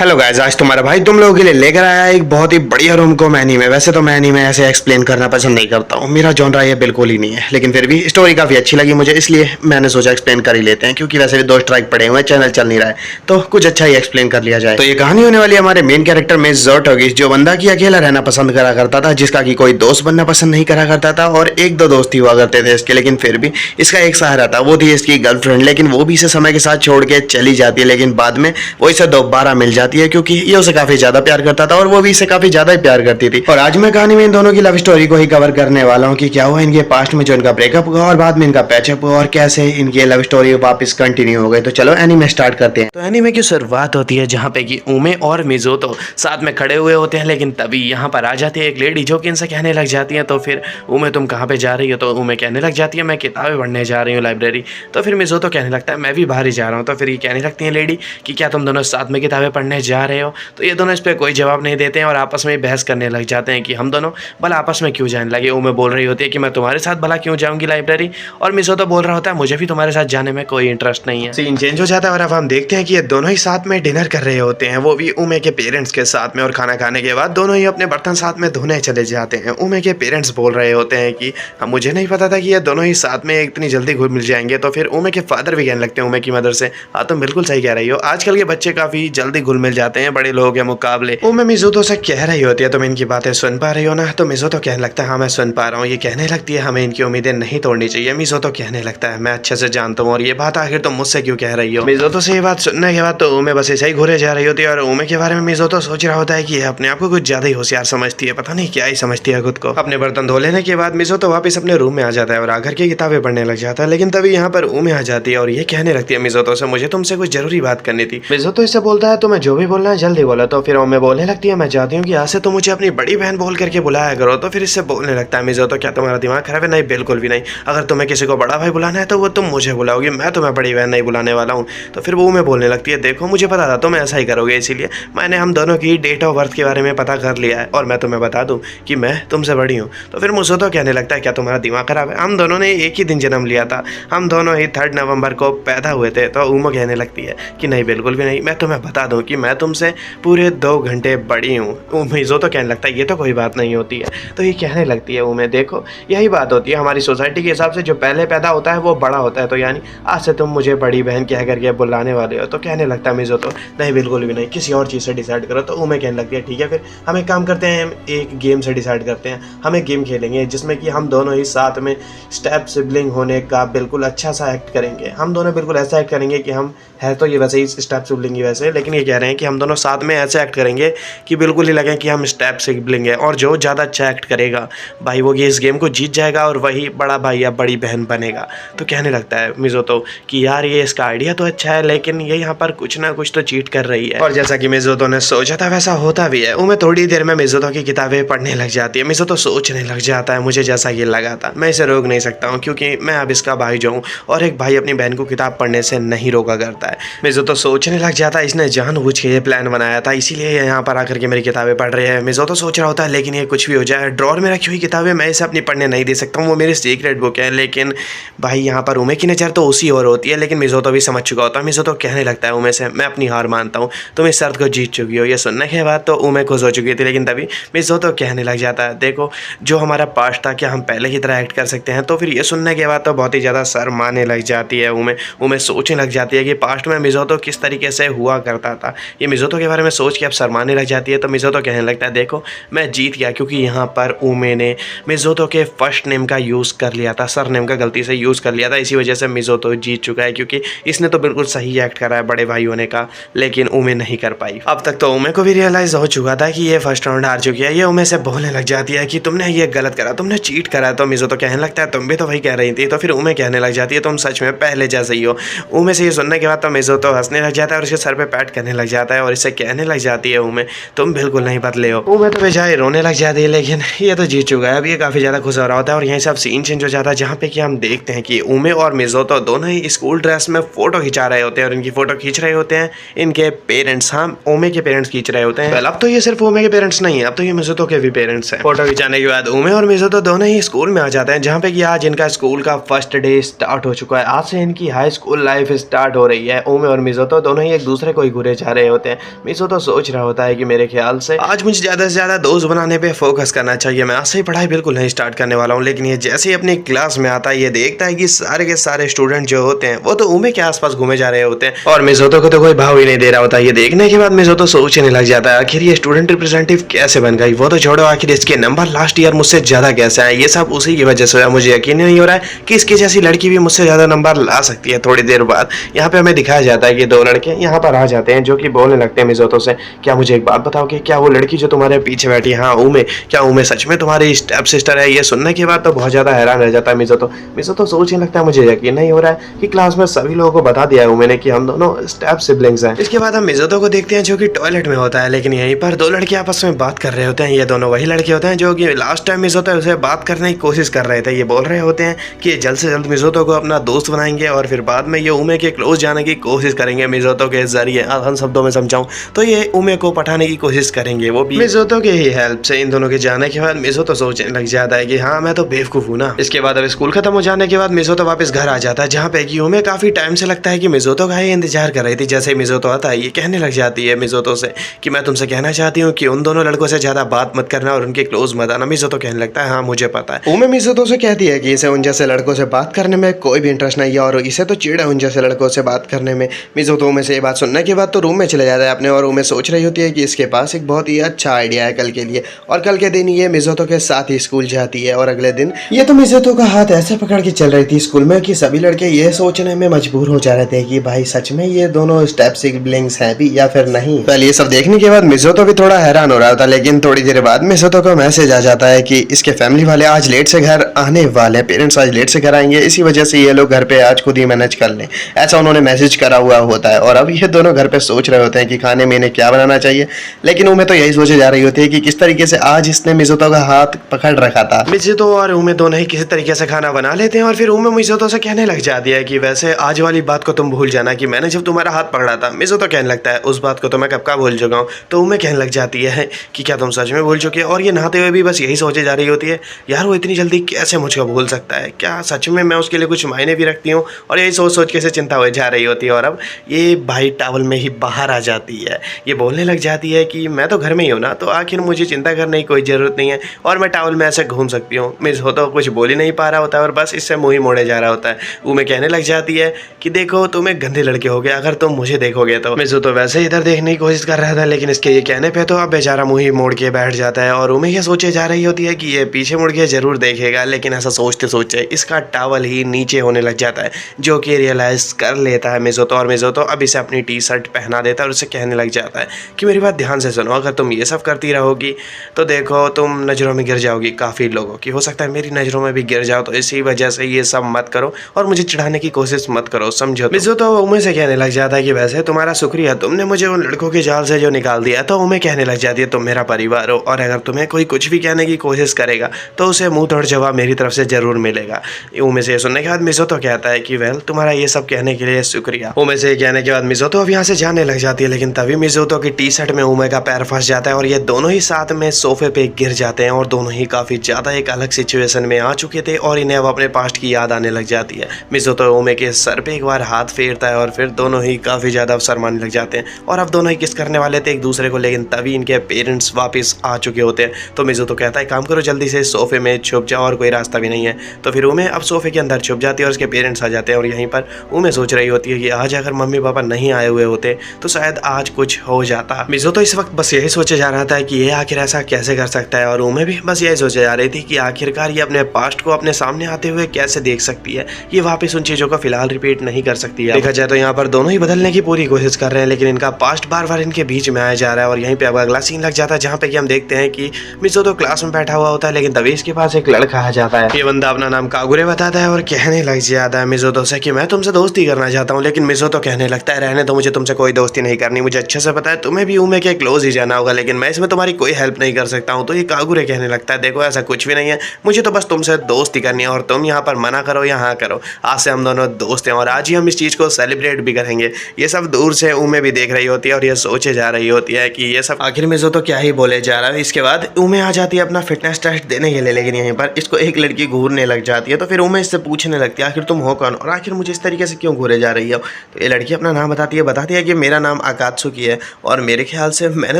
Hello guys, आज तुम्हारा भाई तुम लोगों के लिए लेकर आया एक बहुत ही बढ़िया रोम-कॉम एनीमे। वैसे तो मैं एनीमे ऐसे एक्सप्लेन करना पसंद नहीं करता हूँ, मेरा जॉनरा ये बिल्कुल ही नहीं है, लेकिन फिर भी स्टोरी काफी अच्छी लगी मुझे, इसलिए मैंने सोचा एक्सप्लेन कर ही लेते हैं। क्योंकि वैसे भी 2 स्ट्राइक पड़े हुए हैं, चैनल चल नहीं रहा है, तो कुछ अच्छा ही एक्सप्लेन कर लिया जाए। तो ये कहानी होने वाली है हमारे मेन कैरेक्टर में ज़ोटोगिस, जो बंदा की अकेला रहना पसंद करा करता था, जिसका की कोई दोस्त बनना पसंद नहीं करा करता था। और 1-2 दोस्त ही हुआ करते थे इसके, लेकिन फिर भी इसका एक सहारा था, वो थी इसकी गर्लफ्रेंड। लेकिन वो भी इसे समय के साथ छोड़ के चली जाती है, लेकिन बाद में वो इसे दोबारा मिल जाती है, क्योंकि ये उसे काफी ज्यादा प्यार करता था और वो भी इसे काफी ज्यादा ही प्यार करती थी। और आज मैं कहानी में इन दोनों की लव स्टोरी को ही कवर करने वाला हूँ कि क्या हुआ इनके पास्ट में जो इनका ब्रेकअप हुआ और बाद में इनका पैचअप हुआ और कैसे इनकी लव स्टोरी वापस कंटिन्यू हो गई। तो चलो एनीमे स्टार्ट करते हैं। तो एनीमे की शुरुआत होती है जहाँ पे कि उमे और मिज़ोतो साथ में खड़े हुए होते हैं, लेकिन तभी यहाँ पर आ जाती है एक लेडी जो कि इनसे कहने लग जाती है, तो फिर उमे तुम कहाँ पे जा रही हो? तो उमे कहने लग जाती है मैं किताबें पढ़ने जा रही हूँ लाइब्रेरी। तो फिर मिज़ोतो कहने लगता है मैं भी बाहर ही जा रहा हूँ। तो फिर ये कहने लगती है लेडी कि क्या तुम दोनों साथ में किताबें पढ़ने जा रहे हो? तो ये दोनों इस पर कोई जवाब नहीं देते हैं और आपस में बहस करने लग जाते हैं कि हम दोनों भला आपस में क्यों जाने लगे। उमे बोल रही होती है कि मैं तुम्हारे साथ भला क्यों जाऊंगी लाइब्रेरी, और मिज़ोतो बोल रहा होता है मुझे भी तुम्हारे साथ जाने में कोई इंटरेस्ट नहीं है। सीन चेंज हो जाता है और अब हम देखते हैं कि ये दोनों ही साथ में डिनर कर रहे होते हैं, वो भी उमे के पेरेंट्स के साथ में। और खाना खाने के बाद दोनों ही अपने बर्तन साथ में धोने चले जाते हैं। उमे के पेरेंट्स बोल रहे होते हैं कि मुझे नहीं पता था कि ये दोनों ही साथ में इतनी जल्दी घुल मिल जाएंगे। तो फिर उमे के फादर भी कहने लगते हैं उमे की मदर से, हाँ तुम बिल्कुल सही कह रही हो, आजकल के बच्चे काफी जल्दी घुल मिल जाते हैं बड़े लोगों के मुकाबले। उमे मिज़ोतो से कह रही होती है तुम इनकी बातें सुन पा रही हो ना? तो मिज़ोतो कहने लगता है हाँ मैं सुन पा रहा हूँ। ये कहने लगती है हमें इनकी उम्मीदें नहीं तोड़नी चाहिए। मिज़ोतो कहने लगता है मैं अच्छे से जानता हूँ और ये बात आखिर तुम मुझसे क्यों कह रही हो? मिज़ोतो से ये बात सुनने के बाद तो उमे बस ऐसे ही घूरे जा रही होती है और उमे के बारे में मिज़ोतो सोच रहा होता है कि ये अपने आप को कुछ ज्यादा ही होशियार समझती है, पता नहीं क्या ही समझती है खुद को। अपने बर्तन धो लेने के बाद मिज़ोतो वापस अपने रूम में आ जाता है और आकर के किताबें पढ़ने लग जाता है। लेकिन तभी यहाँ पर उमे आ जाती है और ये कहने लगती है मिज़ोतो से मुझे तुमसे कुछ जरूरी बात करनी थी। मिज़ोतो इससे बोलता है तुम्हें जो भी बोलना है जल्दी बोलो। तो फिर उमे बोलने लगती है मैं चाहती हूँ कि आज से तुम मुझे अपनी बड़ी बहन बोल करके बुलाया करो। तो फिर इससे बोलने लगता है मिज़ोतो क्या तुम्हारा दिमाग खराब है? नहीं बिल्कुल भी नहीं, अगर तुम्हें किसी को बड़ा भाई बुलाना है तो वो तुम मुझे बुलाओगी, मैं तुम्हें बड़ी बहन नहीं बुलाने वाला हूँ। तो फिर वो उमे बोलने लगती है देखो मुझे पता था तुम ऐसा ही करोगे, इसीलिए मैंने हम दोनों की डेट ऑफ बर्थ के बारे में पता कर लिया है और मैं तुम्हें बता दूं कि मैं तुमसे बड़ी हूँ। तो फिर मिज़ोतो कहने लगता है क्या तुम्हारा दिमाग खराब है? हम दोनों ने एक ही दिन जन्म लिया था, हम दोनों ही 3 नवंबर को पैदा हुए थे। तो उमे कहने लगती है कि नहीं बिल्कुल भी नहीं, मैं तुम्हें बता दूं कि मैं तुमसे पूरे 2 घंटे बड़ी हूँ। मिज़ोतो कहने लगता है ये तो कोई बात नहीं होती है। तो ये कहने लगती है उमे देखो यही बात होती है हमारी सोसाइटी के हिसाब से, जो पहले पैदा होता है वो बड़ा होता है, तो यानी आज से तुम मुझे बड़ी बहन कह करके बुलाने वाले हो। तो कहने लगता है मिज़ोतो नहीं बिल्कुल भी नहीं, किसी और चीज़ से डिसाइड करो। तो उमे कहने लगती है ठीक है फिर हम एक काम करते हैं, एक गेम से डिसाइड करते हैं, हम एक गेम खेलेंगे जिसमें कि हम दोनों ही साथ में स्टेप सिबलिंग होने का बिल्कुल अच्छा सा एक्ट करेंगे। हम दोनों बिल्कुल ऐसा एक्ट करेंगे कि हम है तो ये वैसे ही स्टेप सिबलिंग ही वैसे, लेकिन ये कह रहे हैं कि हम दोनों साथ में ऐसे एक्ट करेंगे कि बिल्कुल ही लगे कि हम स्टेप सिबलिंग है, और जो ज़्यादा अच्छा एक्ट करेगा भाई वो ये इस गेम को जीत जाएगा और वही बड़ा भाई या बड़ी बहन बनेगा। तो कहने लगता है मिज़ोतो कि यार ये इसका आइडिया तो अच्छा है, लेकिन ये यहाँ पर कुछ ना कुछ तो चीट कर रही है। और जैसा कि मिज़ोतो ने सोचा था वैसा होता भी है। उमे थोड़ी देर में मिज़ोतो की किताबें पढ़ने लग जाती है। मिज़ोतो सोचने लग जाता है मुझे जैसा ये लगा था मैं इसे रोक नहीं सकता हूँ, क्योंकि मैं अब इसका भाई जो हूँ और एक भाई अपनी बहन को किताब पढ़ने से नहीं रोका करता है। मिज़ोतो सोचने लग जाता है इसने जानबूझ के ये प्लान बनाया था, इसीलिए यहाँ पर आकर के मेरी किताबें पढ़ रहे हैं। मिज़ोतो सोच रहा होता है लेकिन ये कुछ भी हो जाए, ड्रॉर में रखी हुई किताबें मैं इसे अपनी पढ़ने नहीं दे सकता हूँ, वो मेरी सीक्रेट बुक है। लेकिन भाई यहाँ पर उमे की नज़र तो उसी और होती है, लेकिन मिज़ोतो भी समझ चुका होता है। मिज़ोतो कहने लगता है उमे से मैं अपनी हार मानता हूँ, तुम इस शर्त को जीत चुकी हो। ये सुनने के बाद तो उमे खुश हो चुकी थी, लेकिन तभी मिज़ोतो कहने लग जाता है देखो जो हमारा पास्ट था क्या हम पहले की तरह एक्ट कर सकते हैं? तो फिर ये सुनने के बाद तो बहुत ही ज़्यादा शर्माने लग जाती है उमे सोचने लग जाती है कि पास्ट में मिज़ोतो किस तरीके से हुआ करता था। ये मिज़ोतो के बारे में सोच के अब शर्माने लग जाती है। तो मिज़ोतो कहने लगता है देखो मैं जीत गया, क्योंकि यहाँ पर उमे ने मिज़ोतो के फर्स्ट नेम का यूज़ कर लिया था, सर नेम का गलती से यूज़ कर लिया था, इसी वजह से मिज़ोतो जीत चुका है, क्योंकि इसने तो बिल्कुल सही एक्ट करा है बड़े भाई होने का, लेकिन उमे नहीं कर पाई। अब तक तो उमे को भी रियलाइज़ हो चुका था कि ये फर्स्ट राउंड हार चुकी है। ये उमे से बोलने लग जाती है कि तुमने ये गलत करा, तुमने चीट करा। तो मिज़ोतो कहने लगता है तुम भी तो वही कह रही थी। तो फिर उमे कहने लग जाती है तुम सच में पहले जैसे ही हो। उमे से ये सुनने के बाद तो मिज़ोतो हंसने लग जाता है और उसके सर पे पैट करने लग जाता है और इससे कहने लग जाती है उमे तुम बिल्कुल नहीं बदले हो। उमे तो बेचारी रोने लग जाती है, लेकिन ये तो जीत चुका है। अब ये काफ़ी ज़्यादा खुश हो रहा होता है और यहीं से अब सीन चेंज हो जाता है, जहाँ पे कि हम देखते हैं कि उमे और मिज़ोतो दोनों ही स्कूल ड्रेस में फ़ोटो खिंचा रहे होते हैं और इनकी फ़ोटो खींच रहे होते हैं इनके पेरेंट्स। हाँ उमे के पेरेंट्स खींच रहे होते हैं। अब तो ये सिर्फ उमे के पेरेंट्स नहीं है, अब तो ये मिज़ोतो के भी पेरेंट्स हैं। फोटो खिंचाने के बाद उमे और मिज़ोतो दोनों ही स्कूल में आ जाते हैं, जहाँ पे कि आज इनका स्कूल का फर्स्ट डे स्टार्ट हो चुका है। आज से इनकी हाई स्कूल लाइफ स्टार्ट हो रही है। उमे और मिज़ोतो दोनों ही एक दूसरे को ही घूरे जा रहे होते हैं। मिसो तो सोच रहा होता है कि मेरे ख्याल से आज मुझे ज़्यादा से ज़्यादा दोस्त बनाने पे फोकस करना चाहिए। मैं आज से पढ़ाई बिल्कुल नहीं स्टार्ट करने वाला हूँ। लेकिन ये जैसे ही अपनी क्लास में आता है, ये देखता है कि सारे के सारे स्टूडेंट जो होते हैं वो तो उमे के आसपास घूमे जा रहे होते हैं और मिसोतो को तो कोई भाव ही नहीं दे रहा होता। ये देखने के बाद मिसोतो सोचने लग जाता है आखिर ये स्टूडेंट रिप्रेजेंटेटिव कैसे बन गई। वो तो छोड़ो, आखिर इसके नंबर लास्ट ईयर मुझसे ज्यादा कैसे आए। ये सब उसी की वजह से मुझे यकीन नहीं हो रहा है कि इसकी जैसी लड़की भी मुझसे ज्यादा नंबर ला सकती है। थोड़ी देर बाद यहाँ पे हमें दिखाया जाता है कि दो लड़के यहाँ पर आ जाते हैं जो कि बोलने लगते हैं मिसोतो से, क्या मुझे एक बात बताओ कि क्या वो लड़की जो तुम्हारे पीछे बैठी है, हाँ उमे, क्या उमे सच में तुम्हारी स्टेप सिस्टर है। ये सुनने के बाद तो बहुत ज्यादा हैरान रह जाता है मिसोतो सोचने लगता है मुझे यकीन नहीं हो रहा है कि क्लास में सभी लोगों को बता दिया है उमे ने कि हम दोनों स्टेप सिबलिंग्स हैं। इसके बाद हम मिसोतो को देखते हैं जो कि टॉयलेट में होता है, लेकिन यहीं पर दो लड़के आपस में बात कर रहे होते हैं। ये दोनों वही लड़के होते हैं जो कि लास्ट टाइम मिसोतो उसे बात करने की कोशिश कर रहे थे। ये बोल रहे होते हैं कि जल्द से जल्द मिसोतो को अपना दोस्त बनाएंगे और फिर बाद में ये उमे के क्लोज जाने की कोशिश करेंगे मिसोतो के जरिए। आसान शब्दों में समझाऊं तो ये उमे को पठाने की कोशिश करेंगे, वो भी मिसोतो के ही हेल्प से। इन दोनों के जाने के बाद मिसोतो सोचने लग जाता है कि हाँ मैं तो बेवकूफ हूँ ना। इसके बाद अब स्कूल खत्म हो जाने के बाद मिसोतो वापस घर आ जाता है, जहाँ पे कि उमे काफी टाइम से लगता है कि मिसोतो का ही इंतजार कर रही थी। जैसे ही मिसोतो आता है ये कहने लग जाती है मिसोतो से कि मैं तुमसे कहना चाहती हूँ कि उन दोनों लड़कों से ज्यादा बात मत करना और उनके क्लोज मत आना। मिसोतो कहने लगता है हाँ मुझे पता है। उमे मिसोतो से कहती है कि इसे उन जैसे लड़कों से बात करने में कोई भी इंटरेस्ट नहीं है और इसे तो चिढ़ है उन जैसे लड़कों से बात करने में। मिसोतो उमे से ये बात सुनने के बाद तो रूम में चले जाता है अपने और उमे सोच रही होती है कि इसके पास एक बहुत ही अच्छा आइडिया है कल के लिए। और कल के दिन ये मिसोतो के साथ ही स्कूल जाती है और अगले दिन ये तो मिसोतो का हाथ ऐसे पकड़ के चल रही थी स्कूल में कि सभी लड़के ये सोचने में मजबूर हो जा रहे थे कि भाई सच में ये दोनों स्टेप सिबलिंग्स हैं भी या फिर नहीं। पहले ये सब देखने के बाद मिसोतो भी थोड़ा हैरान हो रहा था, लेकिन थोड़ी देर बाद मिसोतो का मैसेज आ जाता है कि इसके फैमिली वाले आज लेट से घर आने वाले हैं, पेरेंट्स आज लेट से घर आएंगे, इसी वजह से ये लोग घर पे आज खुद ही मैनेज कर लें, ऐसा उन्होंने मैसेज करा हुआ होता है। और अब ये दोनों घर पे सोच रहे होते हैं कि खाने में इन्हें क्या बनाना चाहिए, लेकिन उमे तो यही सोचे जा रही होती है कि किस तरीके से आज इसने मिसोतो का हाथ पकड़ रखा था। मिसोतो और उमे दोनों ही किसी तरीके से खाना बना लेते हैं और फिर उमे मिसोतो से कहने लग जाती है कि वैसे आज वाली बात को तुम भूल जाना कि मैंने जब तुम्हारा हाथ पकड़ा था। मिसोतो कहने लगता है उस बात को तो मैं कब का भूल चुका हूँ। तो उमे कहने लग जाती है कि क्या तुम सच में भूल चुके हो। और ये नहाते हुए भी बस यही सोचे जा रही होती है यार वो इतनी जल्दी कैसे मुझको भूल सकता है, क्या सच में मैं उसके लिए कुछ मायने भी रखती हूँ। और यही सोच सोच के से चिंता हो जा रही होती है। और अब ये भाई टावल में ही बाहर आ जाती है, ये बोलने लग जाती है कि मैं तो घर में ही हूँ ना, तो आखिर मुझे चिंता करने की कोई ज़रूरत नहीं है और मैं टावल में ऐसे घूम सकती हूँ। मिसोतो कुछ बोल ही नहीं पा रहा होता है और बस इससे मुँह ही मोड़े जा रहा होता है। उमे कहने लग जाती है कि देखो तुम एक गंदे लड़के हो गए अगर तुम मुझे देखोगे तो। मिसोतो वैसे इधर देखने की कोशिश कर रहा था, लेकिन इसके ये कहने पे तो अब बेचारा मुँह ही मोड़ के बैठ जाता है। और उमे ये सोचे जा रही होती है कि ये पीछे मुड़ के जरूर देखेगा, लेकिन ऐसा सोचते सोचते इसका टावल ही नीचे होने लग जाता है, जो कि रियलाइज कर लेता है मिसोतो। और मिसोतो अब इसे अपनी टी शर्ट पहना देता है और उसे कहने लग जाता है कि मेरी बात ध्यान से सुनो, अगर तुम ये सब करती रहोगी तो देखो तुम नज़रों में गिर जाओगी काफ़ी लोगों की, हो सकता है मेरी नज़रों में भी गिर जाओ, तो इसी वजह से ये सब मत करो और मुझे चिढ़ाने की कोशिश मत करो, समझो। मिसोतो उमे से कहने लग जाता है कि वैसे तुम्हारा शुक्रिया, तुमने मुझे उन लड़कों के जाल से जो निकाल दिया। तो उमे कहने लग जाती है तुम मेरा परिवार हो और अगर तुम्हें कोई कुछ भी कहने की कोशिश करेगा तो उसे मुंह तोड़ जवाब मेरी तरफ से जरूर मिलेगा। उमे से सुनने के बाद मिसोतो कहता है कि वेल तुम्हारा ये सब कहने के लिए शुक्रिया। उमे से कहने के बाद मिसोतो अब यहाँ से जाने लग जाती है, लेकिन तभी मिसोतो की टी शर्ट में उमे का पैर फंस जाता है और ये दोनों ही साथ में सोफे पे गिर जाते हैं और दोनों ही काफी ज्यादा एक अलग सिचुएशन में आ चुके थे और इन्हें अब अपने पास्ट की याद आने लग जाती है। मिसोतो उमे के सर पे एक बार हाथ फेरता है और फिर दोनों ही काफी ज्यादा शर्माने लग जाते हैं और अब दोनों ही किस करने वाले थे एक दूसरे को, लेकिन तभी इनके पेरेंट्स वापस आ चुके होते हैं। तो मिसोतो कहता है काम करो जल्दी से सोफे में छुप जाओ और कोई रास्ता भी नहीं है। तो फिर उमे अब सोफे के अंदर छुप जाती है और उसके पेरेंट्स आ जाते हैं और यहीं पर उमे सोच रही होती है कि आज अगर मम्मी पापा नहीं आए हुए होते तो शायद आज कुछ हो जाता। मिसोतो इस वक्त बस यही सोचे जा रहा था कि ये आखिर ऐसा कैसे कर सकता है और उमे भी बस यही सोचे जा रही थी कि आखिरकार ये अपने पास्ट को अपने सामने आते हुए कैसे देख सकती है, ये वापस उन चीजों को फिलहाल रिपीट नहीं कर सकती है। देखा जाए तो यहाँ पर दोनों ही बदलने की पूरी कोशिश कर रहे हैं, लेकिन इनका पास्ट बार बार इनके बीच में आया जा रहा है। और यहीं पे अब अगला सीन लग जाता है जहाँ पे कि हम देखते हैं कि मिसोतो क्लास में बैठा हुआ होता है, लेकिन तभी इसके पास एक लड़का आ जाता है। ये बंदा अपना नाम कागुरे बताता है और कहने लग जाता है मिसोतो से कि मैं तुमसे दोस्ती करना चाहता हूँ, लेकिन मिसोतो कहने लगता है रहने दो, मुझे तुमसे कोई दोस्ती नहीं करनी, मुझे अच्छे से पता है तुम्हें भी उमे के क्लोज ही जाना होगा, लेकिन मैं इसमें तुम्हारी कोई हेल्प नहीं कर सकता हूँ। तो ये कागुरे कहने लगता है देखो ऐसा कुछ भी नहीं है, मुझे तो बस तुमसे दोस्ती करनी है और तुम यहाँ पर मना करो या हाँ करो, आज से हम दोनों दोस्त हैं और आज ही हम इस चीज़ को सेलिब्रेट भी करेंगे। ये सब दूर से उमे भी देख रही होती है और ये सोचे जा रही होती है कि ये सब आखिर मिसोतो क्या ही बोले जा रहा है। इसके बाद उमे आ जाती है अपना फिटनेस टेस्ट देने के लिए, लेकिन यहीं पर इसको एक लड़की घूरने लग जाती है। तो फिर उमे इससे पूछने लगती है आखिर तुम हो कौन और आखिर मुझे इस तरीके से क्यों घूरे जा रही हो। तो ये लड़की अपना नाम बताती है कि मेरा नाम अकात्सुकी है और मेरे ख्याल से मैंने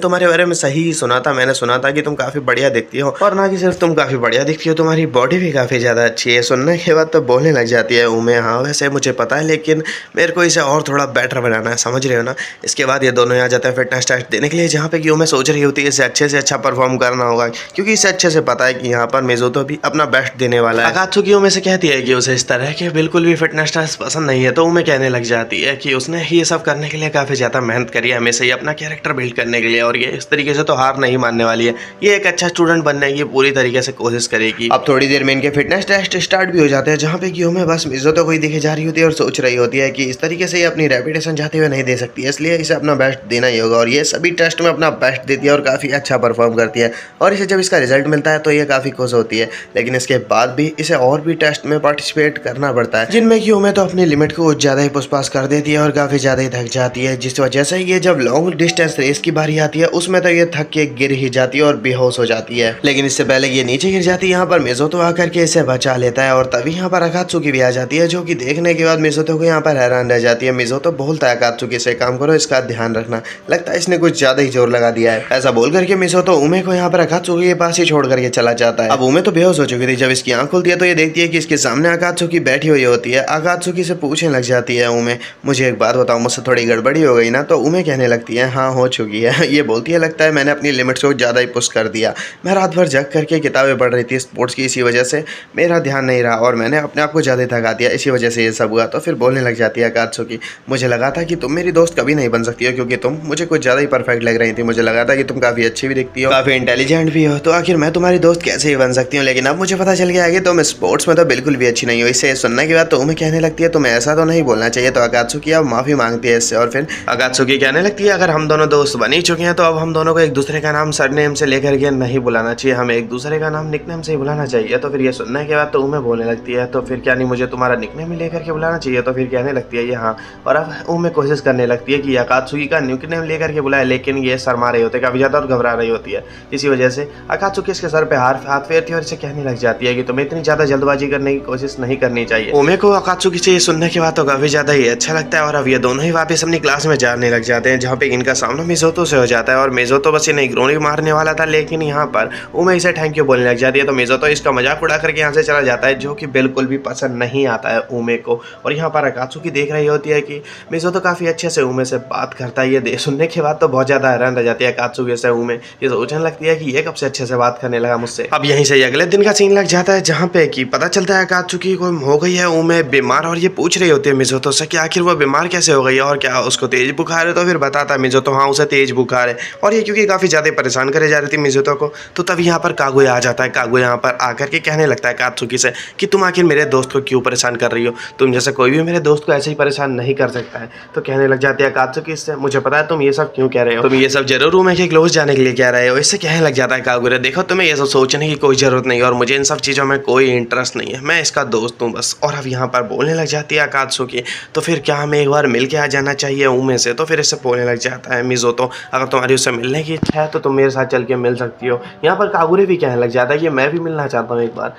तुम्हारे बारे में सही ही सुना था। मैंने सुना था कि तुम काफ़ी बढ़िया दिखती हो और ना कि सिर्फ तुम काफ़ी बढ़िया दिखती हो, तुम्हारी बॉडी भी काफ़ी ज़्यादा अच्छी है। सुनने के बाद तो बोलने लग जाती है उमे हाँ वैसे मुझे पता है लेकिन मेरे को इसे और थोड़ा बेटर बनाना है, समझ रहे हो ना। इसके बाद ये दोनों आ जाते हैं फिटनेस टेस्ट देने के लिए जहाँ पे कि उमे सोच रही होती है इसे अच्छे से अच्छा परफॉर्म करना होगा क्योंकि इसे अच्छे से पता है कि यहाँ पर मिज़ोतो भी अपना बेस्ट देने वाला है। अकात्सुकी उमे से कहती है कि उसे इस तरह के बिल्कुल भी फिटनेस टेस्ट पसंद नहीं है। तो उमे कहने लग जाती है कि उसने ये सब करने के लिए काफ़ी ज़्यादा मेहनत करी है हमेशा ही अपना कैरेक्टर बिल्ड करने के लिए और ये इस तरीके से तो हार नहीं मानने वाली है। ये एक अच्छा स्टूडेंट बनने की पूरी तरीके से कोशिश करेगी। अब थोड़ी देर में इनके फिटनेस टेस्ट स्टार्ट भी हो जाते हैं जहाँ पे कि उमे बस मिज़ोतो को ही दिखे जा रही होती है और सोच रही होती है कि इस तरीके से ये अपनी रेपुटेशन चाहते हुए नहीं दे सकती है, इसलिए इसे अपना बेस्ट देना ही होगा। और ये सभी टेस्ट में अपना बेस्ट देती है और काफ़ी अच्छा परफॉर्म करती है और इसे जब इसका रिजल्ट मिलता है तो ये काफ़ी खुश होती है। लेकिन इसके बाद भी इसे और भी टेस्ट में पार्टिसिपेट करना पड़ता है जिनमें कि उमे तो अपनी लिमिट को ज़्यादा ही पुश कर देती है और काफ़ी ज़्यादा ही थक जाती है, जिस वजह से ये जब लॉन्ग डिस्टेंस रेस की बारी आती है उसमें तो ये थक के गिर ही जाती है और बेहोश हो जाती है। लेकिन इससे पहले ये नीचे गिर जाती है यहाँ पर मिज़ोतो आकर के इसे बचा लेता है और तभी यहाँ पर अकात्सुकी भी आ जाती है जो कि देखने के बाद मिज़ोतो को यहाँ पर हैरान रह जाती है। मिज़ोतो बोलता है अकात्सुकी से काम करो, इसका ध्यान रखना, लगता है इसने कुछ ज़्यादा ही जोर लगा दिया है। ऐसा बोल करके मिज़ोतो उमे को यहाँ पर अकात्सुकी के पास ही छोड़ करके चला जाता है। अब उमे तो बेहोश हो चुकी थी, जब इसकी आंख खुलती है तो ये देखती है कि इसके सामने अकात्सुकी बैठी हुई होती है। अकात्सुकी से पूछने लग जाती है उमे मुझे एक बात बताओ, मुझसे थोड़ी गड़बड़ी हो गई ना। तो उमे कहने लगती है हाँ हो चुकी है। ये बोलती है लगता है मैंने अपनी लिमिट्स को ज़्यादा ही पुश कर दिया, मैं रात भर जग करके किताबें पढ़ रही थी स्पोर्ट्स की, इसी वजह से मेरा ध्यान नहीं रहा और मैंने अपने आप को ज़्यादा थका दिया, इसी वजह से ये सब हुआ। तो फिर बोलने लग जाती है अकात्सुकी मुझे लगा था कि तुम मेरी दोस्त कभी नहीं बन सकती हो क्योंकि तुम मुझे कुछ ज़्यादा ही परफेक्ट लग रही थी, मुझे लगा था कि तुम काफ़ी अच्छी भी दिखती हो, काफ़ी इंटेलिजेंट भी हो, तो आखिर मैं तुम्हारी दोस्त कैसे ही बन सकती हूँ। लेकिन अब मुझे पता चल गया है कि तुम स्पोर्ट्स में तो बिल्कुल भी अच्छी नहीं हो। इससे सुनने के बाद तो उमे कहने लगती है तुम्हें ऐसा तो नहीं बोलना चाहिए। तो अकात्सुकी अब माफ़ी मांगती है इससे और फिर अकात्सुकी कहने लगती है अगर हम दोनों दोस्त बन ही चुके हैं तो अब हम दोनों को एक दूसरे का नाम सरनेम से लेकर के नहीं बुलाना चाहिए, हमें एक दूसरे का नाम निकनेम से ही बुलाना चाहिए। तो फिर ये सुनने के बाद तो उमे बोलने लगती है तो फिर क्या नहीं मुझे तुम्हारा निकनेम ही लेकर के बुलाना चाहिए। तो फिर कहने लगती है ये हाँ, और अब उमे कोशिश करने लगती है कि अकात्सुकी का निकनेम लेकर के बुलाए, लेकिन ये शर्मा रही होती है काफ़ी ज़्यादा और घबरा रही होती है। इसी वजह से अकात्सुकी इसके सर पे हाथ फेरती है और इसे कहने लग जाती है कि तुम्हें इतनी ज़्यादा जल्दबाजी करने की कोशिश नहीं करनी चाहिए। उमे को अकात्सुकी से ये सुनने के बाद तो काफ़ी ज़्यादा ही अच्छा लगता है और अब ये दोनों ही वापस अपनी क्लास में जाने लग जाते हैं जहाँ पे इनका सामना मिज़ोतो से हो जाता है और मिज़ोतो बस इन्हें इग्नोर मारने वाला था, लेकिन यहाँ पर उमे इसे थैंक यू बोलने लग जाती है। तो मिज़ोतो इसका मजाक उड़ा करके यहाँ से चला जाता है जो कि बिल्कुल भी पसंद नहीं आता है उमे को। और यहाँ पर अकात्सुकी देख रही होती है कि मिज़ोतो काफ़ी अच्छे से उमे से बात करता है। ये सुनने के बाद तो बहुत ज़्यादा हैरान रह जाती है अकात्सुकी से उमे, ये सोचने लगती है कि ये कब से अच्छे से बात करने लगा मुझसे। अब यहीं से अगले दिन का सीन लग जाता है जहाँ पे कि पता चलता है अकात्सुकी को हो गई है उमे बीमार और ये पूछ रही होती है मिज़ोतो से कि आखिर वो बीमार कैसे हो गई है और क्या उसको तेज बुखार है। तो फिर बताता है मिज़ोतो हाँ उसे तेज बुखार है और ये क्योंकि काफ़ी ज़्यादा परेशान करे जा रही थी मिज़ोतो को। तो तब यहाँ पर कागुया आ जाता है। कागुया यहाँ पर आकर के कहने लगता है अकात्सुकी से कि तुम आखिर मेरे दोस्त को क्यों परेशान कर रही हो, तुम जैसे कोई भी मेरे दोस्त को ऐसे ही परेशान नहीं कर सकता है। तो कहने लग जाती है अकात्सुकी से मुझे पता है तुम ये सब क्यों कह रहे हो, तुम ये सब जरूर उमे के क्लोज जाने के लिए कह रहे हो। इससे कहने लग जाता है कागुया देखो तुम्हें ये सब सोचने की कोई ज़रूरत नहीं और मुझे इन सब चीज़ों में कोई इंटरेस्ट नहीं है, मैं इसका दोस्त हूँ बस। और अब यहाँ पर बोलने लग जाती है अकात्सुकी तो फिर क्या हमें एक बार मिल के आ जाना चाहिए उमे से। तो फिर इससे बोलने लग जाता है मिज़ोतो अगर तुम्हारी उससे मिलने की इच्छा है तो तुम मेरे साथ चल के मिल सकती हो। यहाँ पर कागुया भी कहने लग जाता है कि मैं भी मिलना चाहता हूँ एक बार।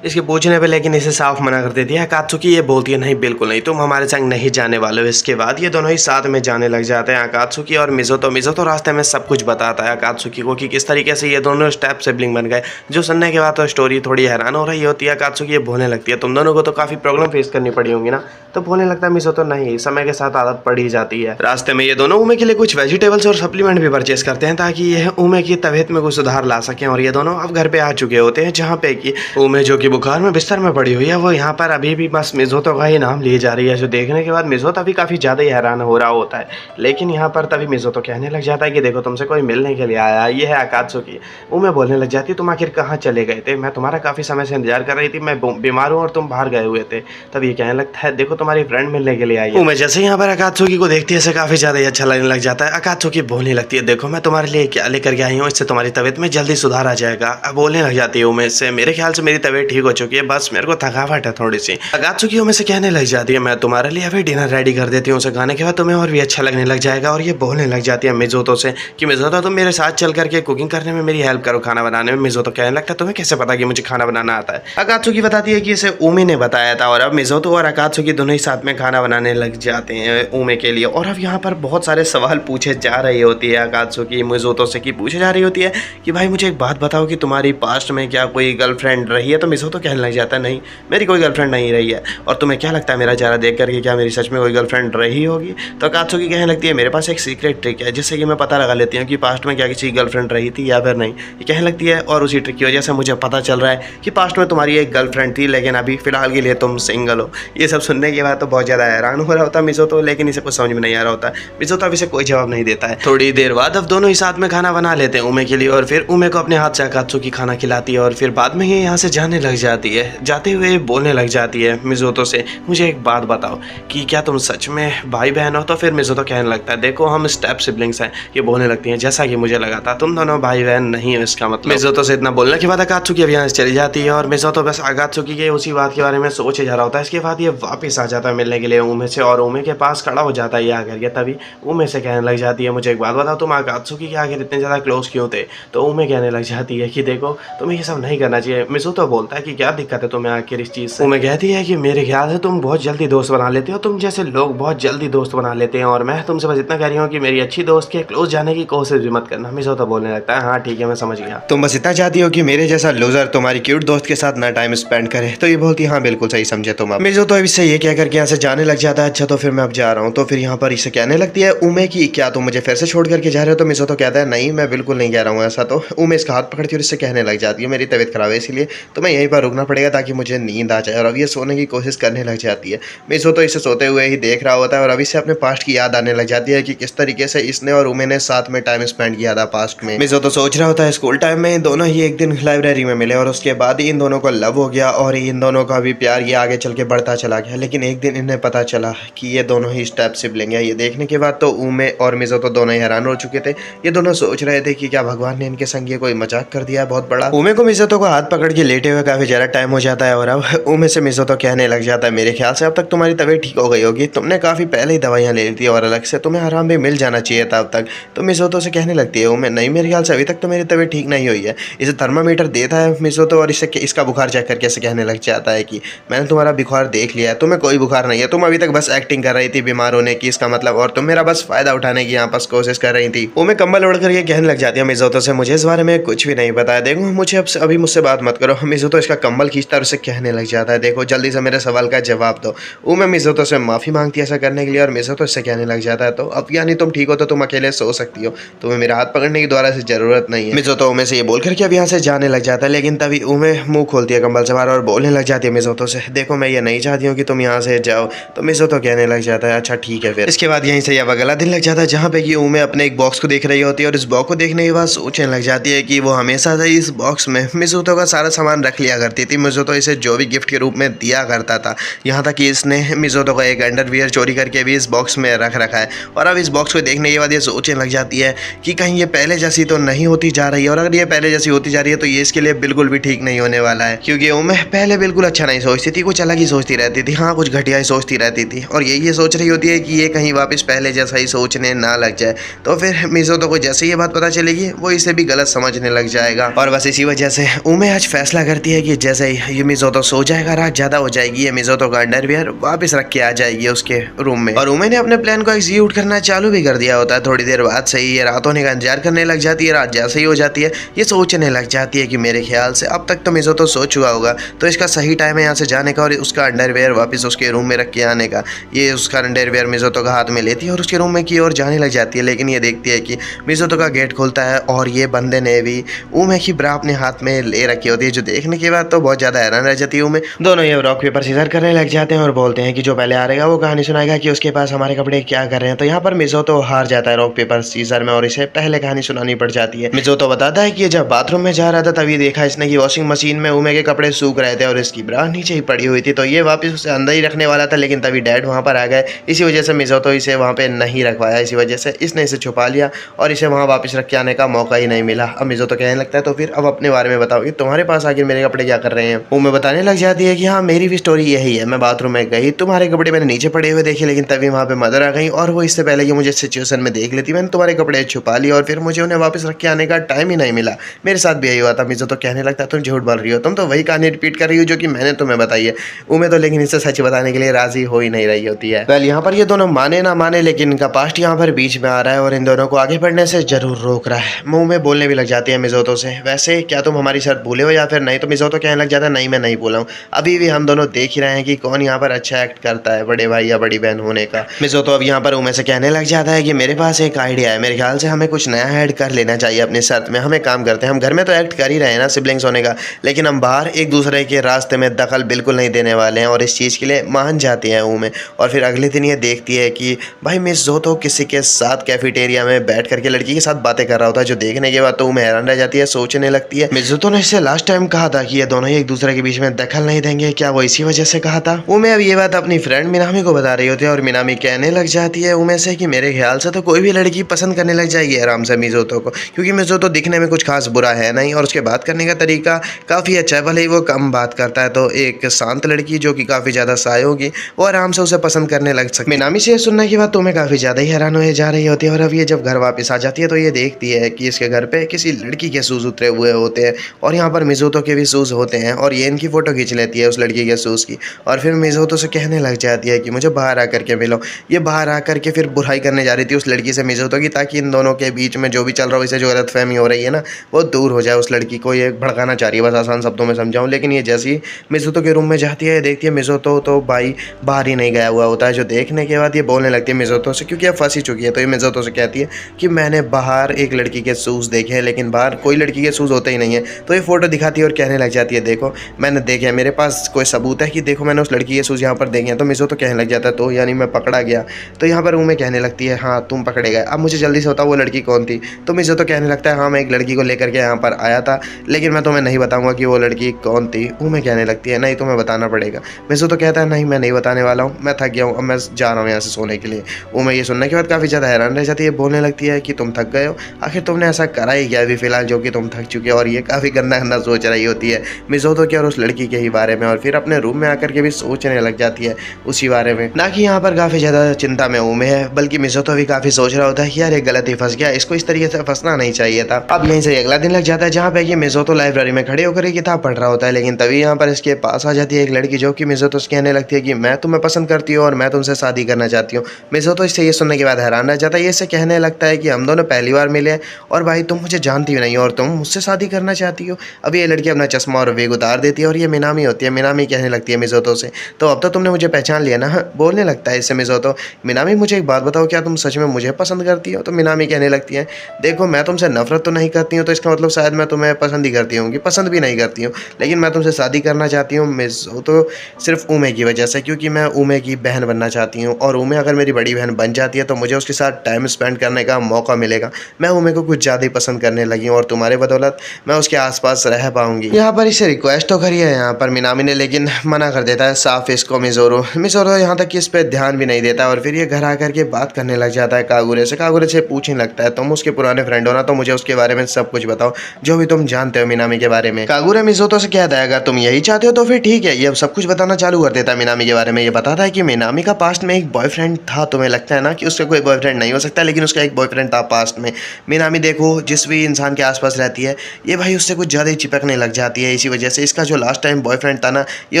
इसके पूछने पे लेकिन इसे साफ मना कर देती है अकात्सुकी। ये बोलती है नहीं बिल्कुल नहीं, तुम हमारे संग नहीं जाने वाले हो। इसके बाद ये दोनों ही साथ में जाने लग जाते हैं अकात्सुकी और मिज़ोतो। मिज़ोतो रास्ते में सब कुछ बताता है अकात्सुकी को कि किस तरीके से ये दोनों स्टेप सिबलिंग बन गए। जो सुनने के बाद तो स्टोरी थोड़ी हैरान हो रही होती है। अकात्सुकी ये बोलने लगती है तुम दोनों को तो काफ़ी प्रॉब्लम फेस करनी पड़ी होंगी ना। तो बोलने लगता है मिज़ोतो नहीं, समय के साथ आदत पड़ ही जाती है। रास्ते में ये दोनों उमे के लिए कुछ वेजिटेबल्स और सप्लीमेंट भी परचेस करते हैं ताकि ये उमे की तबीयत में कुछ सुधार ला सकें। और ये दोनों अब घर पे आ चुके होते हैं जहाँ पे कि उमे जो कि बुखार में बिस्तर पड़ी हुई है वो यहाँ पर अभी भी बस मिज़ोतो का ही नाम लिए जा रही है। जो देखने के बाद मिज़ोतो भी काफ़ी ज़्यादा ही हैरान हो रहा होता है। लेकिन यहाँ पर तभी मिज़ोतो कहने लग जाता है कि देखो तुमसे कोई मिलने के लिए आया है, ये है अकात्सुकी। उमे बोलने लग जाती है तुम आखिर कहाँ चले गए थे, मैं तुम्हारा काफ़ी समय से इंतजार कर रही थी, मैं बीमार हूँ और तुम बाहर गए हुए थे। तब ये कहने लगता है देखो तुम्हारी फ्रेंड मिलने के लिए आई है। उमे जैसे यहाँ पर अकात्सुकी को देखती है काफ़ी ज़्यादा ही अच्छा लगने लग जाता है। अकात्सुकी बोलने लगती है देखो मैं तुम्हारे लिए क्या लेकर के आई हूँ, इससे तुम्हारी तबीयत में जल्दी सुधार आ जाएगा। अब बोलने लग जाती है उमे से मेरे ख्याल से मेरी तबीयत ठीक हो चुकी है, बस मेरे को थकावट है थोड़ी सी। अगात्सुकी उमे से कहने लग जाती है मैं तुम्हारे लिए अभी डिनर रेडी कर देती हूँ, उसे खाने के बाद तुम्हें और भी अच्छा लगने लग जाएगा। और ये बोलने लग जाती है मिज़ोतो से कि मिज़ोतो तुम मेरे साथ चल करके कुकिंग करने में मेरी हेल्प करो, खाना बनाने में। मिज़ोतो कहने लगता है तुम्हें कैसे पता कि मुझे खाना बनाना आता है। अगात्सुकी बताती है कि इसे उमे ने बताया था और अब मिज़ोतो और अगात्सुकी दोनों ही साथ में खाना बनाने लग जाते हैं उमे के लिए। और अब यहाँ पर बहुत सारे सवाल पूछे जा रही होती है अगात्सुकी मिज़ोतो से कि पूछे जा रही होती है कि भाई मुझे एक बात बताओ कि तुम्हारी पास्ट में क्या कोई गर्लफ्रेंड रही है। तो मिज़ोतो कहने लग जाता है नहीं, मेरी कोई गर्लफ्रेंड नहीं रही है। और तुम्हें क्या लगता है मेरा चेहरा देख करके क्या मेरी सच में कोई गर्लफ्रेंड रही होगी? तो अगात्सुकी कहने लगती है मेरे पास एक सीक्रेट ट्रिक है जिससे कि मैं पता लगा लेती हूँ कि पास्ट में क्या किसी गर्लफ्रेंड रही थी या फिर नहीं। ये कहने लगती है और उसी ट्रिक की वजह से मुझे पता चल रहा है कि पास्ट में तुम्हारी एक गर्लफ्रेंड थी लेकिन अभी फिलहाल के लिए तुम सिंगल हो। ये सब सुनने के बाद तो बहुत ज़्यादा हैरान हो रहा होता मिज़ोतो, लेकिन इसे कुछ समझ में नहीं आ रहा होता। मिज़ोतो अभी से कोई जवाब नहीं देता है। थोड़ी देर बाद अब दोनों ही साथ में खाना बना लेते हैं उमे के लिए और फिर उमे को अपने हाथ से अगात्सुकी खाना खिलाती है। और फिर बाद में ये यहाँ से जाने लग जाती है, जाते हुए बोलने लग जाती है मिज़ोतो से मुझे एक बात बताओ कि क्या तुम सच में भाई बहन हो? तो फिर मिज़ोतो कहने लगता है देखो हम स्टेप सिबलिंग्स हैं। ये बोलने लगती हैं जैसा कि मुझे लगा था तुम दोनों भाई बहन नहीं हो इसका मतलब। मिज़ोतो से इतना बोलने के बाद अगात्सुकी अब यहाँ से चली जाती है और मिज़ोतो बस अगात्सुकी के उसी बात के बारे में सोचे जा रहा होता है। इसके बाद ये वापस आ जाता है मिलने के लिए उमे से और उमे के पास खड़ा हो जाता है ये आकर के। तभी उमे से कहने लग जाती है मुझे एक बात बताओ तुम अगात्सुकी के आखिर इतने ज़्यादा क्लोज क्यों थे? तो उमे कहने लग जाती है कि देखो तुम्हें ये सब नहीं करना चाहिए। मिज़ोतो बोलता है कि क्या दिक्कत है तुम्हें आखिर इस चीज़ से? उमे कहती है कि मेरे ख्याल से तुम बहुत जल्दी दोस्त बना लेते हो, तुम जैसे लोग बहुत जल्दी दोस्त बना लेते हैं और मैं तुमसे बस इतना कह रही हूँ कि मेरी अच्छी दोस्त के क्लोज जाने की कोशिश भी मत करना। मिज़ोतो बोलने लगता है हाँ ठीक है मैं समझ गया, तुम बस इतना चाहती हो कि मेरे जैसा लूजर तुम्हारी क्यूट दोस्त के साथ ना टाइम स्पेंड करे। तो ये बोलती है हाँ बिल्कुल सही समझे तुम। अब मिज़ोतो अब इससे ये कह करके यहाँ से जाने लग जाता है अच्छा तो फिर मैं अब जा रहा हूँ। तो फिर यहाँ पर इसे कहने लगती है उमे की क्या तुम मुझे फिर से छोड़ करके जा रहे हो? तो मिज़ोतो कहता है नहीं मैं बिल्कुल नहीं कह रहा हूँ ऐसा। तो उमे इसका हाथ पकड़ती है और इससे कहने लग जाती है मेरी तबीयत खराब है इसीलिए तुम्हें यहीं पर रुकना पड़ेगा ताकि मुझे नींद आ जाए। और अब ये सोने की कोशिश करने लग जाती है। मिज़ोतो इसे सोते हुए ही देख रहा होता है और अभी से अपने पास्ट की याद आने लग जाती है कि किस तरीके से इसने और उमे ने साथ में टाइम स्पेंड किया था पास्ट में। मिज़ोतो सोच रहा होता है स्कूल टाइम में दोनों ही एक दिन लाइब्रेरी में मिले और उसके बाद ही इन दोनों को लव हो गया और इन दोनों का भी प्यार ये आगे चल के बढ़ता चला गया। लेकिन एक दिन इन्हें पता चला कि ये दोनों ही स्टेप सिबलिंग है। ये देखने के बाद तो उमे और मिज़ोतो दोनों ही हैरान हो चुके थे। ये दोनों सोच रहे थे कि क्या भगवान ने इनके संग ये कोई मजाक कर दिया है बहुत बड़ा। उमे को मिज़ोतो को हाथ पकड़ के लेटे हुए काफी ज्यादा टाइम हो जाता है और अब उमे से मिज़ोतो कहने लग जाता है मेरे ख्याल से अब तक तुम्हारी तबीयत ठीक हो गई होगी, तुमने काफी पहले ही दवाइयाँ ले ली थी और अलग से तुम्हें आराम भी मिल जाना चाहिए था अब तक। तो मिज़ोतो से कहने लगती है उमे नहीं मेरे ख्याल से अभी तक तो मेरी तबीयत ठीक नहीं हुई है। इसे थर्मामीटर देता है मिज़ोतो और इसे इसका बुखार चेक करके ऐसे कहने लग जाता है कि मैंने तुम्हारा बुखार देख लिया है, तुम्हें कोई बुखार नहीं है, तुम अभी तक बस एक्टिंग कर रही थी बीमार होने की इसका मतलब, और तुम मेरा बस फायदा उठाने की यहाँ पर कोशिश कर रही थी। उमे कंबल ओढ़ कर ये कहने लग जाती है मिज़ोतो से मुझे इस बारे में कुछ भी नहीं पता है, देखो मुझे अब अभी मुझसे बात मत करो। मिज़ोतो इसका कंबल खींचता है और उसे कहने लग जाता है देखो जल्दी से मेरे सवाल का जवाब दो। उमे मिज़ोतो से माफी मांगती है ऐसा करने के लिए और मिज़ोतो इससे कहने लग जाता है तो अब यानी तुम ठीक हो तो तुम अकेले सो सकती हो, तुम्हें मेरा हाथ पकड़ने की दोबारा से जरूरत नहीं है। मिज़ोतो उमे से ये बोल करके अब यहाँ से जाने लग जाता है लेकिन तभी उमे मुंह खोलती है कंबल से बाहर और बोलने लग जाती है मिज़ोतो से देखो मैं ये नहीं चाहती हूँ कि तुम यहाँ से जाओ। तो मिज़ोतो कहने लग जाता है अच्छा ठीक है फिर। इसके बाद यहीं से अब अगला दिन लग जाता है जहाँ पे कि उमे अपने एक बॉक्स को देख रही होती है और इस बॉक्स को देखने के बाद सोचने लग जाती है कि वो हमेशा से इस बॉक्स में मिज़ोतो का सारा सामान रख लिया करती थी। मिज़ोतो इसे जो भी गिफ्ट के रूप में दिया करता था, यहाँ तक कि इसने मिज़ोतो का एक अंडरवियर चोरी करके भी इस बॉक्स में रख रखा है। और अब इस बॉक्स को देखने के बाद ये सोचने लग जाती है कि कहीं ये पहले जैसी तो नहीं होती जा रही है, और अगर ये पहले जैसी होती जा रही है तो ये इसके लिए बिल्कुल भी ठीक नहीं होने वाला है, क्योंकि उमे पहले बिल्कुल अच्छा नहीं सोचती थी, कुछ अलग ही सोचती रहती थी, हाँ कुछ घटिया ही सोचती रहती थी, और ये सोच रही होती है कि ये कहीं वापस पहले जैसा ही सोचने ना लग जाए। तो फिर मिज़ोतो को जैसे ये बात पता चलेगी वो इसे भी गलत समझने लग जाएगा, और बस इसी वजह से उमे आज फैसला करती है कि जैसे ही ये मिज़ोतो सो जाएगा, रात ज़्यादा हो जाएगी, ये मिज़ोतो का अंडरवियर वापस रख के आ जाएगी उसके रूम में। और उमे ने अपने प्लान को एग्जीक्यूट करना चालू भी कर दिया होता है। थोड़ी देर बाद से ही ये रात होने का इंतजार करने लग जाती है। रात जैसे ही हो जाती है ये सोचने लग जाती है कि मेरे ख्याल से अब तक तो मिज़ोतो सो चुका होगा, तो इसका सही टाइम है यहाँ से जाने का और उसका अंडरवियर वापस उसके रूम में रख के आने का। ये उसका अंडरवियर मिज़ोतो का हाथ में लेती है और उसके रूम में की ओर जाने लग जाती है, लेकिन ये देखती है कि मिज़ोतो का गेट खुलता है और ये बंदे ने भी उमे की ब्रा अपने हाथ में ले रखी होती है, जो देखने के बाद तो बहुत ज़्यादा हैरान रह जाती है उमे। दोनों ये रॉक पेपर सीजर करने लग जाते हैं और बोलते हैं कि जो पहले हारेगा वो कहानी सुनाएगा कि उसके पास हमारे कपड़े क्या कर रहे हैं। तो यहाँ पर मिज़ोतो हार जाता है रॉक पेपर सीजर में और इसे पहले कहानी सुनानी पड़ जाती है। मिज़ोतो बताता है कि जब बाथरूम में जा रहा था तभी देखा इसने कि वॉशिंग मशीन में उमे के कपड़े सूख रहे थे और इसकी ब्रा नीचे ही पड़ी हुई थी, तो ये वापस उसे अंदर ही रखने वाला था, लेकिन तभी डैड वहाँ पर आ गए, इसी वजह से मिज़ोतो इसे वहाँ पे नहीं रख पाया, इसी वजह से इसने इसे छुपा लिया और इसे वहाँ वापस रख के आने का मौका ही नहीं मिला। अब मिज़ोतो कहने लगता है तो फिर अब अपने बारे में बताओ कि तुम्हारे पास आखिर मेरे कपड़े क्या कर रहे हैं। उमे बताने लग जाती है कि हाँ मेरी भी स्टोरी यही है, मैं बाथरूम में गई, तुम्हारे कपड़े मैंने नीचे पड़े हुए देखे, लेकिन तभी वहाँ पे मदर आ गई और वो इससे पहले कि मुझे सिचुएशन में देख लेती मैंने तुम्हारे कपड़े छुपा लिए और फिर मुझे उन्हें वापस रख के आने का टाइम ही नहीं मिला। मेरे साथ भी यही हुआ था। मिज़ो तो कहने लगता है तुम झूठ बोल रही हो, तुम तो वही कहानी रिपीट कर रही हो जो कि मैंने तुम्हें बताई है। उमे तो लेकिन इससे सच बताने के लिए राजी हो ही नहीं रही होती है। वेल यहाँ पर ये दोनों माने ना माने, लेकिन इनका पास्ट यहाँ पर बीच में आ रहा है और इन दोनों को आगे बढ़ने से जरूर रोक रहा है। मुंह में बोलने भी लग जाती है मिज़ोतो से, वैसे क्या तुम हमारी शर्त भूले हो या फिर नहीं। तो मिज़ोतो कहने लग जाता है नहीं मैं नहीं भूला हूँ, अभी भी हम दोनों देख ही रहे हैं कि कौन यहाँ पर अच्छा एक्ट करता है, बड़े भाई या बड़ी बहन होने का। मिज़ोतो अब यहाँ पर उमे से कहने लग जाता है कि मेरे पास एक आइडिया है, मेरे ख्याल से हमें कुछ नया ऐड कर लेना चाहिए अपनी शर्त में। हम एक काम करते हैं, हम घर में तो एक्ट कर ही रहे हैं ना सिबलिंग्स होने का, लेकिन हम बाहर एक दूसरे के रास्ते में दखल बिल्कुल नहीं देने वाले हैं। और इस चीज़ के लिए मान जाती है उमे और फिर अगले दिन ये देखती है कि भाई मिज़ोतो किसी के साथ कैफेटेरिया में बैठ करके लड़की के साथ बातें कर रहा होता है, जो देखने के बाद तो उमे हैरान रह जाती है, सोचने लगती है मिज़ोतो ने इससे लास्ट टाइम कहा था कि ये दोनों ही एक दूसरे के बीच में दखल नहीं देंगे, क्या वो इसी वजह से कहा था। उमे अब ये बात अपनी फ्रेंड मिनामी को बता रही होती है और मिनामी कहने लग जाती है उमे से कि मेरे ख्याल से तो कोई भी लड़की पसंद करने लग जाएगी आराम से मिज़ोतो को, क्योंकि मिज़ोतो दिखने में कुछ खास बुरा है नहीं और उसके बात करने का तरीका काफ़ी अच्छा है, भले ही वो कम बात करता है। तो एक शांत लड़की जो कि काफ़ी ज़्यादा साय होगी वो आराम से उसे पसंद करने लग सकती है। मिनामी से ये सुनने के बाद तुम्हें काफ़ी ज़्यादा ही हैरान हो जा रही होती है और अब ये जब घर वापस आ जाती है तो ये देखती है कि इसके घर पे किसी लड़की के शूज़ उतरे हुए होते हैं और यहाँ पर मिज़ोतो के भी शूज़ होते हैं और ये इनकी फ़ोटो खींच लेती है उस लड़की के शूज़ की और फिर मिज़ोतो से कहने लग जाती है कि मुझे बाहर आकर के मिलो। ये बाहर आकर के फिर बुराई करने जा रही थी उस लड़की से मिज़ोतो की, ताकि इन दोनों के बीच में जो भी चल रहा हो, इसे जो गलतफहमी हो रही है ना वो दूर हो जाए। उस लड़की को ये भड़काना चाह रही है, बस आसान शब्दों में समझाऊं। लेकिन ये जैसे ही मिज़ोतो के रूम में जाती है देखती है मिज़ोतो तो भाई बाहर ही नहीं गया हुआ होता है, जो देखने के बाद ये बोलने लगती है मिज़ोतो से, क्योंकि अब फंसी चुकी है। तो ये मिज़ोतो से कहती है कि मैंने बाहर एक लड़की के शूज़ देखे हैं, लेकिन बाहर कोई लड़की के शूज़ होते ही नहीं है। तो ये फ़ोटो दिखाती है और कहने लग जाती है देखो मैंने देखे, मेरे पास कोई सबूत है कि देखो मैंने उस लड़की के शूज़ यहाँ पर देखे हैं। तो मिज़ोतो कहने लग जाता है तो यानी मैं पकड़ा गया। तो यहाँ पर उमे कहने लगती है हाँ तुम पकड़े गए, अब मुझे जल्दी से बताओ वो लड़की कौन थी। तो मिज़ोतो कहने लगता है हाँ मैं एक लड़की को लेकर के यहाँ पर आया था, लेकिन मैं तुम्हें नहीं बताऊंगा कि वो लड़की कौन थी। उमे कहने लगती है नहीं तुम्हें बताना पड़ेगा। मिज़ोतो कहता है नहीं मैं नहीं बताने वाला हूँ, मैं थक गया हूँ, अब मैं जा रहा हूँ यहाँ से सोने के लिए। उमे ये सुनने के बाद काफ़ी ज़्यादा हैरान रह जाती है, बोलने लगती है कि तुम थक गए हो, आखिर तुमने ऐसा करा ही क्या अभी फिलहाल जो कि तुम थक चुके हो। और ये काफ़ी गंदा गंदा सोच रही होती है मिज़ोतो के और उस लड़की के ही बारे में और फिर अपने रूम में आकर के भी सोचने लग जाती है उसी बारे में। ना कि यहाँ पर काफ़ी ज़्यादा चिंता में उमे है, बल्कि मिज़ोतो भी काफ़ी सोच रहा होता है कि यार एक गलती फंस गया, इसको इस तरीके से फंसना नहीं चाहिए था। अब यहीं से अगला दिन लग जाता है जहाँ पे ये मिज़ोतो लाइब्रेरी में खड़े होकर किताब पढ़ रहा होता है, लेकिन तभी यहाँ पर इसके पास आ जाती है एक लड़की जो कि मिज़ोतो से कहने लगती है कि मैं तुम्हें पसंद करती हूँ और मैं तुमसे शादी करना चाहती हूँ। मिज़ोतो इससे ये सुनने के बाद हैरान रह जाता है, ये इससे कहने लगता है कि हम दोनों पहली बार मिले हैं और भाई तुम मुझे जानती भी नहीं हो और तुम मुझसे शादी करना चाहती हो। अब ये लड़की अपना चश्मा और वेग उतार देती है और ये मिनामी होती है। मिनामी कहने लगती है मिज़ोतो से तो अब तो तुमने मुझे पहचान लिया ना। बोलने लगता है इससे मिज़ोतो मिनामी मुझे एक बात बताओ क्या तुम सच में मुझे पसंद करती हो। तो मिनामी कहने लगती है देखो मैं तुमसे नफरत तो नहीं करती हूँ, तो इसका मतलब शायद मैं तुम्हें पसंद ही करती हूँ, पसंद भी नहीं करती हूँ, लेकिन मैं तुमसे शादी करना चाहती हूँ मिज़ोतो सिर्फ उमे की वजह से, क्योंकि मैं उमे की बहन बनना चाहती हूँ और उमे अगर मेरी बड़ी बहन बन जाती है तो मुझे उसके साथ टाइम स्पेंड करने का मौका मिलेगा। मैं उमे को कुछ ज़्यादा ही पसंद करने लगी हूँ और तुम्हारे बदौलत मैं उसके आसपास रह पाऊंगी। यहाँ पर इसे रिक्वेस्ट तो करी है यहाँ पर मिनामी ने, लेकिन मना कर देता है साफ इसको मिज़ोरो यहाँ तक कि इस पर ध्यान भी नहीं देता और फिर ये घर आकर के बात करने लग जाता है कागुरे से पूछने लगता है तुम उसके पुराने फ्रेंड हो ना, तो मुझे उसके बारे में सब कुछ बताओ जो भी तुम जानते हो मिनामी के बारे में। कागुरे मिज़ोतो से कहता है अगर तुम यही चाहते हो तो फिर ठीक है। ये सब कुछ बताना चालू कर देता है मिनामी के बारे में। ये बताता है कि मिनामी का पास्ट में एक बॉयफ्रेंड था। तुम्हें लगता है ना कि उसका कोई बॉयफ्रेंड नहीं हो सकता, लेकिन उसका एक बॉयफ्रेंड था पास्ट में। मिनामी देखो जिस भी इंसान के आसपास रहती है ये भाई उससे कुछ ज़्यादा ही चिपकने लग जाती है। इसी वजह से इसका जो लास्ट टाइम बॉयफ्रेंड था ना ये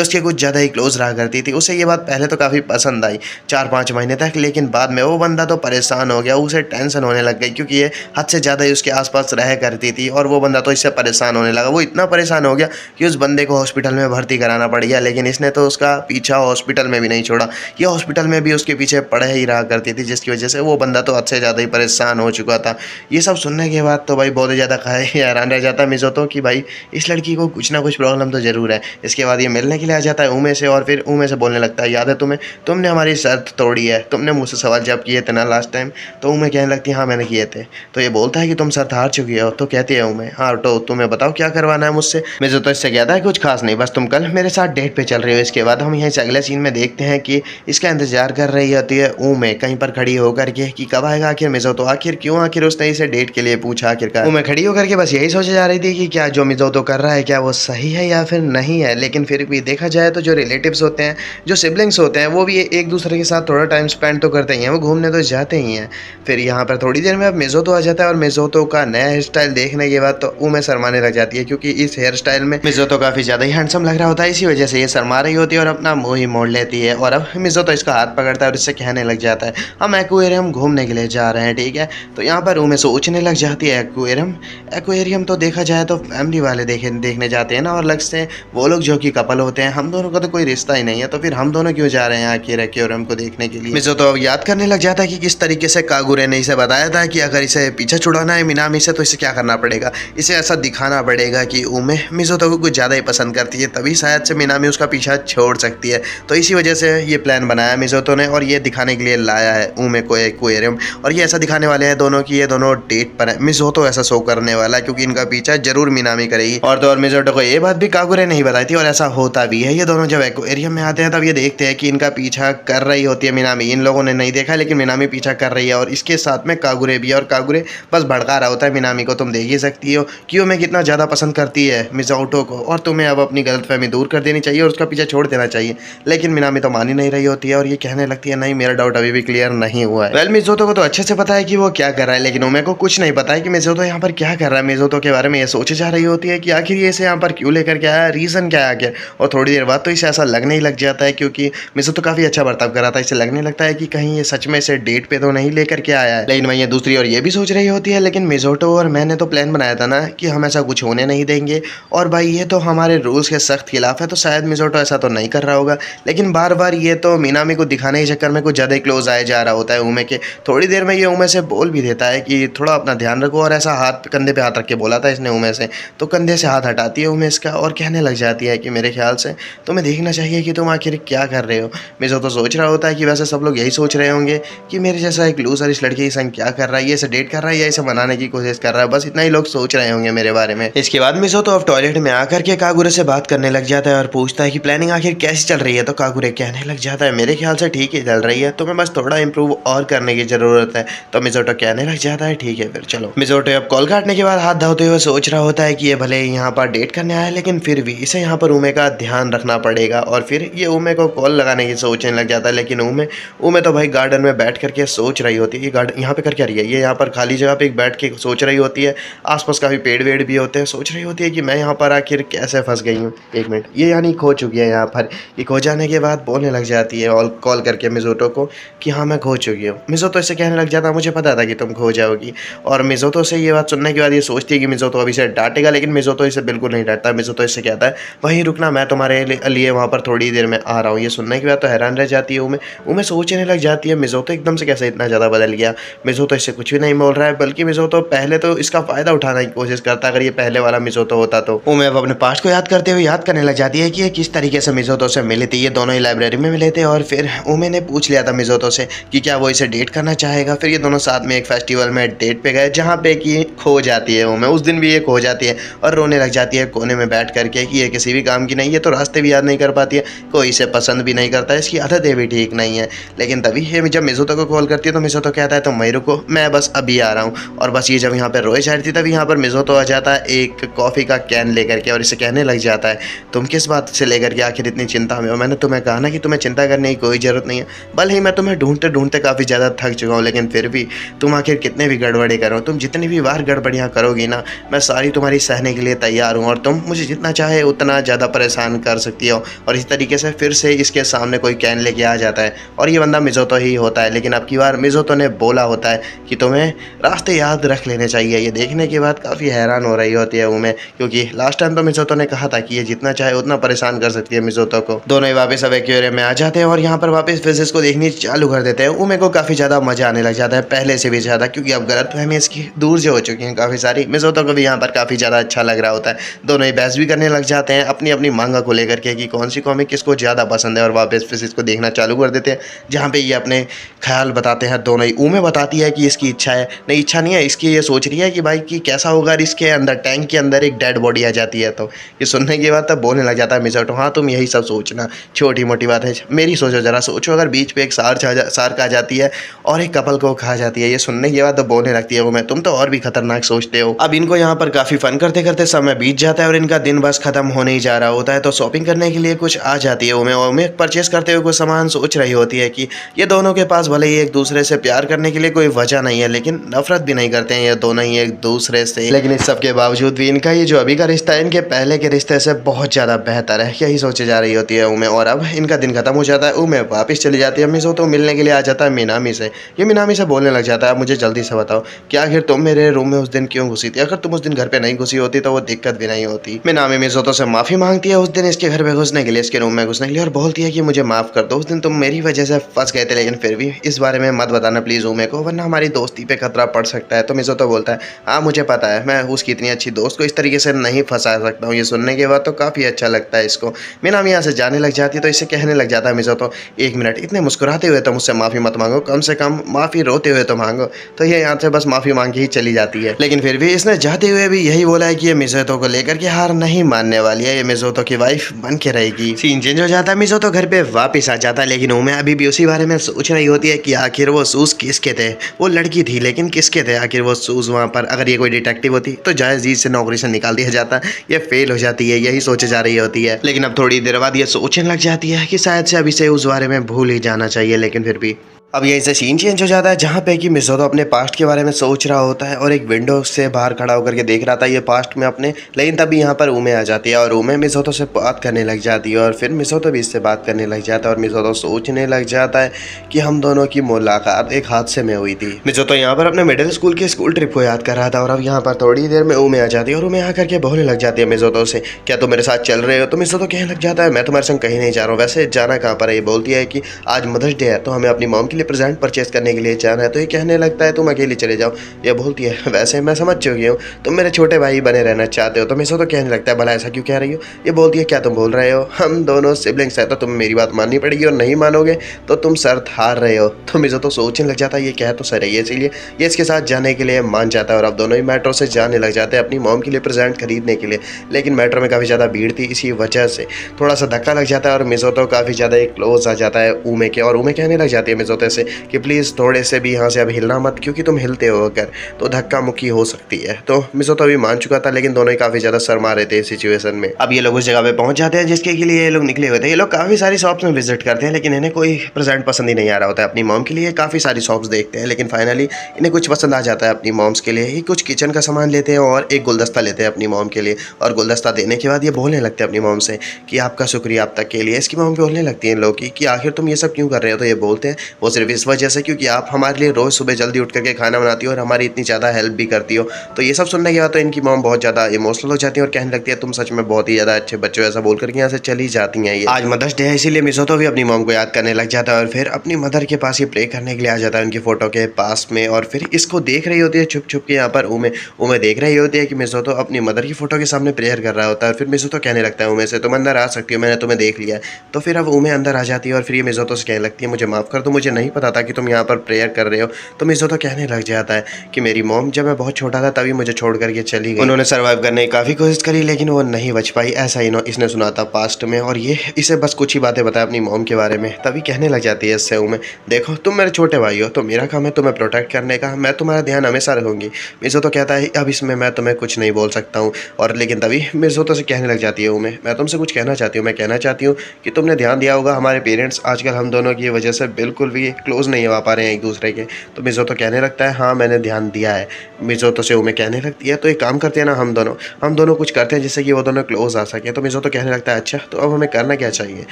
उसके कुछ ज़्यादा ही क्लोज रहा करती थी। उसे ये बात पहले तो काफ़ी पसंद आई 4-5 महीने तक, लेकिन बाद में वो बंदा तो परेशान हो गया, उसे टेंशन होने लग गई क्योंकि ये हद से ज़्यादा ही उसके आसपास रह करती थी और वो बंदा तो इससे परेशान होने लगा। वो इतना परेशान हो गया कि उस बंदे को हॉस्पिटल में भर्ती कराना पड़ गया, लेकिन इसने तो उसका पीछा हॉस्पिटल में भी नहीं छोड़ा। ये हॉस्पिटल में भी उसके पीछे पड़े ही रहा करती थी, जिसकी वजह से वो बंदा तो हद से ज़्यादा ही परेशान हो चुका था। ये सब सुनने के बाद तो भाई बहुत ही ज़्यादा हैरान रह जाता है मिज़ोतो कि भाई इस लड़की को कुछ ना कुछ प्रॉब्लम तो ज़रूर है। इसके बाद ये मिलने के लिए आ जाता है उमे से और फिर उमे से बोलने लगता है याद है तुम्हें, तुमने हमारी शर्त तोड़ी है, तुमने मुझसे सवाल जवाब किए थे ना लास्ट टाइम। तो उमे कहने लगती है हाँ मैंने किए थे। तो ये बोलता है कि तुम शर्त हार चुकी हो। तो कहती है उमे हाँ तो तुम्हें बताओ क्या करवाना है मुझसे। मिज़ोतो इससे कहता है कुछ खास नहीं, बस तुम कल मेरे साथ डेट पे चल रही हो। इसके बाद हम यहीं से अगले सीन में देखते हैं कि इसका इंतजार कर रही होती है उमे कहीं पर खड़ी होकर के कि कब आएगा आखिर मिज़ोतो, आखिर क्यों आखिर उसने इसे डेट के लिए पूछा। आखिरकार उमे खड़ी होकर के बस यही सोचे जा रही थी कि क्या जो मिज़ोतो कर रहा है क्या वो सही है या फिर नहीं है, लेकिन फिर भी देखा जाए तो जो रिलेटिव्स होते हैं, जो सिबलिंग्स होते हैं, वो भी एक दूसरे के साथ थोड़ा टाइम स्पेंड तो करते ही हैं, वो घूमने तो जाते ही हैं। फिर यहाँ पर थोड़ी देर में अब मिज़ोतो आ जाता है और मिज़ोतो का नया हेयर स्टाइल देखने के बाद तो उमे शर्माने लग जाती है, क्योंकि इस हेयर स्टाइल में मिज़ोतो काफ़ी ज़्यादा ही हैंडसम लग रहा होता है। इसी वजह से ये शर्मा रही होती है और अपना मुँह ही मोड़ लेती है। और अब मिज़ोतो इसका हाथ पकड़ता है और इससे कहने लग जाता है, हम एक्वेरियम घूमने के लिए जा रहे हैं, ठीक है। तो यहाँ पर उमे सोचने लग जाती है, एक्वेरियम तो देखा जाए तो फैमिली वाले देखने जाते हैं ना, और लग से वो लोग जो कि कपल होते हैं, हम दोनों का तो कोई रिश्ता ही नहीं है, तो फिर हम दोनों क्यों जा रहे हैं आखिर एक्वेरियम को देखने के लिए। मिज़ोतो अब याद करने लग जाता है कि किस तरीके से कागुरे ने इसे बताया था कि अगर इसे पीछा छुड़ाना है मिनामी से तो इसे क्या करना पड़ेगा, इसे ऐसा दिखाना पड़ेगा कि उमे मिज़ोतो को कुछ ज़्यादा ही पसंद करती है, तभी शायद से मिनामी उसका पीछा छोड़ सकती है। तो इसी वजह से ये प्लान बनाया मिज़ोतो ने और ये दिखाने के लिए लाया है उमे को एक्वेरियम। और ये ऐसा दिखाने वाले हैं दोनों की ये दोनों डेट पर है। मिज़ोतो ऐसा शो करने वाला है क्योंकि इनका पीछा जरूर मिनामी करेगी। और तो और मिज़ोतो को ये बात भी कागुरे नहीं बताई थी और ऐसा होता भी है। ये दोनों जब एक्वेरियम में आते हैं तब ये देखते हैं कि इनका पीछा कर रही होती है मिनामी। इन लोगों ने नहीं देखा लेकिन मिनामी पीछा कर रही है और इसके साथ में कागुरे भी है। और कागुरे बस भड़का रहा होता है मिनामी को, तुम देख ही सकती हो कि मैं कितना ज़्यादा पसंद करती है मिज़ोतो को और तुम्हें अब अपनी गलतफहमी दूर कर देनी चाहिए और उसका पीछा छोड़ देना चाहिए। लेकिन मिनामी तो मान ही नहीं रही होती है और ये कहने लगती है, नहीं मेरा डाउट अभी भी क्लियर नहीं हुआ है। वेल मिज़ोतो को तो अच्छे से पता है कि वो क्या कर रहा है, लेकिन उमे को कुछ नहीं पता है कि मिज़ोतो यहाँ पर क्या कर रहा है। मिज़ोतो के बारे में ये सोचे जा रही होती है कि आखिर ये इसे यहाँ पर क्यों लेकर के आया, रीज़न क्या है आखिर। और थोड़ी देर बाद तो इसे ऐसा लगने ही लग जाता है, क्योंकि मिज़ोतो काफ़ी अच्छा बर्ताव कर रहा था, इसे लगने लगता है कि कहीं ये सच में इसे डेट पे तो नहीं लेकर के आया है। लेकिन वहीं दूसरी ओर ये भी सोच रही होती है, लेकिन मिज़ोतो और मैंने तो प्लान बनाया था ना कि हम ऐसा कुछ होने नहीं देंगे, और भाई ये तो हमारे रूल्स के सख्त खिलाफ है, तो शायद मिज़ोतो ऐसा तो नहीं कर रहा होगा। लेकिन बार बार ये तो मिनामी को दिखाने के चक्कर में कुछ ज़्यादा ही क्लोज आया जा रहा होता है उमे के। थोड़ी देर में ये उमे से बोल भी देता है कि थोड़ा अपना ध्यान रखो, और ऐसा हाथ कंधे पे हाथ रख के बोला था इसने उमे से। तो कंधे से हाथ हटाती है उमे इसका और कहने लग जाती है कि मेरे ख्याल से तुम्हें देखना चाहिए कि तुम आखिर क्या कर रहे हो। मिज़ोतो सोच रहा होता है कि वैसे सब लोग यही सोच रहे होंगे कि मेरे जैसा एक लूजर इस लड़के के संग क्या कर रहा है, ये इसे डेट कर रहा है या इसे मनाने की कोशिश कर रहा है, बस इतना ही लोग सोच रहे होंगे मेरे बारे में। इसके बाद मिज़ोतो अब टॉयलेट में आकर के कागुरे से बात करने लग जाता है और पूछता है कि प्लानिंग आखिर कैसी चल रही है। तो कागुरे कहने लग जाता है, मेरे ख्याल से ठीक ही चल रही है, तुम्हें बस थोड़ा इंप्रूव और करने की जरूरत है। तो मिज़ोतो कहने लग जाता है, ठीक है फिर चलो। मिज़ोतो अब कॉल काटने के बाद हाथ धोते हुए सोच रहा होता है कि ये भले यहाँ पर डेट करने आया है, लेकिन फिर भी इसे यहाँ पर उमे का ध्यान रखना पड़ेगा। और फिर ये उमे को कॉल लगाने की सोचने लग जाता है, लेकिन उमे तो भाई गार्डन में बैठ करके सोच रही होती है। ये गार्डन यहाँ पे कर क्या रही है, ये यहाँ पर खाली जगह पे बैठ के सोच रही होती है। आसपास काफ़ी पेड़ वेड़ भी होते हैं, सोच रही होती है कि मैं यहाँ पर आखिर कैसे फंस गई हूँ। एक मिनट, ये यानी खो चुकी है यहाँ पर। ये खो जाने के बाद बोलने लग जाती है और कॉल करके मिज़ोतो को कि हाँ मैं खो चुकी हूँ। मिज़ोतो इससे कहने लग जाता है, मुझे पता था कि तुम खो जाओगी। और मिज़ोतो से ये बात सुनने के बाद ये सोचती है कि मिज़ोतो अभी से डांटेगा, लेकिन मिज़ोतो इसे बिल्कुल नहीं डांटता। मिज़ोतो इससे कहता है, वहीं रुकना, मैं तुम्हारे लिए वहाँ पर थोड़ी देर में आ रहा हूँ। ये सुनने के बाद तो हैरान रह जाती है उमे सोचने लग जाती है मिज़ोतो एकदम से कैसे इतना ज़्यादा बदल गया। मिज़ोतो इससे कुछ भी नहीं बोल रहा है, बल्कि मिज़ोतो पहले तो इसका फ़ायदा उठाने की कोशिश करता, अगर ये पहले वाला मिज़ोतो होता तो। उमे अब अपने पास्ट को याद करते हुए याद करने लग जाती है कि ये किस तरीके से मिज़ोतो से मिले थे। ये दोनों ही लाइब्रेरी में मिले थे और फिर उमे ने पूछ लिया था मिज़ोतो से कि क्या वो इसे डेट करना चाहेगा। फिर ये दोनों साथ में एक फेस्टिवल में डेट पे गए, जहाँ पे कि खो जाती है उमे। उस दिन भी ये खो जाती है और रोने लग जाती है कोने में बैठ करके कि ये किसी भी काम की नहीं है, तो रास्ते भी याद नहीं कर पाती है, कोई इसे पसंद भी नहीं करता है, इसकी आदतें भी ठीक नहीं है। लेकिन तभी ये जब मिज़ोतो को कॉल करती है तो मिज़ोतो कहता है, तुम वहीं रुको, मैं बस अभी आ रहा हूँ। और बस ये जब यहाँ पर रोए जा रही थी तभी यहाँ पर मिज़ोतो आ जाता है एक कॉफ़ी का कैन लेकर के और इसे कहने लग जाता है, तुम किस बात से लेकर के आखिर इतनी चिंता में हो। मैंने तुम्हें कहा ना कि तुम्हें चिंता करने की कोई ज़रूरत नहीं है। भले ही मैं तुम्हें ढूंढते ढूंढते काफ़ी ज़्यादा थक चुका हूँ, लेकिन फिर भी तुम आखिर कितने भी गड़बड़ी करो, तुम जितनी भी बार गड़बड़ियाँ करोगी ना, मैं सारी तुम्हारी सहने के लिए तैयार हूँ और तुम मुझे जितना चाहे उतना ज़्यादा परेशान कर सकती हो। और इस तरीके से फिर से इसके सामने कोई कैन लेके आ जाता है और ये बंदा मिज़ोतो ही होता है। लेकिन अब की बार मिज़ोतो ने बोला होता है कि तुम्हें रास्ते याद रख लेने चाहिए। ये देखने के बाद काफ़ी हैरान हो रही होती है उमे, क्योंकि लास्ट टाइम तो मिज़ोतो ने कहा था कि ये जितना चाहे उतना परेशान कर सकती है मिज़ोतो को। दोनों ही वापस अब एक्वेरियम में आ जाते हैं और यहाँ पर वापस फिजिक्स को देखनी चालू कर देते हैं। उमे को काफ़ी ज़्यादा मजा आने लग जाता है, पहले से भी ज़्यादा, क्योंकि अब गलतफहमी इसकी दूर जो हो चुकी हैं काफ़ी सारी। मिज़ोतो को भी यहाँ पर काफ़ी ज़्यादा अच्छा लग रहा होता है। दोनों ही बहस भी करने लग जाते हैं अपनी अपनी मांगा को लेकर के कि कौन सी कॉमिक किसको ज़्यादा पसंद है, और वापस फिजिक्स को देखना चालू कर देते हैं, जहाँ पे ये अपने ख्याल बताते हैं दोनों ही। उमे बताती है कि इसकी इच्छा है, नहीं इच्छा नहीं है इसकी, ये सोच रही है कि भाई कि कैसा होगा इसके अंदर टैंक के अंदर एक डेड बॉडी आ जाती है। तो ये सुनने के बाद तब बोलने लग जाता है मिज़ोतो, हाँ तुम यही सब सोचना, छोटी मोटी बात है, मेरी सोचो ज़रा, सोचो अगर बीच पे एक शार्क आ जाती है और एक कपल को खा जाती है। ये सुनने के बाद तो बोलने लगती है उमे, तुम तो और भी खतरनाक सोचते हो। अब इनको यहाँ पर काफ़ी फन करते करते समय बीत जाता जाता है और इनका दिन बस खत्म होने ही जा रहा होता है। तो शॉपिंग करने के लिए कुछ आ जाती है उमे परचेस करते हुए कुछ सामान सोच रही होती है कि ये दोनों के पास भले ही एक दूसरे से प्यार करने के लिए कोई वजह नहीं है, लेकिन नफरत भी नहीं करते हैं ये दोनों ही एक दूसरे से। लेकिन इस सब के बावजूद भी इनका ये जो अभी का रिश्ता है इनके पहले के रिश्ते से बहुत ज़्यादा बेहतर है, यही सोचे जा रही होती है उमे। और अब इनका दिन खत्म हो जाता है, उमे वापस चली जाती है मिसोतो मिलने के लिए आ जाता है मिनामी से। ये मिनामी से बोलने लग जाता है, मुझे जल्दी से बताओ कि आखिर तुम मेरे रूम में उस दिन क्यों घुसी थी? अगर तुम उस दिन घर पे नहीं घुसी होती तो वो दिक्कत भी नहीं होती। मिनामी मिसोतो से माफी मांगती है उस दिन इसके घर पे घुसने के लिए, इसके रूम में घुसने के लिए, और बोलती है कि मुझे माफ कर दो, उस दिन तुम मेरी वजह से फंस गए थे, लेकिन फिर भी इस बारे में मत बताना प्लीज उमे को, वरना हमारी दोस्ती पे खतरा पड़ सकता है। तो मिसोतो बोलता है, हाँ मुझे पता है, मैं उसकी इतनी अच्छी दोस्त को इस तरीके से नहीं फंसा सकता हूँ। ये सुनने के बाद तो काफी अच्छा लगता है इसको। मिनामी यहाँ से जाने लग जाती है तो इससे कहने लग जाता है मिसोतो, एक मिनट, इतने मुस्कुराते हुए तो मुझसे माफी मत मांगो, कम से कम माफी रोते हुए तो मांगो। तो ये यहाँ से बस माफी मांग के ही चली जाती है। लेकिन फिर भी इसने जाते हुए भी यही बोला है कि ये मिसोतो को लेकर के हार नहीं मानने वाली है, ये मिसोतो की वाइफ बन के रहेगी। सीन चेंज हो जाता है, मिसोतो घर पे वापस आ जाता है, लेकिन उमे अभी भी उसी बारे में सोच रही होती है कि आखिर वो शूज किसके थे। वो लड़की थी लेकिन किसके थे आखिर वो शूज वहाँ पर? अगर ये कोई डिटेक्टिव होती तो जायज जी से नौकरी से निकाल दिया जाता, ये फेल हो जाती है, यही सोचे जा रही होती है। लेकिन अब थोड़ी देर बाद ये सोचने लग जाती है कि शायद से अभी से उस बारे में भूल ही जाना चाहिए। लेकिन फिर भी अब यहीं से सीन चेंज हो जाता है, जहाँ पे कि मिसोतो अपने पास्ट के बारे में सोच रहा होता है और एक विंडो से बाहर खड़ा होकर के देख रहा था ये पास्ट में अपने। लेकिन तभी यहाँ पर उमे आ जाती है और उमे मिसोतो से बात करने लग जाती है और फिर मिसोतो भी इससे बात करने लग जाता है और मिसोतो सोचने लग जाता है कि हम दोनों की मुलाकात एक हादसे में हुई थी। मिसोतो यहाँ पर अपने मिडिल स्कूल की स्कूल ट्रिप को याद कर रहा था और अब यहाँ पर थोड़ी देर में उमे आ जाती है और उमे आकर के बोलने लग जाती है मिसोतो से, क्या तुम मेरे साथ चल रहे हो? तो मिसोतो कहने लग जाता है, मैं तुम्हारे संग कहीं नहीं जा रहा हूँ। वैसे जाना कहाँ पर है? ये बोलती है कि आज मदर्स डे है तो हमें अपनी मॉम के लिए प्रेजेंट परचेज करने के लिए जाना है। तो ये कहने लगता है, तुम अकेले चले जाओ। ये बोलती है, वैसे मैं समझ चुकी हूँ तुम मेरे छोटे भाई बने रहना चाहते हो। तो मिसोतो कहने लगता है, भला ऐसा क्यों कह रही हो? ये बोलती है, क्या तुम बोल रहे हो? हम दोनों सिबलिंग्स है तो तुम्हें मेरी बात माननी पड़ेगी और नहीं मानोगे तो तुम शर्त हार रहे हो। तो मिसोतो सोचने लग जाता है ये कह तो सही है, इसीलिए ये इसके साथ जाने के लिए मान जाता है और अब दोनों ही मेट्रो से जाने लग जाते हैं अपनी मॉम के लिए प्रेजेंट खरीदने के लिए। लेकिन मेट्रो में काफ़ी ज़्यादा भीड़ थी, इसी वजह से थोड़ा सा धक्का लग जाता है और मिसोतो काफ़ी ज़्यादा क्लोज आ जाता है उमे के और उमे कहने लग जाती है मिसोतो से कि प्लीज़ थोड़े से भी यहाँ से अब हिलना मत, क्योंकि तुम हिलते हो अगर तो धक्का मुक्की हो सकती है। तो मिसोतो अभी मान चुका था, लेकिन दोनों ही काफ़ी ज़्यादा शर्मा रहे थे इस सिचुएशन में। अब ये लोग उस जगह पे पहुंच जाते हैं जिसके लिए ये लोग निकले हुए थे। ये लोग काफ़ी सारी शॉप्स में विजिट करते हैं लेकिन इन्हें कोई प्रेजेंट पसंद ही नहीं आ रहा होता है अपनी मॉम के लिए। काफ़ी सारी शॉप्स देखते हैं लेकिन फाइनली इन्हें कुछ पसंद आ जाता है अपनी मॉम्स के लिए ही। कुछ किचन का सामान लेते हैं और एक गुलदस्ता लेते हैं अपनी मॉम के लिए और गुलदस्ता देने के बाद ये बोलने लगते हैं अपनी मॉम से कि आपका शुक्रिया अब तक के लिए। इसकी मॉम बोलने लगती है इन लोग की कि आखिर तुम ये सब क्यों कर रहे हो? तो ये बोलते हैं वो सिर्फ इस वजह से क्योंकि आप हमारे लिए रोज़ सुबह जल्दी उठ करके खाना बनाती हो और हमारी इतनी ज़्यादा हेल्प भी करती हो। तो ये सब सुनने के बाद तो इनकी मॉम बहुत ज़्यादा इमोशनल हो जाती है और कहने लगती है, तुम सच में बहुत ही ज़्यादा अच्छे बच्चे हो, ऐसा बोल करके यहाँ से चली जाती हैं। ये आज मदर्स डे है इसीलिए मिसोतो भी अपनी मॉम को याद करने लग जाता है और फिर अपनी मदर के पास ही प्रे करने के लिए आ जाता है उनकी फ़ोटो के पास में। और फिर इसको देख रही होती है छुप छुप के यहाँ पर उमे देख रही होती है कि मिसोतो अपनी मदर की फ़ोटो के सामने प्रेयर कर रहा होता है। फिर मिसोतो कहने लगता है उमे से, तुम अंदर आ सकती हो, मैंने तुम्हें देख लिया। तो फिर अब उमे अंदर आ जाती है और फिर ये मिसोतो से कहने लगती है, मुझे माफ़ कर दो, मुझे नहीं पता था कि तुम यहाँ पर प्रेयर कर रहे हो। तो मिसोतो कहने लग जाता है कि मेरी मॉम जब मैं बहुत छोटा था तभी मुझे छोड़ करके चली गई। उन्होंने सर्वाइव करने की काफ़ी कोशिश करी लेकिन वो नहीं बच पाई, ऐसा इसने सुना था पास्ट में। और ये इसे बस कुछ ही बातें बताया अपनी मॉम के बारे में। तभी कहने लग जाती है इससे उमे, देखो तुम मेरे छोटे भाई हो तो मेरा काम है तुम्हें प्रोटेक्ट करने का, मैं तुम्हारा ध्यान हमेशा रखूँगी। मिसोतो कहता है अब इसमें मैं तुम्हें कुछ नहीं बोल सकता हूँ। और लेकिन तभी मिसोतो से कहने लग जाती है उमे, मैं तुमसे कुछ कहना चाहती हूँ। मैं कहना चाहती हूँ कि तुमने ध्यान दिया होगा हमारे पेरेंट्स आजकल हम दोनों की वजह से बिल्कुल भी क्लोज नहीं हो पा रहे हैं एक दूसरे के। तो मिसोतो कहने लगता है, हाँ मैंने ध्यान दिया है। मिसोतो से उमे कहने लगती है, तो एक काम करते हैं ना, हम दोनों कुछ करते हैं जिससे कि वो दोनों क्लोज आ सके। तो मिसोतो कहने लगता है, अच्छा तो अब हमें करना क्या चाहिए?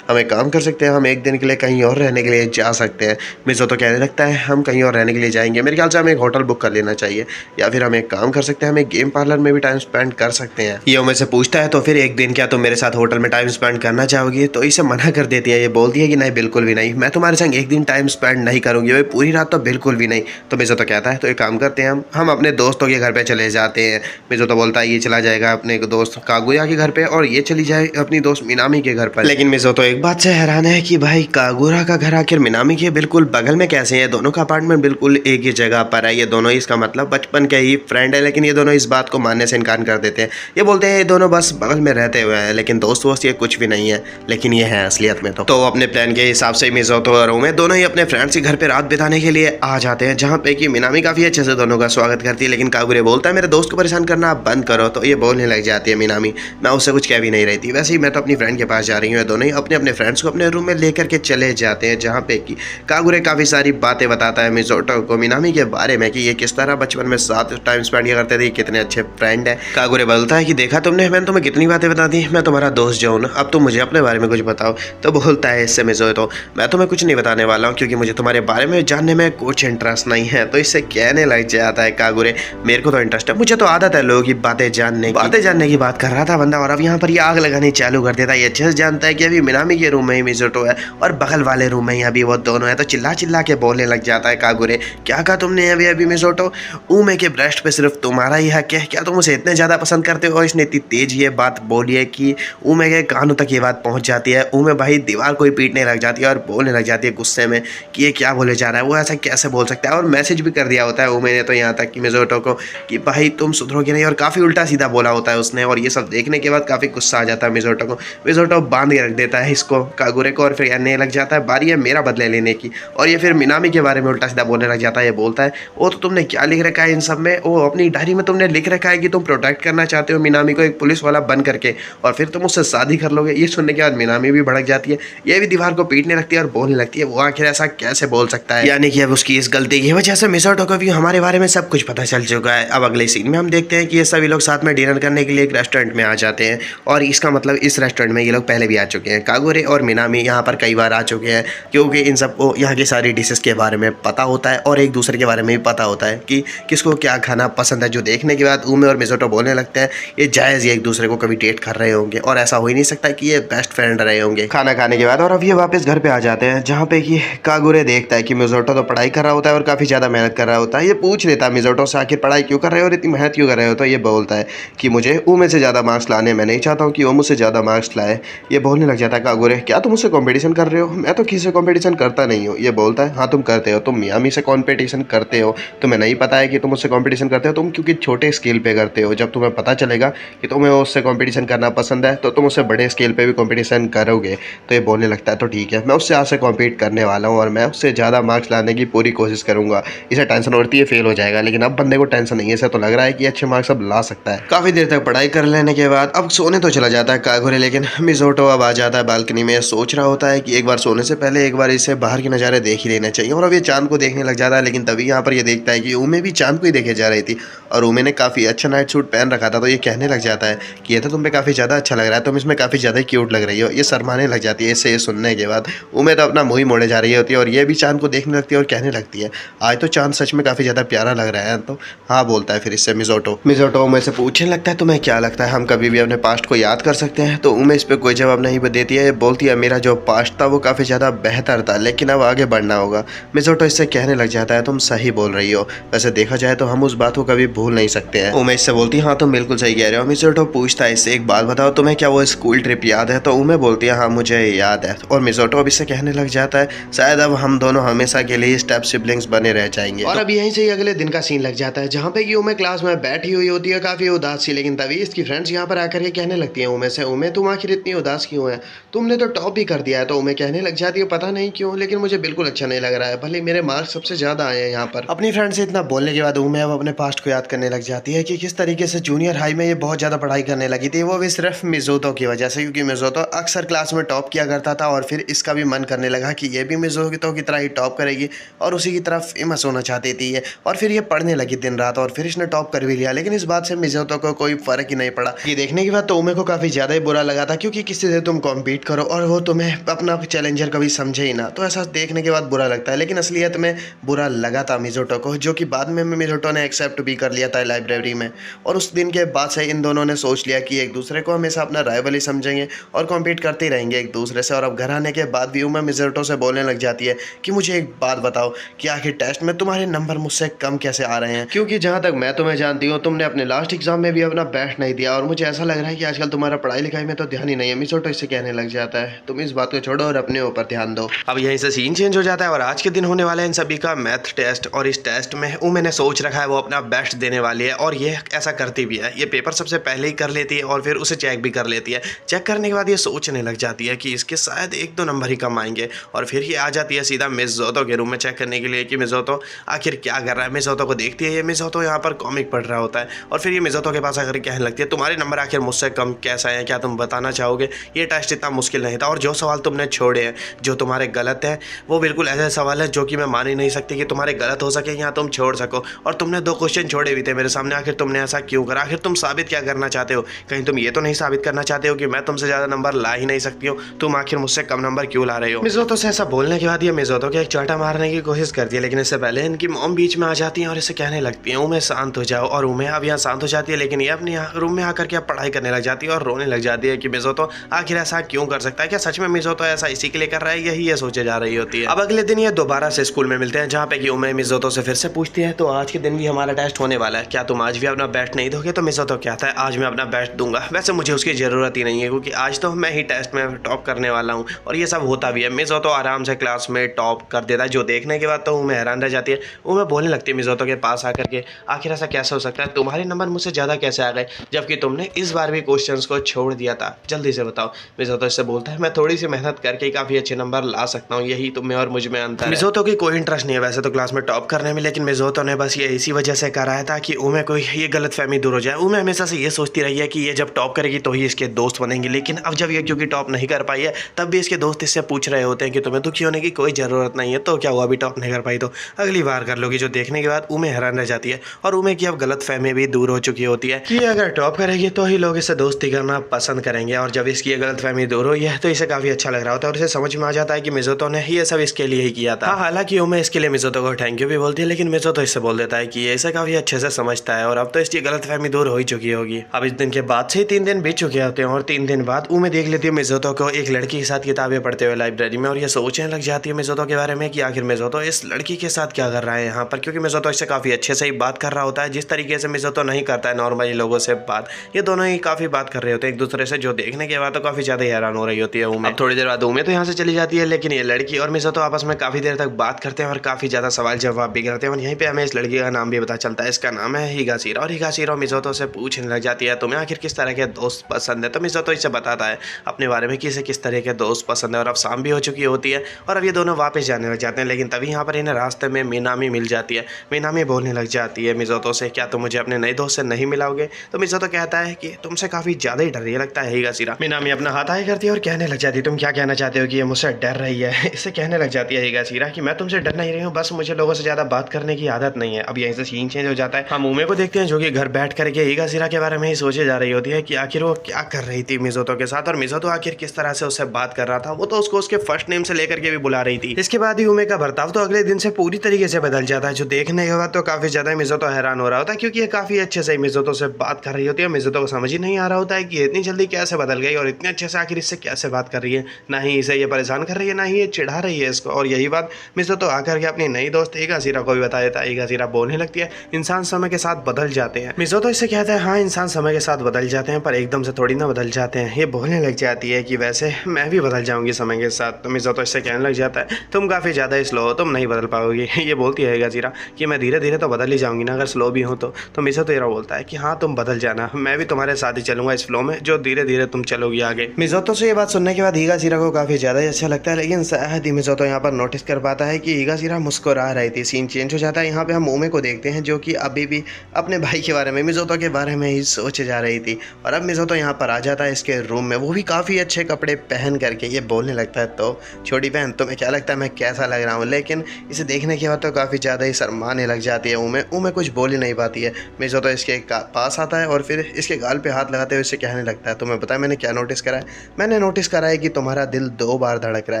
हम एक काम कर सकते हैं, हम एक दिन के लिए कहीं और रहने के लिए जा सकते हैं। मिसोतो कहने लगता है, हम कहीं और रहने के लिए जाएंगे, मेरे ख्याल से हमें एक होटल बुक कर लेना चाहिए, या फिर हम एक काम कर सकते हैं, हम एक गेम पार्लर में भी टाइम स्पेंड कर सकते हैं। ये उमे से पूछता है, तो फिर एक दिन क्या तुम मेरे साथ होटल में टाइम स्पेंड करना चाहोगी? तो इसे मना कर देती है। ये बोलती है कि नहीं बिल्कुल भी नहीं, मैं तुम्हारे संग एक दिन टाइम स्पेंड नहीं करूँगी, भाई पूरी रात तो बिल्कुल भी नहीं। तो मिसोतो कहता है, तो एक काम करते हैं, हम अपने दोस्तों के घर पे चले जाते हैं। मिसोतो बोलता है, ये चला जाएगा अपने दोस्त कागुया के घर पे और ये चली जाए अपनी दोस्त मिनामी के घर पर। लेकिन मिसोतो एक बात से हैरान है कि भाई कागुरा का घर आखिर मिनामी के बिल्कुल बगल में कैसे है? दोनों का अपार्टमेंट बिल्कुल एक ही जगह पर है, ये दोनों इसका मतलब बचपन के ही फ्रेंड है। लेकिन ये दोनों इस बात को मानने से इनकार कर देते हैं। ये बोलते हैं ये दोनों बस बगल में रहते हुए हैं, लेकिन दोस्त वोस्त ये कुछ भी नहीं है, लेकिन ये है असलियत में। तो अपने प्लान के हिसाब से मिसोतो और उमे दोनों ही अपने फ्रेंड्स के घर पे रात बिताने के लिए आ जाते हैं, जहाँ पे कि मिनामी काफ़ी अच्छे से दोनों का स्वागत करती है। लेकिन कागुरे बोलता है मेरे दोस्त को परेशान करना आप बंद करो, तो ये बोलने लग जाती है मिनामी मैं उससे कुछ कह भी नहीं रही थी, वैसे ही मैं तो अपनी फ्रेंड के पास जा रही हूँ। दोनों ही अपने अपने फ्रेंड्स को अपने रूम में लेकर के चले जाते हैं, जहाँ पे कि कागुरे काफ़ी सारी बातें बताता है मिज़ोटो को मिनामी के बारे में कि ये किस तरह बचपन में साथ टाइम स्पेंड किया करते थे, कितने अच्छे फ्रेंड है। कागुरे बोलता है कि देखा तुमने, मैंने तुम्हें कितनी बातें बता दी, मैं तुम्हारा दोस्त जो हूँ, अब तुम मुझे अपने बारे में कुछ बताओ। तो बोलता है इससे मिज़ोटो मैं तुम्हें कुछ नहीं बताने वाला हूँ, क्योंकि मुझे तुम्हारे बारे में जानने में कुछ इंटरेस्ट नहीं है। तो इससे कहने लग जाता है कागुरे मेरे को तो इंटरेस्ट है, मुझे तो आदत है लोगों की बातें जानने की बात कर रहा था बंदा, और अब यहाँ पर ये आग लगानी चालू कर देता है। ये अच्छे से जानता है कि अभी मिनामी के रूम में ही मिज़ोटो है और बगल वाले रूम में ही अभी वो दोनों है। तो चिल्ला चिल्ला के बोलने लग जाता है कागुरे क्या कहा तुमने अभी अभी मिज़ोटो, ऊमे के ब्रेस्ट पे सिर्फ तुम्हारा ही हक है, क्या तुम उसे इतने ज़्यादा पसंद करते हो। और इसने इतनी तेज ये बात बोली है कि ऊमे के कानों तक ये बात पहुँच जाती है। ऊमे भाई दीवार को ही पीटने लग जाती है और बोलने लग जाती है गुस्से में कि ये क्या बोले जा रहा है, वो ऐसा कैसे बोल सकता है। और मैसेज भी कर दिया होता है मैंने तो यहाँ तक कि मिज़ोटो को कि भाई तुम सुधरोगे नहीं, और काफ़ी उल्टा सीधा बोला होता है उसने। और ये सब देखने के बाद काफ़ी गुस्सा आ जाता है मिज़ोटो को। मिज़ोटो बांध के रख देता है इसको कागुरे को, और फिर कहने लग जाता है बारी है मेरा बदले लेने की। और ये फिर मिनामी के बारे में उल्टा सीधा बोलने लग जाता है। ये बोलता है वो तो तुमने क्या लिख रखा है इन सब में, वो अपनी डायरी में तुमने लिख रखा है कि तुम प्रोटेक्ट करना चाहते हो मिनामी को एक पुलिस वाला बन करके, और फिर तुम उससे शादी कर लोगे। ये सुनने के बाद मिनामी भी भड़क जाती है, ये भी दीवार को पीटने लगती है और बोलने लगती है वो आखिर ऐसा कैसे बोल सकता है। यानी कि अब उसकी इस गलती की वजह से मिज़ोटो को भी हमारे बारे में सब कुछ पता चल चुका है। अब अगले सीन में हम देखते हैं कि ये सभी लोग साथ में डिनर करने के लिए एक रेस्टोरेंट में आ जाते हैं, और इसका मतलब इस रेस्टोरेंट में ये लोग पहले भी आ चुके हैं। कागुरे और मिनामी यहाँ पर कई बार आ चुके हैं, क्योंकि इन सबको यहाँ की सारी डिशेस के बारे में पता होता है और एक दूसरे के बारे में भी पता होता है कि किसको क्या खाना पसंद है। जो देखने के बाद ऊमे और मिज़ोटो बोलने लगते हैं ये जायज़ ये एक दूसरे को कभी डेट कर रहे होंगे, और ऐसा हो ही नहीं सकता कि ये बेस्ट फ्रेंड रहे होंगे खाना खाने के बाद। और अब ये वापस घर पे आ जाते हैं, जहाँ पे कि कागुरे देखता है कि मिज़ोटो तो पढ़ाई कर रहा होता है और काफ़ी ज़्यादा मेहनत कर रहा होता है। ये पूछ लेता है मिज़ोटो से आखिर पढ़ाई क्यों कर रहे हो और इतनी मेहनत क्यों कर रहे हो। तो ये बोलता है कि मुझे ऊमे से ज़्यादा मार्क्स लाने, मैं नहीं चाहता हूँ कि वो मुझसे ज़्यादा मार्क्स लाए। ये बोलने लग जाता है कागुरे क्या तुम मुझसे कॉम्पिटिशन कर रहे हो, मैं तो किसी से कॉम्पिटिशन करता नहीं हूँ। ये बोलता है हाँ तुम करते हो, तुम मियामी से कॉम्पिटिशन करते हो, तुम्हें नहीं पता है कि तुम उससे कॉम्पिटिशन करते हो, तुम क्योंकि छोटे स्केल पे करते हो। जब तुम्हें पता चलेगा कि तुम्हें उससे कॉम्पिटिशन करना पसंद है तो तुम उससे बड़े स्केल पे भी कॉम्पिटिशन करोगे। तो ये बोलने लगता है तो ठीक है, मैं उससे आज से कॉम्पीट करने वाला हूँ और मैं उससे ज़्यादा मार्क्स लाने की पूरी कोशिश करूँगा। इसे टेंशन होती है फेल हो जाएगा, लेकिन अब बंदे को टेंशन नहीं है, इसे तो लग रहा है कि अच्छे मार्क्स अब ला सकता है। काफ़ी देर तक पढ़ाई कर लेने के बाद अब सोने तो चला जाता है कागुरे, लेकिन मिज़ोटो अब आ जाता है बालकनी में। सोच रहा होता है कि एक बार सोने से पहले एक बार इसे बाहर के नज़ारे देख ही लेना चाहिए, और अब ये चांद को देखने लग जाता है। लेकिन तभी यहाँ पर ये देखता है कि ऊमे भी चांद को ही देखे जा रही थी, और ऊमे ने काफ़ी अच्छा नाइट सूट पहन रखा था। तो ये कहने लग जाता है कि ये तो तुम पे काफ़ी ज़्यादा अच्छा लग रहा है, तुम इसमें काफ़ी ज़्यादा क्यूट लग रही हो। ये शर्माने लग जाती है इससे ये सुनने के बाद। ऊमे तो अपना मुँह ही मोड़े जा रही होती है, और ये भी चांद को देखने लगती है और कहने लगती है आज तो चांद सच में काफ़ी ज़्यादा प्यारा लग रहा है। तो हाँ बोलता है फिर इससे मिज़ोटो उमे से पूछने लगता है तुम्हें क्या लगता है हम कभी भी अपने पास्ट को याद कर सकते हैं। तो उमे इस पर कोई जवाब नहीं देती है, बोलती है मेरा जो पास्ट था वो काफ़ी ज़्यादा बेहतर था, लेकिन अब आगे बढ़ना होगा। मिज़ोटो इससे कहने लग जाता है तुम सही बोल रही हो, वैसे देखा जाए तो हम उस बात को कभी भूल नहीं सकते हैं। उमे इससे बोलती है हाँ तुम बिल्कुल सही कह रहे हो। मिज़ोटो पूछता है इससे एक बात बताओ तुम्हें क्या वो स्कूल ट्रिप याद है। तो उमे बोलती है हाँ मुझे याद है, और मिज़ोटो अब इससे कहने लग जाता है शायद अब हम दोनों हमेशा के लिए स्टेप सिबलिंग्स बने रह जाएंगे। और अब यहीं से ही अगले दिन का सीन लग जाता है, जहाँ पे कि उमे क्लास में बैठी हुई होती है काफ़ी उदास सी, लेकिन तभी इसकी फ्रेंड्स यहाँ पर आकर के कहने लगती हैं उमे से उमे तुम आखिर इतनी उदास क्यों है, तुमने तो टॉप भी कर दिया है। तो उमे कहने लग जाती है पता नहीं क्यों, लेकिन मुझे बिल्कुल अच्छा नहीं लग रहा है, भले मेरे मार्क्स सबसे ज़्यादा आए हैं यहाँ पर। अपनी फ्रेंड से इतना बोलने के बाद उमे अब अपने पास्ट को याद करने लग जाती है कि किस तरीके से जूनियर हाई में ये बहुत ज़्यादा पढ़ाई करने लगी थी, वो भी सिर्फ मिज़ोटो की वजह से, क्योंकि मिज़ोटो अक्सर क्लास में टॉप किया करता था। और फिर इसका भी मन करने लगा कि ये भी मिज़ोटो की तरह ही टॉप करेगी और उसी की तरफ फेमस होना चाहती थी ये। और फिर ये पढ़ने लगी दिन रात, और फिर इसने टॉप कर भी लिया, लेकिन इस बात से मिज़ोटो को कोई फ़र्क ही नहीं पड़ा। ये देखने के बाद तो उमे को काफ़ी ज़्यादा ही बुरा लगा था, क्योंकि किसी से तुम कॉम्पीट करो और वो तुम्हें अपना चैलेंजर कभी समझे ही ना, तो ऐसा देखने के बाद बुरा लगता है। लेकिन असलियत में बुरा लगा था मिज़ोटो को, जो कि बाद में मिज़ोटो ने एक्सेप्ट भी कर लिया था लाइब्रेरी में। और उस दिन के बाद से इन दोनों ने सोच लिया कि एक दूसरे को हमेशा अपना राइवल ही समझेंगे और कॉम्पीट करते ही रहेंगे एक दूसरे से। और अब घर आने के बाद भी उमे मिज़ोटो से बोलने लग जाती है कि मुझे एक बात बताओ कि आखिर टेस्ट में तुम्हारे नंबर मुझसे कम कैसे आ रहे हैं, क्योंकि जहाँ तक मैं तुम्हें जानती हूँ तुमने अपने लास्ट एग्जाम में भी अपना बेस्ट नहीं दिया, और मुझे ऐसा लग रहा है कि आजकल तुम्हारा पढ़ाई लिखाई में तो ध्यान ही नहीं है। मिज़ोटो इससे कहने लग जाता है तुम इस बात को छोड़ो और अपने ऊपर ध्यान दो। अब यहीं से सीन चेंज हो जाता है, और आज के दिन होने वाले इन सभी का मैथ टेस्ट, और इस टेस्ट में उमे ने सोच रखा है वो अपना बेस्ट देने वाली है, और ये ऐसा करती भी है। ये पेपर सबसे पहले ही कर लेती है और फिर उसे चेक भी कर लेती है। चेक करने के बाद ये सोचने लग जाती है कि इसके शायद 1-2 नंबर ही कम आएंगे, और फिर ये आ जाती है है सीधा मिज़ोतो के रूम में चेक करने के लिए कि मिज़ोतो आखिर क्या कर रहा है। मिज़ोतो को देखती है, ये मिज़ोतो यहाँ पर कॉमिक पढ़ रहा होता है और फिर ये मिज़ोतो के पास आकर कहने लगती है, तुम्हारे नंबर आखिर मुझसे कम कैसा है, क्या तुम बताना चाहोगे? ये टेस्ट इतना मुश्किल नहीं था और जो सवाल तुमने छोड़े हैं जो तुम्हारे गलत है वो बिल्कुल ऐसे सवाल है जो कि मैं मान ही नहीं सकती कि तुम्हारे गलत हो सके या तुम छोड़ सको। और तुमने 2 क्वेश्चन छोड़े भी थे मेरे सामने, आखिर तुमने ऐसा क्यों करा? आखिर तुम साबित क्या करना चाहते हो? कहीं तुम ये तो नहीं साबित करना चाहते हो कि मैं तुमसे ज़्यादा नंबर ला ही नहीं सकती हूँ, तुम आखिर मुझसे कम नंबर क्यों ला रहे हो? मिज़ोतो से ऐसा बोलने के बाद ये मिज़ोतो के एक चाटा मारने की कोशिश करती है, लेकिन इससे पहले इनकी मॉम बीच में आ जाती है और इसे कहने लगती है, उमे शांत हो जाओ। और उमे अब यहाँ शांत हो जाती है, लेकिन ये अपने रूम में आकर के पढ़ाई करने लग जाती है और रोने लग जाती है कि मिज़ोतो आखिर ऐसा क्यों कर सकता है? क्या सच में मिज़ोतो ऐसा इसी के लिए कर रहा है? यही ये सोचे जा रही होती है। अब अगले दिन ये दोबारा से स्कूल में मिलते हैं, जहाँ पे कि उमे मिज़ोतो से फिर से पूछती है, तो आज के दिन भी हमारा टेस्ट होने वाला है, क्या तुम आज भी अपना बेस्ट नहीं दोगे? तो मिज़ोतो कहता है, आज मैं अपना बेस्ट दूंगा। वैसे मुझे उसकी ज़रूरत ही नहीं है क्योंकि आज तो मैं ही टेस्ट में टॉप करने वाला हूँ। और ये सब होता भी है, मिज़ोतो आराम से क्लास में टॉप कर देता है, जो देखने के बाद तो उमे हैरान रह जाती है। उमे बोलने लगती है मिज़ोतो के पास आकर के, आखिर ऐसा कैसे हो सकता है? तुम्हारे नंबर मुझसे ज़्यादा कैसे आ गए जबकि तुमने इस बार भी क्वेश्चंस को छोड़ दिया था? जल्दी से बताओ। मिज़ोतो इससे बोलता है, मैं थोड़ी सी मेहनत करके काफ़ी अच्छे नंबर ला सकता हूँ, यही तुम में और मुझ में अंतर है। मिज़ोतो की कोई इंटरेस्ट नहीं है वैसे तो क्लास में टॉप करने में, लेकिन मिज़ोतो ने बस ये इसी वजह से कराया था कि उमे को ये गलतफहमी दूर हो जाए। उमे हमेशा से ये सोचती रही है कि ये जब टॉप करेगी तो ही इसके दोस्त बनेंगे, लेकिन अब जब ये क्योंकि टॉप नहीं कर पाई है तब भी इसके दोस्त इससे पूछ रहे होते हैं कि तुम्हें दुखी होने की कोई ज़रूरत नहीं है, तो क्या हुआ अभी टॉप नहीं कर पाई तो अगली बार कर लोगी। जो देखने के बाद उमे हैरान रह जाती है और उमे की अब गलतफहमी भी दूर हो चुकी होती है कि अगर टॉप करेगी तो ही लोग इसे दोस्ती करना पसंद करेंगे। और जब इसकी गलतफहमी दूर हुई है तो इसे काफ़ी अच्छा लग रहा होता है और इसे समझ में आ जाता है कि मिज़ोतो ने ये सब इसके लिए ही किया था। हालांकि उमे इसके लिए मिज़ोतो को थैंक यू भी बोलती है, लेकिन मिज़ोतो इससे बोल देता है कि ये इसे काफ़ी अच्छे से समझता है और अब तो इसकी गलतफहमी दूर हो ही चुकी होगी। अब इस दिन के बाद से ही 3 दिन बीत चुके होते हैं और 3 दिन बाद उमे देख लेती है मिज़ोतो को एक लड़की के साथ किताबें पढ़ते हुए लाइब्रेरी में और ये सोचने लग जाती है मिज़ोतो के बारे में कि आखिर मिज़ोतो इस लड़की के साथ क्या कर रहा है यहाँ पर, क्योंकि मिज़ोतो इससे काफ़ी अच्छे से ही बात कर रहा होता है, जिस तरीके से मिज़ोतो नहीं करता है नॉर्मली लोगों से बात। ये दोनों ही काफ़ी बात कर रहे होते हैं एक दूसरे से, जो देखने के बाद तो काफ़ी ज़्यादा हैरान हो रही होती है उमे। अब थोड़ी देर बाद उमे तो यहाँ से चली जाती है, लेकिन ये लड़की और मिज़ोतो आपस में काफ़ी देर तक बात करते हैं और काफ़ी ज़्यादा सवाल जवाब भी करते हैं और यहीं पर हमें इस लड़की का नाम भी पता चलता है, इसका नाम है हिगाशिरा। और हिगाशिरा मिज़ोतो से पूछने लग जाती है, तुम्हें आखिर किस तरह के दोस्त पसंद है? तो मिज़ोतो इसे बताता है अपने बारे में कि इसे किस तरह के दोस्त पसंद है। और अब शाम भी हो चुकी होती है और अब ये दोनों वापस जाने लग जाते हैं, लेकिन तभी यहाँ पर इन्हें रास्ते में मिनामी मिल जाती है। मिनामी बोलने लग जाती है मिज़ोतो से, क्या तुम मुझे अपने नए दोस्त से नहीं मिलाओगे? तो मिज़ोतो कहता है कि तुमसे काफ़ी ज़्यादा ही डर रही लगता है हिगाशिरा। मिनामी अपना हाथ आगे करती है और कहने लग जाती है, तुम क्या कहना चाहते हो कि ये मुझसे डर रही है? इससे कहने लग जाती है हिगाशिरा कि मैं तुमसे डर नहीं रही हूँ, बस मुझे लोगों से ज़्यादा बात करने की आदत नहीं है। अब यहीं से सीन चेंज हो जाता है, हम उमे को देखते हैं जो कि घर बैठ करके हिगाशिरा के बारे में ही सोचे जा रही होती है कि आखिर वो क्या कर रही थी मिज़ोतो के साथ और मिज़ोतो आखिर किस तरह से उससे बात कर रहा था। वो तो उसको उसके फर्स्ट नेम से लेकर के भी बुला रही थी। इसके बाद ही उमे का बर्ताव तो अगले दिन से पूरी तरीके से बदल जाता है, जो देखने के बाद तो काफ़ी ज़्यादा मिज़ोतो हैरान हो रहा होता है, क्योंकि ये काफ़ी अच्छे से मिज़ोतो से बात कर रही होती है। मिज़ोतो को समझ ही नहीं आ रहा होता है कि इतनी जल्दी कैसे बदल गई और इतने अच्छे से आखिर इससे कैसे बात कर रही है। ना ही इसे ये परेशान कर रही है, ना ही ये चिढ़ा रही है इसको। और यही बात मिज़ोतो आकर के अपनी नई दोस्त हिगाशिरा को भी बता देता है। हिगाशिरा बोलने लगती है, इंसान समय के साथ बदल जाते हैं। मिज़ोतो इससे कहता है, हाँ इंसान समय के साथ बदल जाते हैं पर एकदम से थोड़ी ना बदल जाते हैं। ये बोलने लग जाती है कि वैसे मैं भी बदल जाऊंगी समय के साथ। तो मिज़ोतो इससे कहने लग जाता है, तुम काफ़ी ज़्यादा स्लो हो, तुम नहीं बदल पाओगी। ये बोलती है हिगाशिरा कि मैं धीरे धीरे तो बदल ही जाऊंगी ना, अगर स्लो भी हूँ तो मिज़ोतो ये बोलता है कि हाँ तुम बदल जाना, मैं भी तुम्हारे साथ ही चलूंगा इस फ्लो में, जो धीरे धीरे तुम चलोगी आगे। मिज़ोतो से ये बात सुनने के बाद हिगाशिरा को काफ़ी ज़्यादा ही अच्छा लगता है, लेकिन शायद ही मिज़ोतो यहाँ पर नोटिस कर पाता है कि हिगाशिरा मुस्कुरा रही थी। सीन चेंज हो जाता है, यहाँ पे हम उमे को देखते हैं जो कि अभी भी अपने भाई के बारे में, मिज़ोतो के बारे में ही सोचे जा रही थी। और अब मिज़ोतो यहाँ पर आ जाता है इसके रूम में, वो भी काफ़ी अच्छे कपड़े पहन करके। ये बोलने लगता है, तो छोटी बहन तुम्हें क्या लगता है मैं कैसा लग रहा हूँ? लेकिन इसे देखने के बाद तो काफ़ी ज़्यादा ही शर्माने लग जाती है उमे कुछ बोल ही नहीं पाती है। मिज़ोतो इसके पास आता है और फिर इसके गाल पे हाथ लगाते हुए इससे कहने लगता है, तुम्हें पता है मैंने क्या नोटिस करा है? मैंने नोटिस करा है कि तुम्हारा दिल 2 बार धड़क रहा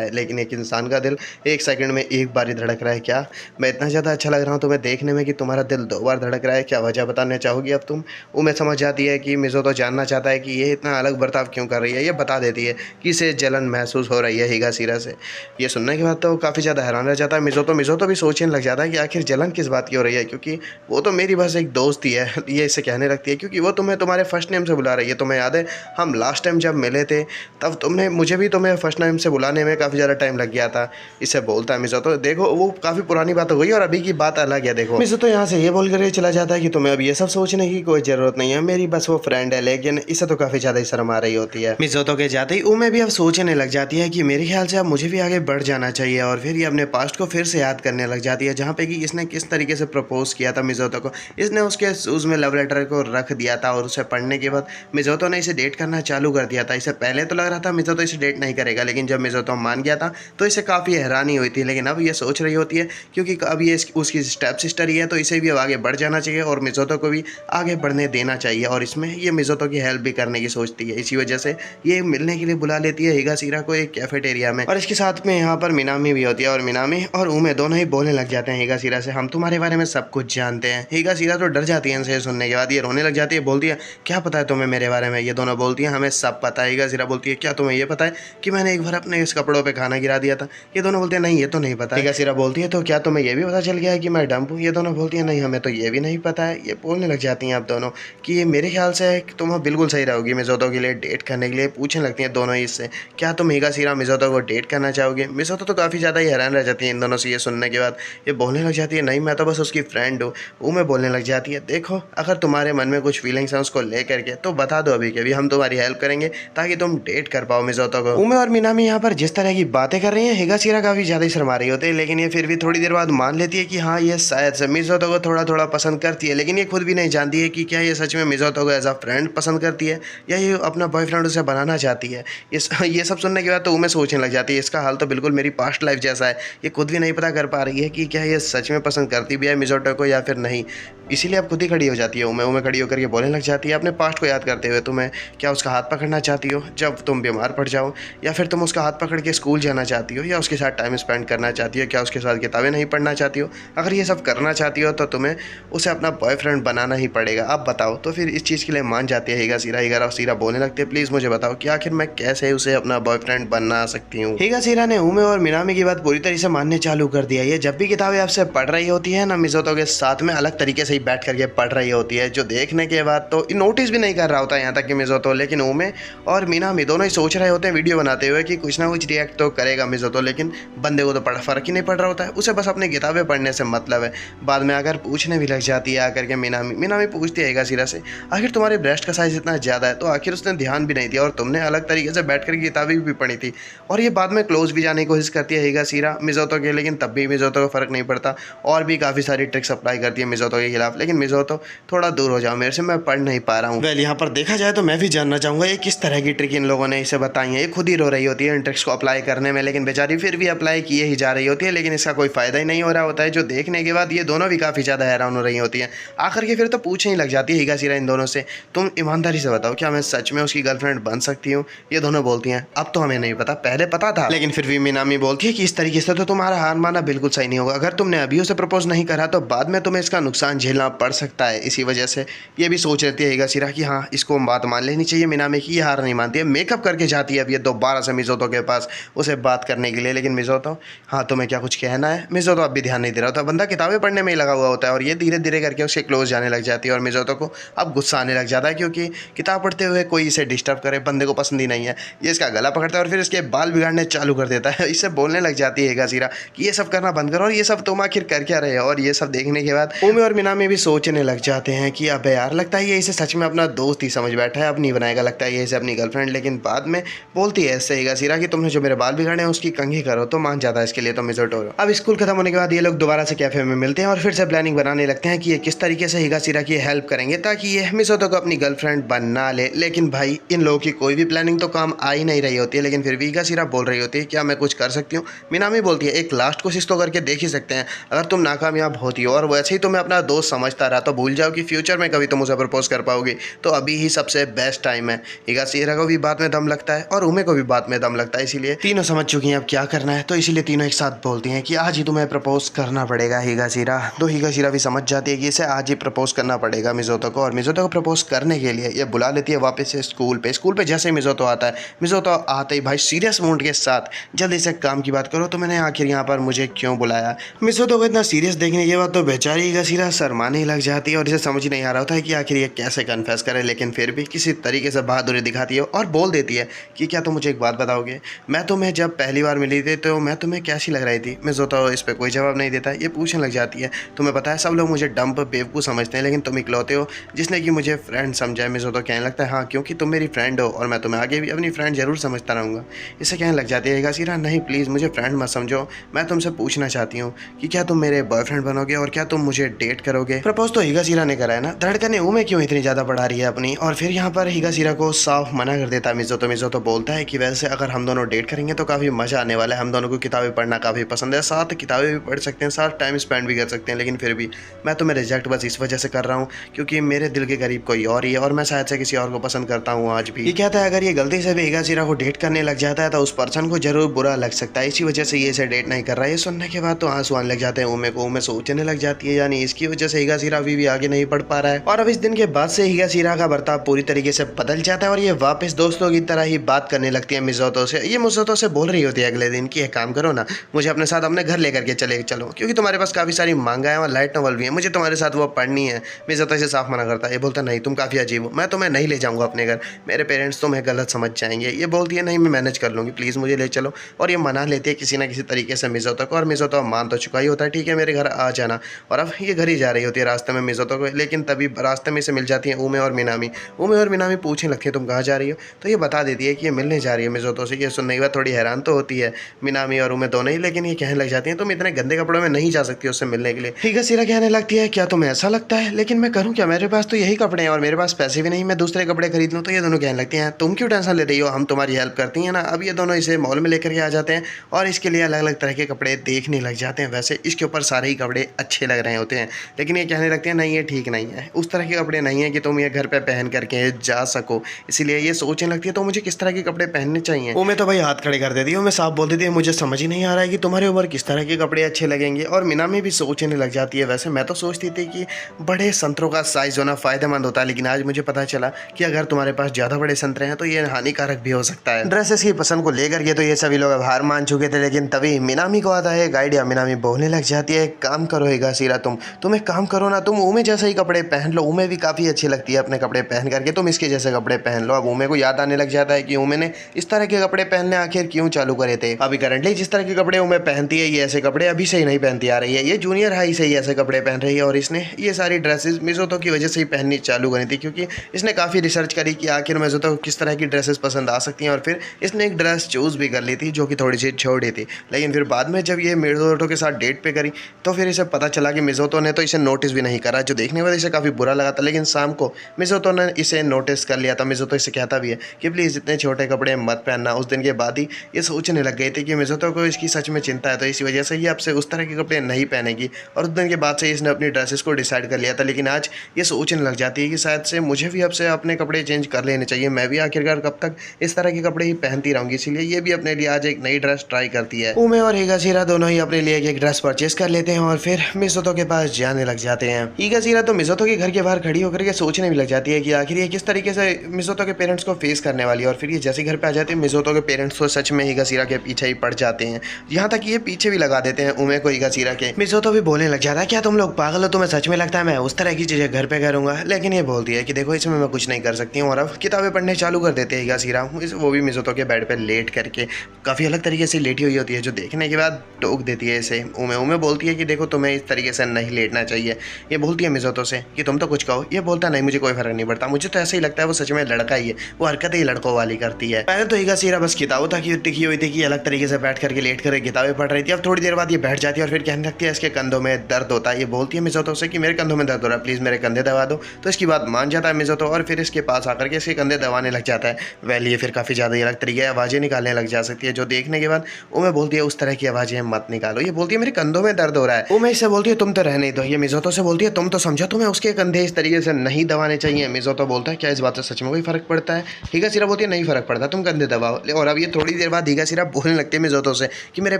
है, लेकिन एक इंसान का दिल 1 सेकंड में 1 बार ही धड़क रहा है। क्या मैं इतना ज़्यादा अच्छा लग रहा हूँ तुम्हें देखने में कि तुम्हारा दिल 2 बार धड़क रहा है? क्या वजह बताना चाहोगी अब तुम? उमे समझ जाती है कि मिज़ोतो जानना चाहता है कि ये इतना अलग बर्ताव क्यों कर रही है। ये बता देती है कि इसे जलन महसूस हो रही है हिगाशिरा से। ये सुनने के बाद तो काफ़ी ज़्यादा हैरान रह जाता है मिज़ोतो भी सोचने लग जाता है कि आखिर जलन किस बात की हो रही है, क्योंकि वो तो मेरी बस एक दोस्त ही है। ये इसे कहने लगती है क्योंकि वो तुम्हें तुम्हारे फर्स्ट नेम से बुला रही है। तुम्हें याद है हम लास्ट टाइम जब मिले थे तब मुझे भी तुम्हें फर्स्ट नेम से बुलाने में काफ़ी ज़्यादा टाइम लग गया था। इसे बोलता है मिज़ोतो, देखो वो काफ़ी पुरानी बात हो गई और अभी की बात अलग है। देखो मिज़ोतो यहाँ से ये बोल कर चला जाता है कि तुम्हें अब ये सब सोचने की कोई ज़रूरत नहीं है, मेरी बस वो फ्रेंड है। लेकिन इसे तो काफ़ी ज़्यादा ही शर्म आ रही होती है। मिज़ोतो के जाते ही उमे भी अब सोचने लग जाती है कि मेरे ख्याल से अब मुझे भी आगे बढ़ जाना चाहिए और फिर ये अपने पास्ट को फिर से याद करने लग जाती है, जहाँ पे कि इसने किस तरीके से प्रपोज किया था मिज़ोतो को। इसने उसके शूज़ में लव लेटर को रख दिया था और उसे पढ़ने के बाद मिज़ोतो ने इसे डेट करना चालू कर दिया था। इसे पहले तो लग रहा था मिज़ोतो इसे डेट नहीं करेगा, लेकिन जब मिज़ोतो मान गया था तो इसे काफ़ी हैरानी हुई थी। लेकिन अब ये सोच रही होती है क्योंकि अब ये उसकी स्टेप सिस्टर ही है, तो इसे भी अब आगे बढ़ जाना चाहिए और मिज़ोतो को भी आगे बढ़ने देना चाहिए, और इसमें ये मिज़ोतो की हेल्प भी करने की सोचती है। इसी वजह से ये मिलने के लिए बुला लेती है हिगाशिरा को एक कैफेटेरिया में, और इसके साथ में यहाँ पर मिनामी भी होती है, और मिनामी और उमे दोनों ही बोलने लग जाते हैं हिगाशिरा से, हम तुम्हारे बारे में सब कुछ जानते हैं। हिगाशिरा तो डर जाती है इनसे सुनने के बाद, ये रोने लग जाती है, बोलती है क्या पता है तुम्हें मेरे बारे में। ये दोनों बोलती हैं हमें सब पता है। हिगाशिरा बोलती है क्या तुम्हें ये पता है कि मैंने एक बार अपने इस कपड़ों पे खाना गिरा दिया था। ये दोनों बोलते हैं नहीं ये तो नहीं पता। हिगाशिरा बोलती है तो क्या तुम्हें ये भी पता चल गया है कि मैं डंप हूँ। ये दोनों बोलती है नहीं हमें तो ये भी नहीं पता है। ये बोलने लग जाती हैं आप दोनों कि ये मेरे ख्याल से तुम बिल्कुल सही रहोगी मिज़ोतो के लिए डेट करने के लिए। पूछने लगती हैं दोनों ही इससे क्या तुम हिगाशिरा मिज़ोतो को डेट करना चाहोगे। मिज़ोतो तो काफ़ी ज़्यादा ही हैरान रह जाती है इन दोनों से ये सुनने के बाद। ये बोलने लग जाती है नहीं मैं तो बस उसकी फ्रेंड हूँ। उमे बोलने लग जाती है देखो अगर तुम्हारे मन में कुछ फीलिंग्स हैं उसको लेकर के तो बता दो अभी के अभी, हम तुम्हारी हेल्प करेंगे ताकि तुम डेट कर पाओ मिज़ोतो को। उमे और मिनामी यहाँ पर जिस तरह की बातें कर रही हैं हिगाशिरा काफ़ी ज़्यादा ही शर्मा रही होती है, लेकिन ये फिर भी थोड़ी देर बाद मान लेती है कि हाँ ये शायद से मिज़ोतो को थोड़ा थोड़ा पसंद करती है, लेकिन ये खुद भी नहीं जानती है कि क्या ये सच में मिज़ोतो को एज अ फ्रेंड पसंद करती है या ये अपना बॉयफ्रेंड उसे बनाना चाहती है। ये सब सुनने के बाद तो उमे सोचने लग जाती है इसका हाल तो बिल्कुल मेरी पास्ट लाइफ जैसा है। ये खुद भी नहीं पता कर पा रही है कि क्या ये सच में पसंद करती भी है मिज़ोतो को या फिर नहीं। इसीलिए अब खुद ही खड़ी हो जाती है उमे खड़ी होकर के बोलने लग जाती है अपने पास्ट को याद करते हुए, तुम्हें क्या उसका हाथ पकड़ना चाहती हो जब तुम बीमार पड़ जाओ, या फिर तुम उसका हाथ पकड़ के स्कूल जाना चाहती हो, या उसके साथ टाइम स्पेंड करना चाहती हो, क्या उसके साथ किताबें नहीं पढ़ना चाहती हो। अगर ये सब करना चाहती हो तो तुम्हें उसे अपना बॉयफ्रेंड बनाना ही पड़ेगा। अब बताओ। तो फिर इस चीज़ के लिए मान जाती है हिगाशिरा बोलने लगती है प्लीज़ मुझे बताओ कि आखिर मैं कैसे उसे अपना बॉयफ्रेंड बना सकती हूँ। हिगाशिरा ने उमे और मिनामी की बात पूरी तरह से मानने चालू कर दिया। ये जब भी किताबें आपसे पढ़ रही होती है ना मिज़ोतो के साथ में अलग तरीके से ही बैठ करके पढ़ रही होती है, जो देखने के बाद तो नोटिस भी नहीं कर रहा होता यहाँ तक कि मिज़ोतो, लेकिन उमे और मिनामी दोनों ही सोच रहे होते हैं वीडियो बनाते हुए कि कुछ ना कुछ रिएक्ट तो करेगा मिज़ोतो, लेकिन बंदे को तो फ़र्क ही नहीं पड़ रहा होता है, उसे बस अपनी किताबें पढ़ने से मतलब है। बाद में आकर पूछने भी लग जाती है आकर के मिनामी पूछती है हिगाशिरा से आखिर तुम्हारे ब्रेस्ट का साइज़ इतना ज़्यादा है तो आखिर उसने ध्यान भी नहीं दिया और तुमने अलग तरीके से बैठ कर किताबें भी पढ़ी थी। और ये बाद में क्लोज भी जाने की कोशिश करती है हिगाशिरा मिज़ोतो के, लेकिन तब भी मिज़ोतो को फ़र्क नहीं पड़ता और भी काफ़ी सारी ट्रिक्स अप्लाई करती है मिज़ोतो के खिलाफ। लेकिन मिज़ोतो थोड़ा दूर हो जाओ मेरे से, मैं पढ़ नहीं पा रहा हूँ। वेल यहाँ पर देखा जाए तो मैं भी जानना चाहूँगा ये किस तरह की ट्रिक इन लोगों ने इसे बताई है। ये खुद ही रो रही होती है इन ट्रिक्स को अप्लाई करने में, लेकिन बेचारी फिर भी अप्लाई किए ही जा रही होती है, लेकिन इसका कोई फ़ायदा ही नहीं हो रहा होता है, जो देखने के बाद ये दोनों भी काफ़ी ज़्यादा हैरान हो रही होती हैं। आखिर के फिर तो पूछने ही लग जाती है हिगाशिरा इन दोनों से तुम ईमानदारी से बताओ क्या मैं सच में उसकी गर्लफ्रेंड बन सकती हूँ। ये दोनों बोलती हैं अब तो हमें नहीं पता, पहले पता था, लेकिन फिर भी मिनामी बोलती है कि इस तरीके से तो तुम्हारा हार मानना बिल्कुल सही नहीं होगा। अगर तुमने अभी उसे प्रपोज नहीं करा तो बाद में तुम्हें इसका नुकसान झेलना पड़ सकता है। इसी वजह से ये भी सोच लेती है हिगाशिरा कि हाँ इसको बात मान लेनी चाहिए। मिनामी की ये हार नहीं मानती है, मेकअप करके जाती है अब ये दोबारा से मिज़ोतो के पास उसे बात करने के लिए। लेकिन मिज़ोतो हाँ तुम्हें क्या कुछ कहना है। मिज़ोतो अब भी ध्यान नहीं दे रहा होता, बंदा किताबें पढ़ने में ही लगा हुआ होता है और ये धीरे धीरे करके उसके क्लोज जाने लग जाती है और मिज़ोतो को अब गुस्सा आने लग जाता है क्योंकि किताब पढ़ते हुए कोई इसे डिस्टर्ब करे बंदे को पसंद ही नहीं है। ये इसका गला पकड़ता है और फिर इसके बाल बिगाड़ने चालू कर देता है। इससे बोलने लग जाती है हिगाशिरा कि ये सब करना बंद करो और ये सब तुम आखिर कर क्या रहे हो। और ये सब देखने के बाद उमे और मिनामी भी सोचने लग जाते हैं कि अबे यार लगता है ये इसे सच में अपना दोस्त ही समझ बैठा है, अब नहीं बनाएगा लगता है ये इसे अपनी गर्लफ्रेंड। लेकिन बाद में बोलती है ऐसे हिगाशिरा कि तुमने जो मेरे बाल बिगाड़े हैं उसकी कंघी करो, तो मान जाता है इसके लिए तो मिज़ोतो। अब स्कूल खत्म होने के बाद ये लोग दोबारा से कैफे में मिलते हैं और फिर से प्लानिंग बनाने लगते हैं कि ये किस तरीके से हिगाशिरा की हेल्प करेंगे ताकि ये मिज़ोतो को अपनी गर्लफ्रेंड बना ले। लेकिन भाई इन लोगों की कोई भी प्लानिंग तो काम आ ही नहीं रही होती है, लेकिन फिर भी हिगाशिरा बोल रही होती है क्या मैं कुछ कर सकती हूँ। मिनामी बोलती है एक लास्ट कोशिश तो करके देख ही सकते हैं, अगर तुम नाकामयाब होती हो और वैसे ही तुम्हें अपना दोस्त समझता रहा तो भूल जाओ कि फ्यूचर में कभी तुम उसे प्रपोज कर पाओगी, तो अभी ही सबसे बेस्ट टाइम है। हिगाशिरा को भी बात में दम लगता है और उमे को भी बात में दम लगता है, इसीलिए तीनों समझ चुकी हैं अब क्या करना है, तो इसीलिए तीनों एक साथ बोलती हैं कि आज ही तुम्हें प्रपोज करना पड़ेगा हिगाशिरा। तो हिगाशिरा भी समझ जाती है कि इसे आज ही प्रपोज करना पड़ेगा मिज़ोतो को, और मिज़ोतो को प्रपोज करने के लिए ये बुला लेती है वापस से स्कूल पे जैसे ही मिज़ोतो आता है, मिज़ोतो आते ही भाई सीरियस मूड के साथ जल्दी से काम की बात करो, तो मैंने आखिर यहाँ पर मुझे क्यों बुलाया। मिज़ोतो को इतना सीरियस देखने के बाद तो बेचारी हिगाशिरा शर्माने लग जाती है और इसे समझ नहीं आ रहा होता है कि आखिर ये कैसे कन्फेस करे, लेकिन फिर भी किसी तरीके से बहादुरी दिखाती है और बोल देती है कि क्या तुम मुझे एक बात बताओगे, मैं तुम्हें जब पहली बार मिली थी तो मैं तुम्हें कैसी लग रही थी। मिज़ोतो इस पर कोई जवाब नहीं देता, ये पूछने लग जाती है तुम्हें पता है सब लोग मुझे डम्प बेवकूफ़ समझते हैं, लेकिन तुम इकलौते हो जिसने कि मुझे फ्रेंड समझा है। मिज़ोतो कहने लगता है हाँ क्योंकि तुम मेरी फ्रेंड हो और मैं तुम्हें आगे भी अपनी फ्रेंड जरूर समझता रहूँगा। इसे कहने लग जाती है हिगाशिरा नहीं प्लीज़ प्लीज़ मुझे फ्रेंड मत समझो, मैं तुमसे पूछना चाहती हूँ कि क्या तुम मेरे बॉयफ्रेंड बनोगे और क्या तुम मुझे डेट करोगे। प्रपोज तो हिगाशिरा ने करा है ना, धड़कने उमे क्यों इतनी ज़्यादा बढ़ा रही है अपनी। और फिर यहाँ पर हिगाशिरा को साफ मना कर देता है मिज़ोतो। मिज़ोतो बोलता है कि वैसे अगर हम दोनों डेट करेंगे तो काफ़ी मज़ा आने वाला है, हम दोनों को किताबें पढ़ना काफ़ी पसंद है, साथ किताबें भी पढ़ सकते हैं, साथ टाइम स्पेंड भी कर सकते हैं, लेकिन फिर भी मैं तुम्हें रिजेक्ट बस इस वजह से कर रहा हूँ क्योंकि मेरे दिल के करीब कोई और ही है और मैं शायद से किसी और को पसंद करता हूँ आज भी। ये कहता है अगर ये गलती से भी हिगाशिरा को डेट करने लग जाता है तो उस पर्सन को जरूर बुरा लग सकता है, इसी वजह से ये इसे डेट नहीं कर रहा है। ये सुनने के बाद तो आंसू आने लग जाते हैं उमे को। उमे सोचने लग जाती है यानी इसकी वजह से हिगाशिरा अभी भी आगे नहीं बढ़ पा रहा है। और अब इस दिन के बाद से हिगाशिरा का बर्ताव पूरी तरीके से बदल जाता है और ये वापस दोस्तों की तरह ही बात करने लगती है मिज़ोतो से। ये मिज़ोतो से बोल रही होती है अगले दिन कि एक काम करो ना, मुझे अपने साथ अपने घर लेकर के चलो क्योंकि तुम्हारे पास काफ़ी सारी मांगा है और लाइट नॉवल भी है, मुझे तुम्हारे साथ वो पढ़नी है। मिज़ोतो इसे साफ मना करता है। ये बोलता नहीं, तुम काफ़ी अजीब हो, मैं तुम्हें नहीं ले जाऊँगा अपने घर, मेरे पेरेंट्स तुम्हें गलत समझ जाएंगे। ये बोलती है नहीं मैं मैनेज कर लूँगी, प्लीज़ मुझे ले चलो। और ये मना लेती है किसी ना किसी तरीके से मिज़ोतो को। और मिज़ोतो मान तो चुका ही होता है, ठीक है मेरे घर आ जाना। और अब ये घर ही जा रही होती है रास्ते में मिज़ोतो को, लेकिन तभी रास्ते में से मिल जाती है उमे और मिनामी। उमे और मिनामी पूछने लगती है तुम कहाँ जा रही हो, तो ये बता देती है कि ये मिलने जा रही है मिज़ोतो से। ये सुनने के बाद थोड़ी हैरान तो होती है मिनामी और उमे दोनों ही, लेकिन ये कहने लग जाती है तुम इतने गंदे कपड़ों में नहीं जा सकती उससे मिलने के लिए। हिगाशिरा कहने लगती है क्या तुम्हें ऐसा लगता है, लेकिन मैं करूँ क्या, मेरे पास तो यही कपड़े हैं और मेरे पास पैसे भी नहीं मैं दूसरे कपड़े खरीद लूँ। तो ये दोनों कहने लगती हैं तुम क्यों टेंशन ले रही हो, हम तुम्हारी हेल्प करती हैं ना। अब ये दोनों इसे मॉल में लेकर के आ जाते हैं और इसके लिए अलग अलग तरह के कपड़े देखने लग जाते हैं। वैसे इसके ऊपर सारे ही कपड़े अच्छे लग रहे होते हैं, लेकिन ये कहने लगते हैं नहीं ये ठीक नहीं है, उस तरह के कपड़े नहीं है कि तुम ये घर पे पहन करके जा सको। इसीलिए ये सोचने लगती है तो मुझे किस तरह के कपड़े पहनने चाहिए। वो मैं तो भाई हाथ खड़े कर देती हूँ, मैं साफ बोल देती है मुझे समझ ही नहीं आ रहा है कि तुम्हारे ऊपर किस तरह के कपड़े अच्छे लगेंगे। और मिनामी भी सोचने लग जाती है वैसे मैं तो सोचती थी कि बड़े संतरों का साइज होना फ़ायदेमंद होता है, लेकिन आज मुझे पता चला कि अगर तुम्हारे पास ज़्यादा बड़े संतरे हैं तो ये हानिकारक भी हो सकता है। ड्रेसेस की पसंद को लेकर के तो ये सभी लोग हार मान चुके थे, लेकिन तभी मिनामी को आता है एक आइडिया। मिनामी बोलने लग जाती है एक काम करो हिगाशिरा, तुम एक काम करो ना, तुम उमे जैसे ही कपड़े पहन लो, उमे भी काफ़ी अच्छी लगती है अपने कपड़े पहन करके, तुम इसके जैसे कपड़े पहन लो। अब उमे को याद आने लग जाता है कि उमे ने इस तरह के कपड़े पहनने आखिर क्यों चालू करे थे। अभी करंटली जिस तरह के कपड़े उमे पहनती है ये ऐसे कपड़े अभी से ही नहीं पहनती आ रही है, ये जूनियर हाई से ही ऐसे कपड़े पहन रही है। और इसने ये सारी ड्रेसेस मिज़ोतो की वजह से ही पहननी चालू करी थी क्योंकि इसने काफ़ी रिसर्च करी कि आखिर मिज़ोतो को किस तरह की ड्रेसेस पसंद आ सकती हैं। और फिर इसने एक ड्रेस चूज़ भी कर ली थी जो कि थोड़ी सी छोटी थी, लेकिन फिर बाद में जब ये मिज़ोतो के साथ डेट पे करी तो फिर इसे पता चला कि मिज़ोतो ने तो इसे नोटिस भी नहीं करा, जो देखने के बाद इसे काफ़ी बुरा लगा था। लेकिन शाम को मिज़ोतो ने इसे नोटिस कर लिया था। मिज़ोतो इसे कहता भी है कि प्लीज़ इतने छोटे कपड़े मत पहनना। उस दिन के बाद ही ये सोचने लग गई थी कि मिज़ोतो को इसकी सच में चिंता है, तो इसी वजह से ये अब से उस तरह के कपड़े नहीं पहनेगी। और उस दिन के बाद से इसने अपनी ड्रेसेस को डिसाइड कर लिया था, लेकिन आज ये सोचने लग जाती है कि शायद से मुझे भी अब से अपने कपड़े चेंज कर लेने चाहिए, मैं भी आखिरकार कब तक इस तरह के कपड़े ही पहनती रहूँगी। इसीलिए ये भी अपने लिए आज एक नई ड्रेस ट्राई करती है। उमे और हिगाशिरा दोनों ही अपने लिए एक ड्रेस परचेस कर लेते हैं और फिर मिज़ोतो के पास जाने लग जाते हैं। हिगाशिरा तो मिज़ोतो के घर के बाहर खड़ी होकर के सोचने भी लग जाती है कि आखिर ये किस तरीके से मिज़ोतो के पेरेंट्स को फेस करने वाली है। और फिर ये जैसे घर पे आ जाती है मिज़ोतो के पेरेंट्स तो सच में हिगाशिरा के पीछे ही पड़ जाते हैं, यहाँ तक ये पीछे भी लगा देते हैं उमे को हिगाशिरा के। मिज़ोतो भी बोलने लग जाता है क्या तुम लोग पागल हो, तुम्हें सच में लगता है मैं उस तरह की चीज़ें घर पे करूँगा। लेकिन ये बोलती है कि देखो इसमें मैं कुछ नहीं कर सकती हूँ। और अब किताबें पढ़ने चालू कर देते हैं हिगाशिरा, वो भी मिज़ोतो के बेड पर लेट करके काफ़ी अलग तरीके से लेटी हुई होती है, जो देखने के बाद टोक देती है इसे उमे। उमे बोलती है कि देखो तुम्हें इस तरीके से नहीं लेटना चाहिए। ये बोलती है मिज़ोतो से कि तुम तो कुछ कहो। ये बोलता नहीं मुझे कोई फर्क नहीं पड़ता, मुझे तो ऐसे ही लगता है वो सच में लड़का ही है, वो हरकतें ही लड़कों वाली करती है। पहले तो हिगाशिरा बस किताबों तक ही टिकी हुई थी कि अलग तरीके से बैठ करके लेट कर किताबें पढ़ रही थी। अब थोड़ी देर बाद ये बैठ जाती है और फिर कहने लगती है इसके कंधों में दर्द होता है। ये बोलती है मिज़ोतो से कि मेरे कंधों में दर्द हो रहा है, प्लीज़ मेरे कंधे दबा दो। तो इसकी बात मान जाता है मिज़ोतो और फिर इसके पास आकर के इसके कंधे दबाने लग जाता है। वैल ये फिर काफ़ी ज़्यादा अलग तरीके की आवाज़ें निकालने लग जा सकती है, जो देखने के बाद उमे बोलती है उस तरह की आवाज़ें मत निकालो। ये बोलती है मेरे कंधों में दर्द हो रहा है। उमे इससे बोलती है तुम तो रहने दो। ये मिज़ोतो से बोलती है तुम तो समझो, तुम्हें उसके कंधे इस तरीके से नहीं दबाने चाहिए। मिज़ोतो बोलता है क्या इस बात से सच में कोई फर्क पड़ता है। हिगाशिरा बोलती है नहीं फर्क पड़ता, तुम कंधे दबाओ। और अब ये थोड़ी देर बाद हिगाशिरा बोलने लगती है मिज़ोतो से कि मेरे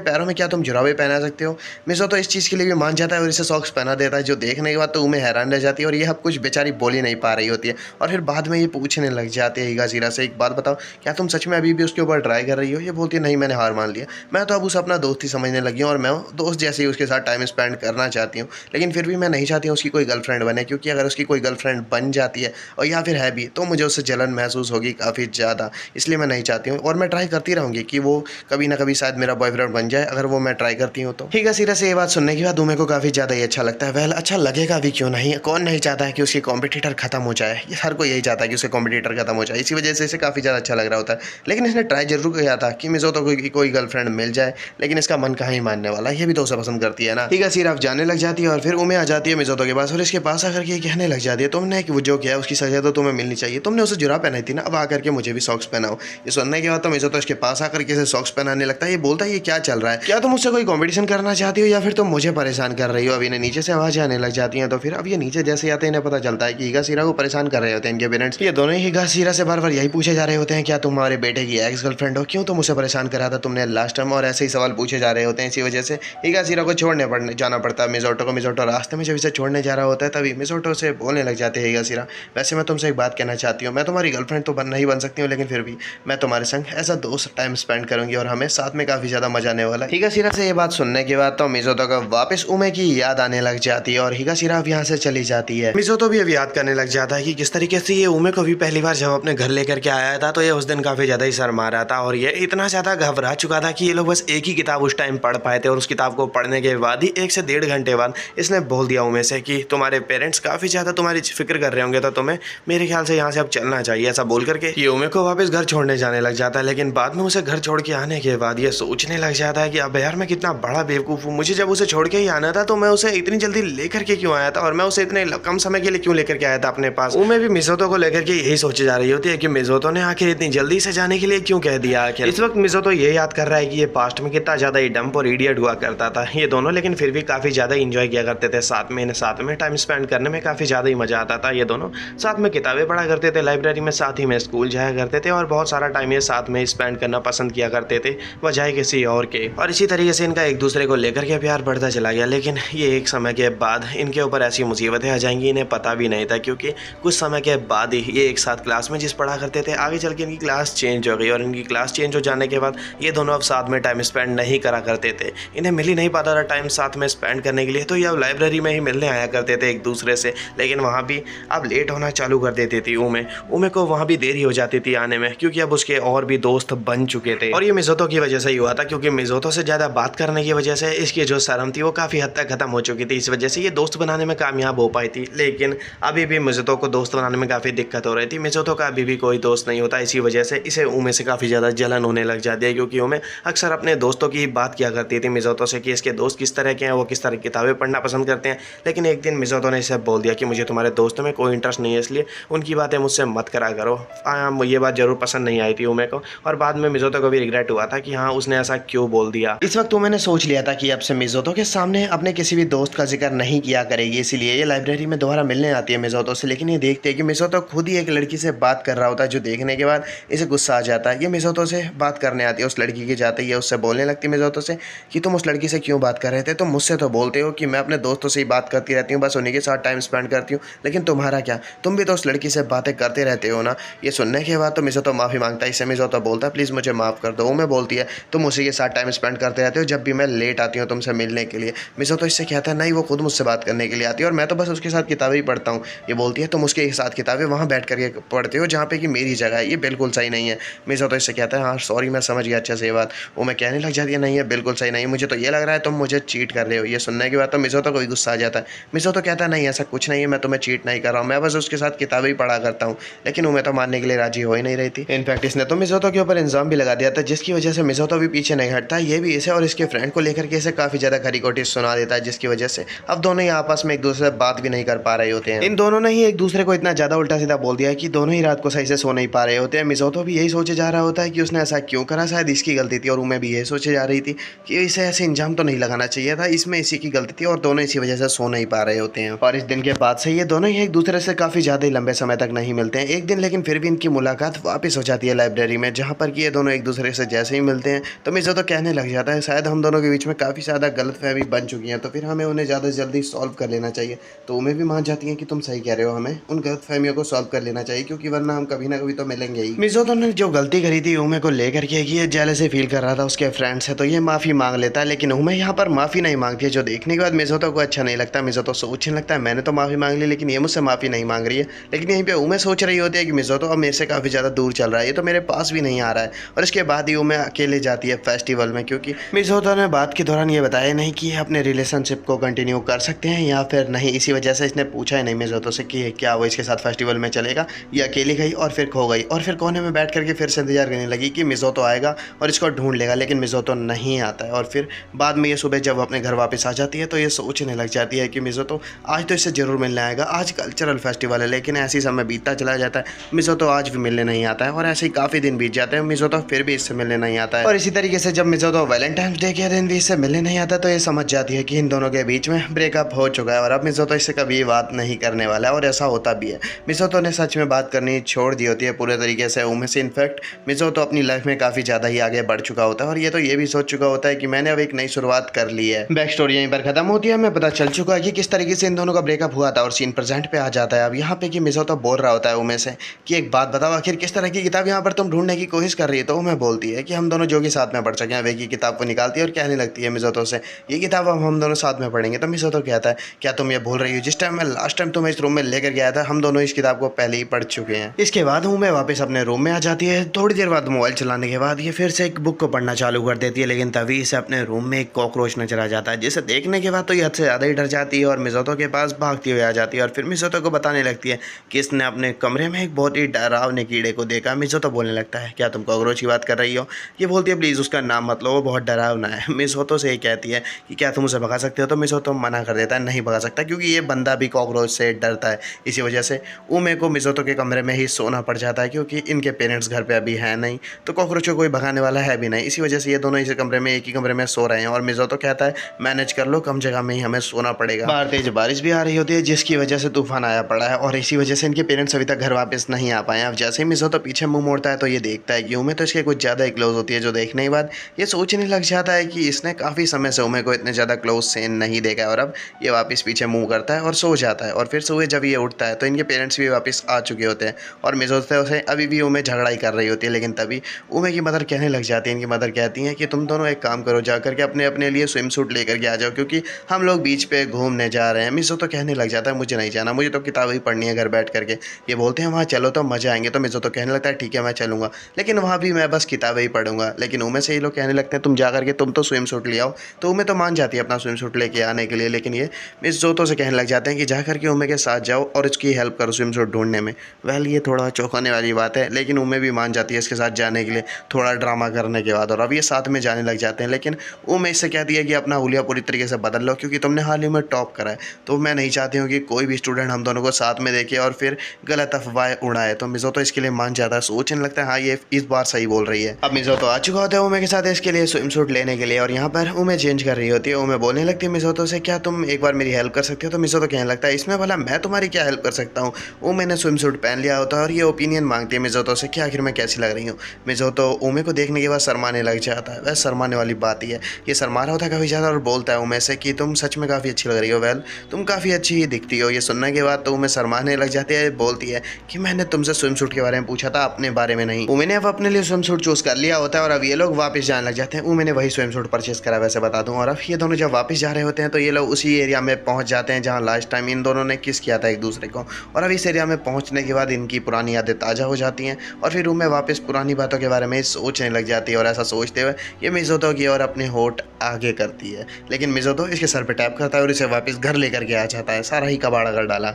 पैरों में क्या तुम जुराबे पहना सकते हो। मिज़ोतो इस चीज़ के लिए भी मान जाता है और इसे सॉक्स पहना देता है, जो देखने के बाद तो उमे हैरान रह जाती है और ये अब कुछ बेचारी बोल ही नहीं पा रही होती है। और फिर बाद में ये पूछने लग जाते हैं हिगाशिरा से एक बात बताओ क्या तुम सच में अभी भी उसके ऊपर ट्राई कर रही हो। ये बोलती है नहीं मैंने हार मान लिया, मैं तो अब उसे अपना दोस्त ही समझने लगी हूँ और मैं दोस्त जैसे ही उसके साथ टाइम स्पेंड करना चाहती हूँ। लेकिन फिर भी मैं नहीं चाहती हूँ उसकी कोई गर्लफ्रेंड बने, क्योंकि अगर उसकी कोई गर्लफ्रेंड बन जाती है और या फिर है भी तो मुझे उससे जलन महसूस होगी काफ़ी ज़्यादा, इसलिए मैं नहीं चाहती हूँ। और मैं ट्राई करती रहूँगी कि वो कभी ना कभी शायद मेरा बॉयफ्रेंड बन जाए अगर वो मैं ट्राई करती हूँ तो। हिगाशिरा से ये बात सुनने के बाद उमे को काफ़ी ज़्यादा ही अच्छा लगता है। वेल अच्छा लगेगा भी क्यों नहीं, कौन नहीं चाहता है कि उसकी कॉम्पिटिटर खत्म हो जाए। ये हर कोई यही चाहता है कि उसके कॉम्पिटिटर खत्म हो जाए, इसी वजह से इसे काफ़ी ज़्यादा अच्छा लग रहा होता है। लेकिन इसने ट्राई जरूर किया था कि मिज़ोतो को कोई गर्लफ्रेंड मिल जाए, लेकिन इसका मन कहाँ ही मानने वाला, ये भी तो उसे पसंद करती है ना। हिगाशिरा जाने लग जाती है और फिर उमे आ जाती है मिज़ोतो के पास और इसके पास आकर के कहने लग जाती है तुमने वो जो किया उसकी सजा तो तुम्हें मिलनी चाहिए, तुमने उसे जुराब पहनाई थी ना, अब आकर के मुझे भी सॉक्स पहनाओ। ये सुनने के बाद तो मिज़ोतो इसके पास आकर के सॉक्स पहनाने लगता है। ये बोलता है ये क्या चल रहा है, क्या तुम मुझसे कोई कॉम्पिटिशन करना चाहती हो या फिर तुम मुझे परेशान कर रही हो। अब इन्हें नीचे से आवाज आने लग जाती है, तो फिर अब ये नीचे जैसे आते हैं इन्हें पता चलता है कि हिगाशिरा को परेशान कर रहे होते हैं इनके पेरेंट्स। ये दोनों ही हिगाशिरा से बार बार यही पूछे जा रहे होते हैं क्या तुम हमारे बेटे की एक्स गर्लफ्रेंड हो, क्यों तुम मुझे परेशान करा था तुमने लास्ट टाइम, और ऐसे ही सवाल पूछे जा रहे होते हैं। इसी वजह से हिगाशिरा को छोड़ने जाना पड़ता है मिज़ोतो को। मिज़ोतो रास्ते में जब इसे छोड़ने जा रहा होता है तभी मिज़ोतो से बोलने लग जाते हैं हिगाशिरा, वैसे मैं तुमसे एक बात कहना चाहती हूँ, मैं तुम्हारी गर्लफ्रेंड तो नहीं बन सकती हूँ, लेकिन फिर भी मैं तुम्हारे संग ऐसा दोस्त टाइम स्पेंड करूंगी और हमें साथ में काफी ज्यादा मजा आने वाला है। हिगाशिरा से ये बात सुनने के बाद तो मिज़ोतो को वापस उमे की याद आने लग जाती है और हिगाशिरा अब यहाँ से चली जाती है। मिज़ोतो भी अब याद करने लग जाता है कि किस तरीके से ये उमे को भी पहली बार जब अपने घर लेकर के आया था तो ये उस दिन काफी ज्यादा ही शर्मा रहा था और ये इतना ज्यादा घबरा चुका था कि ये लोग बस एक ही किताब उस टाइम पढ़ पाए थे और उस किताब को पढ़ने के बाद ही 1 से 1.5 घंटे बाद इसने बोल दिया उमे से कि तुम्हारे पेरेंट्स काफी ज्यादा तुम्हारी फिक्र कर रहे होंगे तो तुम्हें मेरे ख्याल से यहाँ से अब चलना चाहिए। ऐसा बोल करके ये उमे को वापस घर छोड़ने जाने लग जाता है, लेकिन बाद में उसे घर छोड़ के आने के बाद ये सोचने लग जाता है कि अब यार मैं कितना बड़ा बेवकूफ़ हूँ, मुझे जब उसे छोड़ के ही आना था तो मैं उसे इतनी जल्दी लेकर के क्यों आया था और मैं उसे इतने कम समय के लिए क्यों लेकर के आया था अपने पास। उमे भी मिज़ोतो को लेकर के यही सोचे जा रही होती है कि मिज़ोतो ने आखिर इतनी जल्दी से जाने के लिए क्यों कह दिया। आखिर इस वक्त मिज़ोतो ये याद कर रहा है कि ये पास्ट में कितना ज्यादा ही डंप और इडियट हुआ करता था ये दोनों, लेकिन फिर भी काफी ज्यादा इंजॉय किया करते थे साथ में। इन्हें साथ में टाइम स्पेंड करने में काफी ज्यादा ही मजा आता था। ये दोनों साथ में किताबें पढ़ा करते थे लाइब्रेरी में, साथ ही में स्कूल जाया करते थे और बहुत सारा टाइम ये साथ में स्पेंड करना पसंद किया करते थे बजाय किसी और के। और इसी तरीके से इनका एक दूसरे को लेकर के प्यार बढ़ता चला गया, लेकिन ये एक समय के बाद इनके ऊपर ऐसी मुसीबतें आ जाएंगी इन्हें पता भी नहीं था, क्योंकि कुछ समय के बाद ही ये एक साथ क्लास में जिस पढ़ा करते थे आगे चल के इनकी क्लास चेंज हो गई और इनकी क्लास चेंज हो जाने के बाद ये दोनों अब साथ में टाइम स्पेंड नहीं करा करते थे। इन्हें मिल ही नहीं पाता था टाइम साथ में स्पेंड करने के लिए, तो ये अब लाइब्रेरी में ही मिलने आया करते थे एक दूसरे से, लेकिन वहाँ भी अब लेट होना चालू कर देती थी उमे को वहाँ भी देरी हो जाती थी आने में, क्योंकि अब उसके और भी दोस्त बन चुके थे। और ये मिज़ोतो की वजह से ही हुआ था, क्योंकि मिज़ोतो से ज़्यादा बात करने की वजह से इसकी जो शर्म थी वो काफ़ी हद तक खत्म हो चुकी थी। इस वजह से ये दोस्त बनाने में कामयाब हो पाई थी, लेकिन अभी भी मिज़ोतो को दोस्त बनाने में काफ़ी दिक्कत हो रही थी। मिज़ोतो का अभी भी कोई दोस्त नहीं होता, इसी वजह से इसे उमे से काफ़ी ज़्यादा जलन होने लग जाती है, क्योंकि उमे अक्सर अपने दोस्तों की बात किया करती थी मिज़ोतो से कि इसके दोस्त किस तरह के हैं, वो किस तरह की किताबें पढ़ना पसंद करते हैं। लेकिन एक दिन मिज़ोतो ने इसे बोल दिया कि मुझे तुम्हारे दोस्तों में कोई इंटरेस्ट नहीं है, इसलिए उनकी बातें मुझसे मत करा करो। ये बात जरूर पसंद नहीं आई थी उमे को, और बाद में मिज़ोतो को भी रिग्रेट हुआ था कि हाँ उसने ऐसा क्यों बोल दिया। इस वक्त मैंने सोच लिया था कि अब से मिज़ोतो के सामने अपने किसी भी दोस्त का जिक्र नहीं किया करेगी, इसीलिए ये लाइब्रेरी में दोबारा मिलने आती है मिज़ोतो से। लेकिन ये देखते हैं कि मिज़ोतो खुद ही एक लड़की से बात कर रहा होता है, जो देखने के बाद इसे गुस्सा आ जाता है। ये मिज़ोतो से बात करने आती है, उस लड़की के जाते ही उससे बोलने लगती है मिज़ोतो से कि तुम उस लड़की से क्यों बात कर रहे थे, तुम मुझसे तो बोलते हो कि मैं अपने दोस्तों से ही बात करती रहती हूँ, बस उन्हीं के साथ टाइम स्पेंड करती हूँ, लेकिन तुम्हारा क्या, तुम भी तो उस लड़की से बातें करते रहते हो ना। ये सुनने के बाद तो मिज़ोतो माफ़ी मांगता है, इससे मिज़ोतो बोलता है प्लीज़ मुझे माफ़ कर दो। उमे बोलती है तुम उसी के साथ टाइम स्पेंड करते रहते हो, जब भी मैं लेट आती हूँ तुमसे मिलने के लिए। मिज़ोतो इससे कहता है नहीं, वो खुद मुझसे बात करने के लिए आती है और मैं तो बस उसके साथ किताबें ही पढ़ता हूँ। ये बोलती है तुम उसके साथ किताबें वहाँ बैठ करके पढ़ते हो जहाँ पे कि मेरी जगह है, ये बिल्कुल सही नहीं है। मिज़ोतो इससे कहता है हाँ सॉरी मैं समझ गया अच्छे से ये बात। उमे कहने लग जाती है नहीं है बिल्कुल सही नहीं, मुझे तो ये लग रहा है तुम मुझे चीट कर रहे हो। ये सुनने के बाद तो मिज़ोतो को भी गुस्सा आ जाता है। मिज़ोतो कहता है नहीं ऐसा कुछ नहीं है, मैं तुम्हें चीट नहीं कर रहा हूँ, मैं बस उसके साथ किताबें ही पढ़ा करता हूँ। लेकिन उमे तो मानने के लिए राजी हो ही नहीं रही थी। इनफैक्ट इसने तो मिज़ोतो के ऊपर इल्ज़ाम भी लगा दिया था, जिसकी वजह से मिज़ोतो भी पीछे नहीं हटता। ये भी इसे और इसके फ्रेंड को लेकर के इसे काफ़ी ज़्यादा खरी खोटी सुना देता है, जिसकी वजह से अब दोनों ही आपस में एक दूसरे से बात भी नहीं कर पा रहे होते हैं। इन दोनों ने ही एक दूसरे को इतना ज़्यादा उल्टा सीधा बोल दिया है कि दोनों ही रात को सही से सो नहीं पा रहे होते हैं। मिज़ोतो भी यही सोचे जा रहा होता है कि उसने ऐसा क्यों करा, शायद इसकी गलती थी, और उमे भी यही सोचे जा रही थी कि इसे ऐसे इंजाम तो नहीं लगाना चाहिए था, इसमें इसी की गलती थी, और दोनों इसी वजह से सो नहीं पा रहे होते हैं। और इस दिन के बाद से ये दोनों ही एक दूसरे से काफ़ी ज़्यादा ही लंबे समय तक नहीं मिलते हैं एक दिन, लेकिन फिर भी इनकी मुलाकात वापस हो जाती है लाइब्रेरी में, जहाँ पर कि ये दोनों एक दूसरे से जैसे ही मिलते हैं तो मिज़ोतो कहने लग जाता है शायद हम दोनों के बीच में काफ़ी ज़्यादा गलतफहमी बन चुकी है, तो फिर हमें उन्हें ज़्यादा से जल्दी सॉल्व कर लेना चाहिए। तो उमे भी मान जाती है कि तुम सही कह रहे हो, हमें उन गलतफहमियों को सॉल्व कर लेना चाहिए, क्योंकि वरना हम कभी ना कभी तो मिलेंगे ही। मिज़ोतो ने जो गलती करी थी उमे को लेकर के, ये जेलसी फील कर रहा था उसके फ्रेंड से, तो ये माफ़ी मांग लेता है, लेकिन उमे यहाँ पर माफ़ी नहीं मांगती है, जो देखने के बाद मिज़ोतो को अच्छा नहीं लगता। मिज़ोतो सोचने लगता है मैंने तो माफ़ी मांग ली, लेकिन ये मुझसे माफ़ी नहीं मांग रही है। लेकिन यहीं पे उमे सोच रही होती है कि मिज़ोतो अब मेरे से काफ़ी ज़्यादा दूर चल रहा है, ये तो मेरे पास भी नहीं आ रहा है। और इसके बाद ही उमे अकेले जाती है फेस्टिवल में, क्योंकि मिज़ोतो ने बात के दौरान ये बताया नहीं कि अपने रिलेशनशिप को कंटिन्यू कर सकते हैं या फिर नहीं, इसी वजह से इसने पूछा ही नहीं मिज़ोतो से कि क्या वो इसके साथ फेस्टिवल में चलेगा। ये अकेली गई और फिर खो गई, और फिर कोने में बैठ करके फिर से इंतजार करने लगी कि मिज़ोतो आएगा और इसको ढूंढ लेगा, लेकिन मिज़ोतो नहीं आता है। और फिर बाद में ये सुबह जब अपने घर वापस आ जाती है तो ये सोचने लग जाती है कि मिज़ोतो आज तो इससे ज़रूर मिलने आएगा, आज कल्चरल फेस्टिवल है। लेकिन ऐसे ही समय बीतता चला जाता है, मिज़ोतो आज भी मिलने नहीं आता है और ऐसे ही काफ़ी दिन बीत जाते हैं, मिज़ोतो फिर भी इससे मिलने नहीं आता है। और इसी तरीके से जब मिज़ोतो वैलेंटाइंस डे के दिन भी इससे मिलने नहीं आता तो ये समझ जाती है कि इन दोनों के बीच में ब्रेकअप हो चुका है और अब मिज़ोतो इससे कभी बात नहीं करने वाला है। और ऐसा होता भी है, मिज़ोतो ने सच में बात करनी छोड़ दी होती है पूरे तरीके से उमे से। इनफैक्ट मिज़ोतो अपनी लाइफ में काफ़ी ज़्यादा ही आगे बढ़ चुका होता है और ये भी सोच चुका होता है कि मैंने अब एक नई शुरुआत कर ली है। बैक स्टोरी यहीं पर खत्म होती है, हमें पता चल चुका है कि किस तरीके से इन दोनों का ब्रेकअप हुआ था और सीन प्रेजेंट पे आ जाता है अब यहाँ पे कि मिज़ोतो बोल रहा होता है उमे से कि एक बात बताओ, आखिर किस तरह की किताब यहाँ पर तुम ढूंढने की कोशिश कर रही है। तो उमे बोलती है कि हम दोनों जो कि साथ में पढ़ सकें। वे की किताब को निकालती है और कहने लगती है मिज़ोतो से, ये किताब हम दोनों साथ में पढ़ेंगे। तो मिज़ोतो कहता है, क्या तुम ये भूल रही हो, जिस टाइम मैं लास्ट टाइम तुम्हें इस रूम में लेकर गया था हम दोनों इस किताब को पहले ही पढ़ चुके हैं। इसके बाद उमे वापस अपने रूम में आ जाती है। थोड़ी देर बाद मोबाइल चलाने के बाद ये फिर से एक बुक को पढ़ना चालू कर देती है, लेकिन तभी इसे अपने रूम में एक कॉकरोच नजर आ जाता है, जिसे देखने के बाद तो ये हद से ज़्यादा ही डर जाती है और मिज़ोतो के पास भागती हुई आ जाती है और फिर मिज़ोतो को बताने लगती है कि इसने अपने कमरे में एक बहुत ही डरावने कीड़े को देखा। मिज़ोतो बोलने लगता है, क्या तुम कॉकरोच की बात कर रही हो। ये बोलती है, प्लीज़ उसका नाम मत लो, वो बहुत डरावना है। मिज़ोतो से ये कहती है कि क्या तुम उसे भगा सकते हो। तो मिज़ोतो मना कर देता है, नहीं भगा सकता, क्योंकि ये बंदा भी कॉकरोच से डरता है। इसी वजह से उमे को मिज़ोतो के कमरे में ही सोना पड़ जाता है, क्योंकि इनके पेरेंट्स घर पे अभी है नहीं, तो कॉकरोच को कोई भगाने वाला है भी नहीं। इसी वजह से ये दोनों इस कमरे में एक ही कमरे में सो रहे हैं और मिज़ोतो कहता है, मैनेज कर लो, कम जगह में ही हमें सोना पड़ेगा। बाहर तेज बारिश भी आ रही होती है, जिसकी वजह से तूफान आया पड़ा है और इसी वजह से इनके पेरेंट्स अभी तक घर वापस नहीं आ पाए। अब जैसे ही मिज़ोतो पीछे मुंह मोड़ता है तो ये देखता है कि उमे तो इसके कुछ ज़्यादा ही क्लोज होती है, जो देखने के बाद ये सोचने लग जाता है कि इसने काफ़ी समय से उमे को इतने ज़्यादा क्लोज से नहीं देखा है। और अब ये वापस पीछे मुँह करता है और सो जाता है। और फिर सुबह जब ये उठता है तो इनके पेरेंट्स भी वापस आ चुके होते हैं और मिज़ोतो से अभी भी उमे झगड़ा ही कर रही होती है। लेकिन तभी उमे की मदर कहने लग जाती है, इनकी मदर कहती हैं कि तुम दोनों एक काम करो, जा करके अपने लिए स्विम सूट लेकर के आ जाओ, क्योंकि हम लोग बीच पे घूमने जा रहे हैं। मिज़ोतो कहने लग जाता है, मुझे नहीं जाना, मुझे तो किताब ही पढ़नी है घर बैठ करके। ये बोलते हैं वहाँ चलो तो मज़ा आएंगे। तो मिज़ोतो कहने लगता है, ठीक है मैं चलूँगा, लेकिन वहाँ भी मैं बस किताबें ही पढ़ूंगा। लेकिन उमे से ये लोग कहने लगते हैं, तुम जा करके तुम तो स्विम सूट ले आओ। तो उमे तो मान जाती है अपना स्विम सूट लेके आने के लिए, लेकिन ये मिज़ोतो से कहने लग जाते हैं कि जा करके उमे के साथ जाओ और उसकी हेल्प करो स्विम सूट ढूंढने में। वेल ये थोड़ा चौंकाने वाली बात है, लेकिन उमे भी मान जाती है इसके साथ जाने के लिए, थोड़ा ड्रामा करने के बाद। और अब ये साथ में जाने लग जाते हैं, लेकिन उमे इससे कहती है कि अपना हुलिया पूरी तरीके से बदल लो, क्योंकि तुमने हाल ही में टॉप करा है, तो मैं नहीं चाहती हूँ कि कोई भी स्टूडेंट हम दोनों को साथ में देखे और फिर गलत अफवाहें उड़ाए। तो मिज़ोतो इसके लिए मान जाता है, सोचने लगता है हाँ ये इस बार सही बोल रही है। अब मिज़ोतो आ चुका होता है उमे के साथ इसके लिए स्विम सूट लेने के लिए और यहाँ पर उमे चेंज कर रही होती है। उमे बोलने लगती है मिज़ोतो से, क्या तुम एक बार मेरी हेल्प कर सकते हो। तो मिज़ोतो कहने लगता है, इसमें भला मैं तुम्हारी क्या हेल्प कर सकता हूँ। उमे ने स्विम सूट पहन लिया होता है और ये ओपिनियन मांगती है मिज़ोतो से कि आखिर मैं कैसी लग रही हूँ। मिज़ोतो उमे को देखने के बाद शर्माने लग जाता है। वह शर्माने वाली बात ही है, ये शर्मा रहा होता है काफ़ी ज़्यादा और बोलता है उमे से कि तुम सच में काफ़ी अच्छी लग रही हो। वेल तुम काफ़ी अच्छी ही दिखती हो। ये सुनने के बाद तो उमे शर्माने लग जाती है, बोलती है कि मैंने तुमसे स्विम सूट के बारे में पूछा था, अपने बारे में नहीं। उमे ने अब अपने लिए स्विम सूट चूज़ कर लिया होता है और अब ये लोग वापस जाने लग जाते हैं। उमे ने वही स्विम सूट परचेस करा वैसे बता दूं। और अब ये दोनों जब वापस जा रहे होते हैं तो ये लोग उसी एरिया में पहुंच जाते हैं जहां लास्ट टाइम इन दोनों ने किस किया था एक दूसरे को। और अब इस एरिया में पहुंचने के बाद इनकी पुरानी यादें ताज़ा हो जाती हैं और फिर उमे वापस पुरानी बातों के बारे में सोचने लग जाती है। और ऐसा सोचते हुए ये मिज़ोतो की और अपने होठ आगे करती है, लेकिन मिज़ोतो इसके सर पे टैप करता है और इसे वापस घर लेकर के आ जाता है। सारा ही कबाड़ा कर डाला।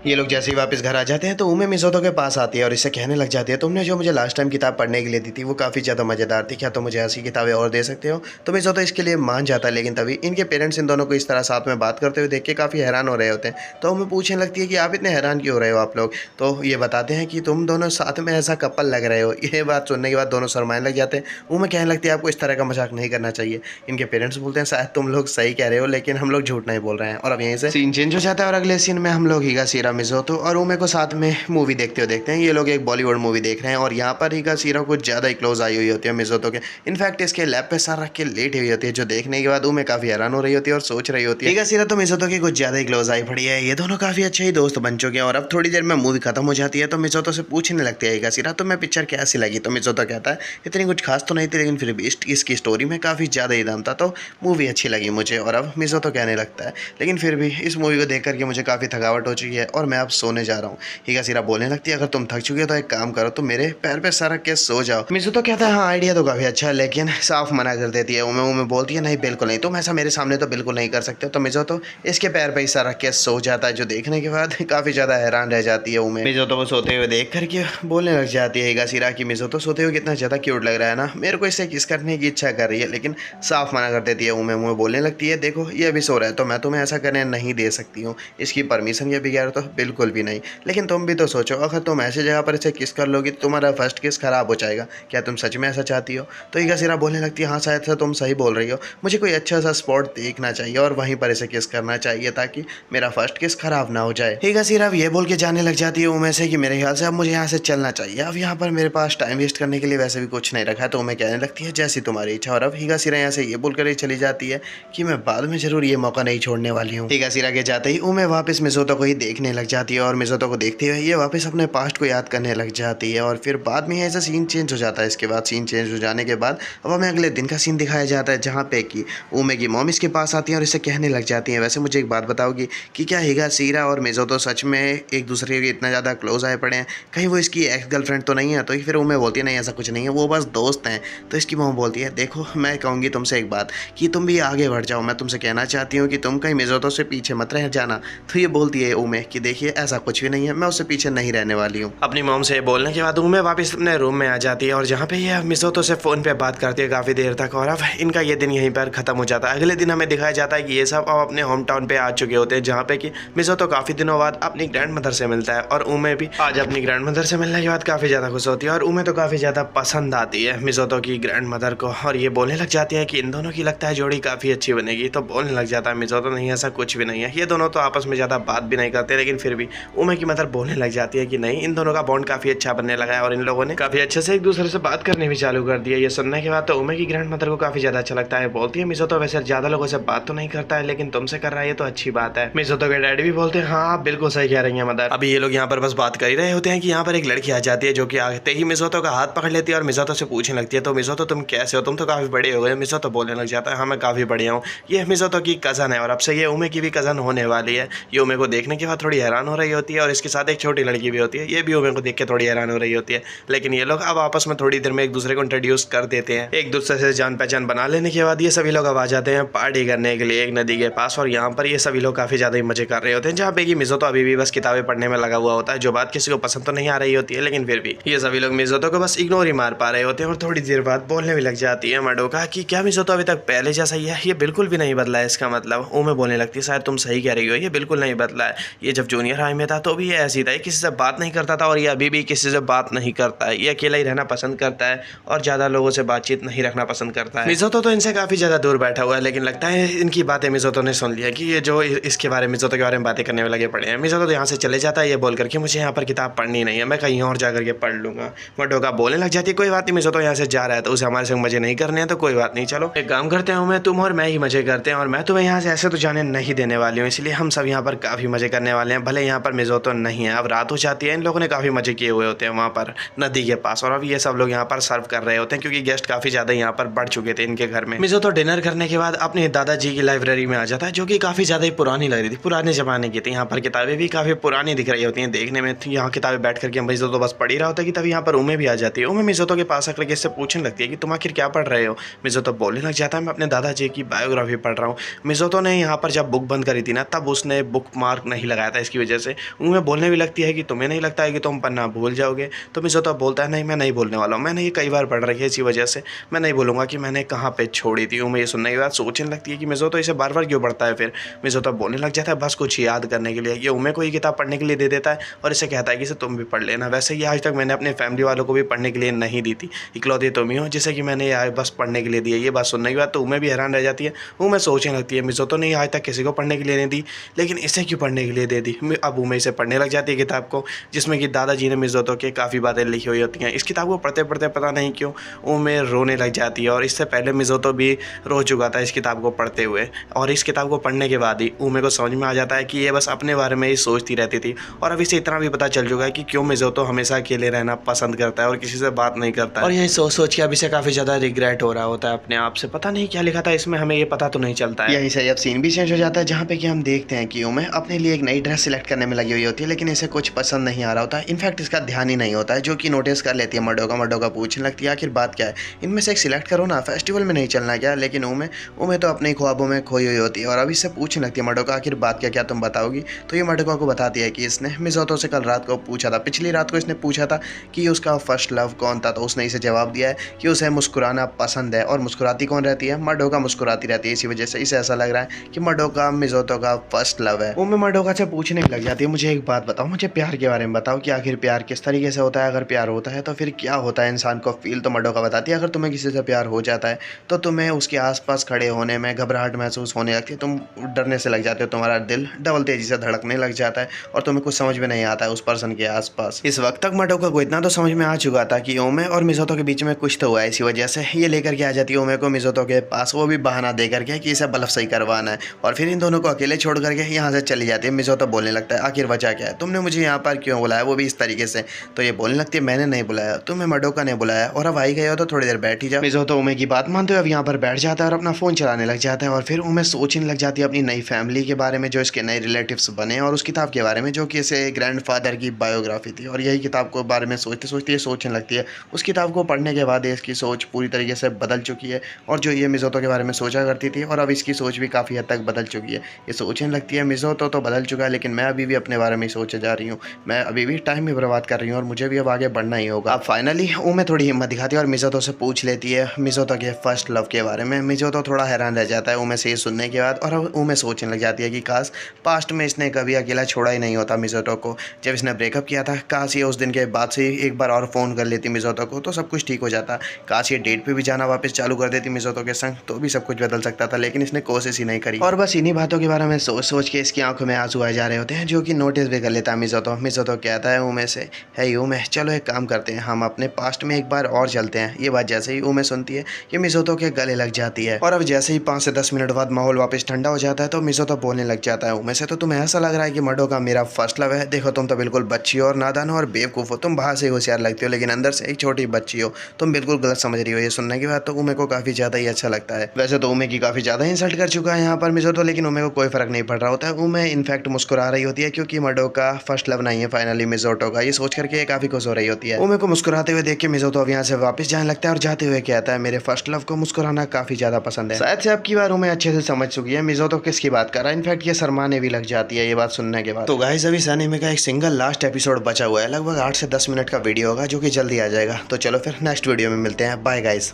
ये लोग जैसे ही वापस घर आ जाते हैं तो उमे मिज़ोतो के पास आती है और इससे कहने लग जाती है, तुमने जो मुझे लास्ट टाइम किताब पढ़ने के लिए दी थी वो काफ़ी ज़्यादा मज़ेदार थी, क्या तुम मुझे ऐसी किताबें और दे सकते हो। तो मिज़ोतो इसके लिए मान जाता है, लेकिन तभी इनके पेरेंट्स इन दोनों को इस तरह साथ में बात करते हुए देख के काफ़ी हैरान हो रहे होते हैं। तो उमे पूछने लगती है कि आप इतने हैरान क्यों हो रहे हो आप लोग। तो ये बताते हैं कि तुम दोनों साथ में ऐसा कपल लग रहे हो। ये बात सुनने के बाद दोनों शर्माने लग जाते हैं। उमे कहने लगती है, आपको इस तरह का मजाक नहीं करना चाहिए। इनके पेरेंट्स बोलते हैं, शायद तुम लोग सही कह रहे हो, लेकिन हम लोग झूठ नहीं बोल रहे हैं। और अब यहीं से सीन चेंज हो जाता है और अगले सीन में हम लोग हिगाशिरा, मिज़ोतो और उमे को साथ में मूवी देखते हैं। ये लोग एक बॉलीवुड मूवी देख रहे हैं और यहाँ पर हिगाशिरा कुछ ज़्यादा ही क्लोज आई हुई होती है मिज़ोतो के। इनफैक्ट इसके लैब पे सर रख के लेट हुई होती है, जो देखने के बाद उमे काफ़ी हैरान हो रही होती है और सोच रही होती है हिगाशिरा तो मिज़ोतो की कुछ ज़्यादा ही क्लोज आई पड़ी है। ये दोनों काफ़ी अच्छे ही दोस्त बन चुके हैं। और अब थोड़ी देर में मूवी खत्म हो जाती है तो मिज़ोतो से पूछने लगती है हिगाशिरा, तो मैं पिक्चर कैसी लगी। तो मिज़ोतो कहता है, इतनी कुछ खास तो नहीं थी, लेकिन फिर भी इसकी स्टोरी में काफ़ी ज़्यादा ही दम था, तो मूवी अच्छी लगी मुझे। और अब मिज़ोतो कहने लगता है, लेकिन फिर भी इस मूवी को देख करके मुझे काफ़ी थकावट हो चुकी है और मैं अब सोने जा रहा हूँ। हिगाशिरा बोलने लगती है अगर तुम थक चुके हो तो एक काम करो, तुम मेरे पैर पे सर रख के सो जाओ। मिज़ुतो कहता है हाँ आइडिया तो काफ़ी अच्छा है, लेकिन साफ मना कर देती है। उमे बोलती है नहीं बिल्कुल नहीं, तुम ऐसा मेरे सामने तो बिल्कुल नहीं कर सकते। तो मिज़ुतो इसके पैर पे ही सर रख के सो जाता है, जो देखने के बाद काफ़ी ज़्यादा हैरान रह जाती है उमे। मिज़ुतो को सोते हुए देख करके बोलने लग जाती है हिगाशिरा कि मिज़ुतो सोते हुए कितना ज़्यादा क्यूट लग रहा है ना, मेरे को इससे किस करने की इच्छा कर रही है, लेकिन साफ मना कर देती है उमे। बोलने लगती है देखो ये अभी सो रहा है तो मैं तुम्हें ऐसा करने नहीं दे सकती हूँ, इसकी परमिशन के बगैर तो बिल्कुल भी नहीं। लेकिन तुम भी तो सोचो, अगर तुम ऐसी जगह पर इसे किस कर लोगी तो तुम्हारा फर्स्ट किस खराब हो जाएगा, क्या तुम सच में ऐसा चाहती हो? तो हिगाशिरा बोलने लगती है हाँ शायद से तुम सही बोल रही हो, मुझे कोई अच्छा सा स्पॉट देखना चाहिए और वहीं पर इसे किस करना चाहिए ताकि मेरा फर्स्ट किस खराब ना हो जाए। हिगाशिरा ये बोल के जाने लग जाती है उमे से कि मेरे ख्याल से अब मुझे यहाँ से चलना चाहिए, अब यहाँ पर मेरे पास टाइम वेस्ट करने के लिए वैसे भी कुछ नहीं रखा है। तो उमे कहने लगती है जैसी तुम्हारी इच्छा। और अब हिगाशिरा यहाँ से ये बोलकर ही चली जाती है कि मैं बाद में जरूर ये मौका नहीं छोड़ने वाली हूँ। हिगाशिरा के जाते ही उमे वापस मिज़ुतो को ही देखने लग जाती है और मिज़ुतो को देखते हुए ये वापस अपने पास्ट को याद करने लग जाती है। और फिर बाद में ऐसा सीन चेंज हो जाता है। इसके बाद सीन चेंज हो जाने के बाद अब हमें अगले दिन का सीन दिखाया जाता है, जहाँ पे कि उमे की मॉम इसके पास आती है और इसे कहने लग जाती है वैसे मुझे एक बात बताओगी कि क्या हिगाशिरा और मिज़ुतो सच में एक दूसरे के इतना ज़्यादा क्लोज आए पड़े हैं, कहीं वो इसकी एक्स गर्लफ्रेंड तो नहीं है? तो फिर उमे बोलती है नहीं ऐसा कुछ नहीं है, वो बस दोस्त हैं। तो इसकी मॉम बोलती है देखो मैं कहूँगी तुमसे एक बात कि तुम भी आगे बढ़ जाओ, मैं तुमसे कहना चाहती हूँ कि तुम कहीं मिज़ुतो से पीछे मत रह जाना। तो ये बोलती है उमे कि देखिए ऐसा कुछ भी नहीं है, मैं उससे पीछे नहीं रहने वाली हूँ। अपनी मॉम से बोलने के बाद उमे वापस अपने रूम में आ जाती है और जहाँ पे ये मिज़ुतो से फ़ोन पे बात करती है काफ़ी देर तक। और अब इनका ये दिन यहीं पर ख़त्म हो जाता है। अगले दिन हमें दिखाया जाता है कि ये सब अब अपने होम टाउन पे आ चुके होते हैं, जहाँ पे कि मिज़ुतो काफ़ी दिनों बाद अपनी ग्रैंड मदर से मिलता है और उमे भी आज अपनी ग्रैंड मदर से मिलने के बाद काफ़ी ज़्यादा खुश होती है। और उमे तो काफ़ी ज़्यादा पसंद आती है मिज़ुतो की ग्रैंड मदर को और ये बोलने लग जाती है कि इन दोनों की लगता है जोड़ी काफ़ी अच्छी बनेगी। तो बोलने लग जाता है मिज़ुतो नहीं ऐसा कुछ भी नहीं है, ये दोनों तो आपस में ज़्यादा बात भी नहीं करते, लेकिन फिर भी उमे की मदर बोलने लग जाती है कि नहीं इन दोनों का बॉन्ड काफ़ी अच्छा बनने लगा है और इन लोगों ने काफ़ी अच्छे से एक दूसरे से बात करने भी चालू कर दी है। ये सुनने के बाद तो उमे की ग्रैंड मदर को काफ़ी ज़्यादा अच्छा लगता है। बोलती है मिज़ुतो वैसे ज़्यादा लोगों से बात तो नहीं करता है, लेकिन तुमसे कर रहा है ये तो अच्छी बात है। मिज़ुतो के डैडी भी बोलते हैं हाँ आप बिल्कुल सही कह रही हैं मदर। अभी ये लोग यहाँ पर बस बात कर ही रहे होते हैं कि यहाँ पर एक लड़की आ जाती है जो कि आते ही मिज़ुतो का हाथ पकड़ लेती है और मिज़ुतो से पूछने लगती है तो मिज़ुतो तुम कैसे हो, तुम तो काफ़ी बड़े हो गए। मिज़ुतो बोलने लग जाता है हाँ मैं काफ़ी बढ़िया हूँ, ये मिज़ुतो की कज़न है और अब से ये उमे की भी कज़न होने वाली है। ये उमे को देखने के बाद थोड़ी हैरान हो रही होती है और इसके साथ एक छोटी लड़की भी होती है, ये भी उमे को देख के थोड़ी हैरान हो रही होती है। लेकिन ये लोग अब आपस में थोड़ी देर में एक दूसरे को इंट्रोड्यूस कर देते हैं। एक दूसरे से जान पहचान बना लेने के बाद ये सभी लोग अब आ जाते हैं पार्टी करने के लिए एक नदी के पास और यहाँ पर ये सभी लोग काफ़ी ज़्यादा ही मजे कर रहे होते हैं, जहाँ पे कि मिज़ुतो अभी भी बस किताबें पढ़ने में लगा हुआ होता है, जो बात किसी को पसंद तो नहीं आ रही होती है, लेकिन फिर भी ये सभी लोग मिज़ुतो को बस इग्नोर ही मार पा रहे होते हैं। और थोड़ी देर बाद बोलने भी लग जाती है माडोका कि क्या मिज़ुतो अभी तक पहले जैसा ही है, ये बिल्कुल भी नहीं बदला है इसका मतलब। उमे बोलने लगती है शायद तुम सही कह रही हो, ये बिल्कुल नहीं बदला है, ये जब जूनियर हाई में था तो भी ये ऐसी था, किसी से बात नहीं करता था और ये अभी भी किसी से बात नहीं करता है, ये अकेला ही रहना पसंद करता है और ज़्यादा लोगों से बातचीत नहीं रखना पसंद करता है। मिज़ुतो तो इनसे काफ़ी ज़्यादा दूर बैठा हुआ है, लेकिन लगता है इनकी बातें मिज़ुतो ने सुन लिया कि ये जो इसके बारे में मिज़ुतो के बारे में बातें करने में लगे पड़े हैं। मिज़ुतो तो यहाँ से चले जाता है ये बोल करके मुझे यहाँ पर किताब पढ़नी नहीं है, मैं कहीं और जा करके पढ़ लूँगा। माडोका बोलने लग जाती है कोई बात नहीं, मिज़ुतो यहाँ से जा रहा है तो उसे हमारे संग मजे नहीं करने हैं तो कोई बात नहीं, चलो एक काम करते हैं, मैं तुम और मैं ही मजे करते हैं और मैं तुम्हें यहाँ से ऐसे तो जाने नहीं देने वाली हूँ, इसलिए हम सब यहाँ पर काफ़ी मजे करने वाले हैं। भले यहाँ पर मिज़ुतो नहीं है, अब रात हो जाती है, इन लोगों ने काफ़ी मजे किए हुए होते हैं वहाँ पर नदी के पास और अब ये सब लोग यहाँ पर सर्व कर रहे होते हैं क्योंकि गेस्ट काफ़ी ज़्यादा यहाँ पर बढ़ चुके थे इनके घर में। मिज़ुतो डिनर करने के बाद अपने दादाजी की लाइब्रेरी में आ जाता है जो कि काफ़ी ज़्यादा ही पुरानी लग रही थी, पुराने ज़माने की थी। यहाँ पर किताबें भी काफ़ी पुरानी दिख रही होती हैं देखने में, यहाँ किताबें बैठ करके मिज़ुतो बस पढ़ ही रहा होता है कि तभी यहाँ पर उमे भी आ जाती है। उमे मिज़ुतो के पास आकर के इससे पूछने लगती है कि तुम आखिर क्या पढ़ रहे हो। मिज़ुतो बोलने लग जाता है मैं अपने दादाजी की बायोग्राफी पढ़ रहा हूँ। मिज़ुतो ने यहाँ पर जब बुक बंद करी थी ना तब उसने बुक मार्क नहीं लगाया था, इसकी वजह से उमे बोलने भी लगती है कि तुम्हें नहीं लगता है कि तुम पढ़ना भूल जाओगे। तो मिज़ुतो बोलता है नहीं मैं नहीं भूलने वाला हूँ, मैंने ये कई बार पढ़ रखी है, इसी वजह से मैं नहीं भूलूंगा कि मैंने कहाँ पे छोड़ी थी। उमे ये सुनने के बाद सोचने लगती है कि मिज़ुतो इसे बार बार क्यों पढ़ता है। फिर मिज़ुतो बोलने लग जाता है बस कुछ याद करने के लिए। ये उमे को ये किताब पढ़ने के लिए दे देता है और इसे कहता है कि इसे तुम भी पढ़ लेना। वैसे ये आज तक मैंने अपने फैमिली वालों को भी पढ़ने के लिए नहीं दी थी, इकलौते तुम ही हो जिसे कि मैंने यार बस पढ़ने के लिए दी है। ये बात सुनने के बाद तो उमे भी हैरान रह जाती है। उमे सोचने लगती है मिज़ुतो ने आज तक किसी को पढ़ने के लिए नहीं दी, लेकिन इसे क्यों पढ़ने के लिए दे दी। अब उमे इसे पढ़ने लग जाती है किताब को, जिसमें कि दादाजी ने मिज़ुतो के काफ़ी बातें लिखी हुई होती हैं। इस किताब को पढ़ते पढ़ते पता नहीं क्यों उमे रोने लग जाती है और इससे पहले मिज़ुतो भी रो चुका था इस किताब को पढ़ते हुए। और इस किताब को पढ़ने के बाद ही उमे को समझ में आ जाता है कि ये बस अपने बारे में ही सोचती रहती थी और अब इसे इतना भी पता चल चुका है कि क्यों मिज़ुतो हमेशा अकेले रहना पसंद करता है और किसी से बात नहीं करता है। और यही सोच सोच के अब इसे काफ़ी ज़्यादा रिग्रेट हो रहा होता है अपने आप से, पता नहीं क्या लिखा था इसमें, हमें ये पता तो नहीं चलता है। यहीं से अब सीन भी चेंज हो जाता है जहाँ पे कि हम देखते हैं कि उमे अपने लिए एक नई ड्रेस सिलेक्ट करने में लगी हुई होती है, लेकिन इसे कुछ पसंद नहीं आ रहा होता है। इनफैक्ट इसका ध्यान ही नहीं होता है, जो कि नोटिस कर लेती है मडोका पूछने लगती है आखिर बात क्या है, इनमें से एक सिलेक्ट करो ना, फेस्टिवल में नहीं चलना क्या। लेकिन उमे तो अपने ख्वाबों में खोई हुई होती है और अब इससे पूछने लगती है मडोका आखिर बात क्या तुम बताओगी। तो ये मडोका को बताती है कि इसने मिज़ोतो से कल रात को पूछा था, पिछली रात को इसने पूछा था कि उसका फर्स्ट लव कौन था, तो उसने इसे जवाब दिया है कि उसे मुस्कुराना पसंद है। और मुस्कुराती कौन रहती है, मडोका मुस्कुराती रहती है। इसी वजह से इसे ऐसा लग रहा है कि मडोका मिज़ोतो का फर्स्ट लव है। उमे मडोका से पूछने लग जाती है मुझे एक बात बताओ, मुझे प्यार के बारे में बताओ कि आखिर प्यार किस तरीके से होता है, अगर प्यार होता है तो फिर क्या होता है इंसान को फील। तो मडोका बताती है अगर तुम्हें किसी से प्यार हो जाता है तो तुम्हें उसके आसपास खड़े होने में घबराहट महसूस होने लगती है, तुम डरने से लग जाते हो, तुम्हारा दिल डबल तेजी से धड़कने लग जाता है और तुम्हें कुछ समझ में नहीं आता है उस पर्सन के आसपास। इस वक्त तक मडोका को इतना तो समझ में आ चुका था कि उमे और मिज़ोतो के बीच में कुछ तो हुआ है। इसी वजह से ये लेकर के आ जाती है उमे को मिज़ोतो के पास, वो भी बहाना दे करके कि इसे बल्ब सही करवाना है। और फिर इन दोनों को अकेले छोड़ करके यहाँ से चली जाती है। मिज़ोतो बोलने लगता है आखिर वजह क्या है, तुमने मुझे यहाँ पर क्यों बुलाया, वो भी इस तरीके से। तो ये बोलने लगती है मैंने नहीं बुलाया, तुम्हें मडोका ने बुलाया और अब आई गए हो तो थोड़ी देर बैठ ही जाओ। मिज़ोतो उमे की बात मानते हुए अब यहाँ पर बैठ जाता है और अपना फ़ोन चलाने लग जाता है। और फिर उमे सोचने लग जाती है अपनी नई फैमिली के बारे में, जो इसके नए रिलेटिव्स बने, और उस किताब के बारे में जो कि इसे ग्रैंडफादर की बायोग्राफी थी। और यही किताब को बारे में सोचते सोचते ये सोचने लगती है। उस किताब को पढ़ने के बाद इसकी सोच पूरी तरीके से बदल चुकी है और जो ये मिज़ोतो के बारे में सोचा करती थी और अब इसकी सोच भी काफ़ी हद तक बदल चुकी है। ये सोचने लगती है मिज़ोतो तो बदल चुका है लेकिन मैं अभी भी अपने बारे में सोचे जा रही हूँ, मैं अभी भी टाइम भी बर्बाद कर रही हूँ और मुझे भी अब आगे बढ़ना ही होगा। अब फाइनली उमे थोड़ी हिम्मत दिखाती है और मिज़ोतो से पूछ लेती है मिज़ोतो के फर्स्ट लव के बारे में। मिज़ोतो थोड़ा हैरान रह जाता है उमे से ये सुनने के बाद और अब उमे सोचने लग जाती है कि काश पास्ट में इसने कभी अकेला छोड़ा ही नहीं होता मिज़ोतो को। जब इसने ब्रेकअप किया था काश ये उस दिन के बाद से एक बार और फ़ोन कर लेती मिज़ोतो को तो सब कुछ ठीक हो जाता। काश ये डेट पे भी जाना वापस चालू कर देती मिज़ोतो के संग तो भी सब कुछ बदल सकता था, लेकिन इसने कोशिश ही नहीं करी। और बस इन्हीं बातों के बारे में सोच सोच के इसकी आंखों में आंसू आ जा रहे होते हैं, जो कि नोटिस भी कर लेता है मिज़ोतो। मिज़ोतो कहता है उमे से है उमे चलो एक काम करते हैं, हम अपने पास्ट में एक बार और चलते हैं। ये बात जैसे ही उमे सुनती है ये मिज़ोतो के गले लग जाती है। और अब जैसे ही 5 से 10 मिनट बाद माहौल वापस ठंडा हो जाता है तो मिज़ोतो बोलने लग जाता है उमे से तो तुम्हें ऐसा लग रहा है कि मडोका मेरा फर्स्ट लव है, देखो तुम तो बिल्कुल बच्ची हो और नादान हो और बेवकूफ़ हो, तुम बाहर से होशियार लगती हो लेकिन अंदर से एक छोटी बच्ची हो, तुम बिल्कुल गलत समझ रही हो। ये सुनने के बाद तो उमे को काफ़ी ज़्यादा ही अच्छा लगता है। वैसे तो उमे की काफ़ी ज़्यादा इंसल्ट कर चुका है यहाँ पर मिज़ोतो, लेकिन उमे को कोई फ़र्क नहीं पड़ रहा होता है। उमे इनफैक्ट मुस्कुरा रही होती है क्योंकि मडोका फर्स्ट लव नहीं है फाइनली मिज़ोतो का, ये सोच करके काफ़ी खुश हो रही होती है। उमे को मुस्कुराते हुए देख के मिज़ोतो अब यहाँ से वापस जाने लगता है और जाते हुए कहता है मेरे फर्स्ट लव को मुस्कुराना काफ़ी ज़्यादा पसंद है। शायद से अब की बार उमे अच्छे से समझ चुकी है मिज़ोतो किसकी बात कर रहा है, इनफैक्ट ये शर्माने भी लग जाती है ये बात सुनने के बाद। तो गाइस अभी इस एनीमे का एक सिंगल लास्ट एपिसोड बचा हुआ है, लगभग 8 से 10 मिनट का वीडियो होगा जो कि जल्दी आ जाएगा। तो चलो फिर नेक्स्ट वीडियो में मिलते हैं, बाय गाइस।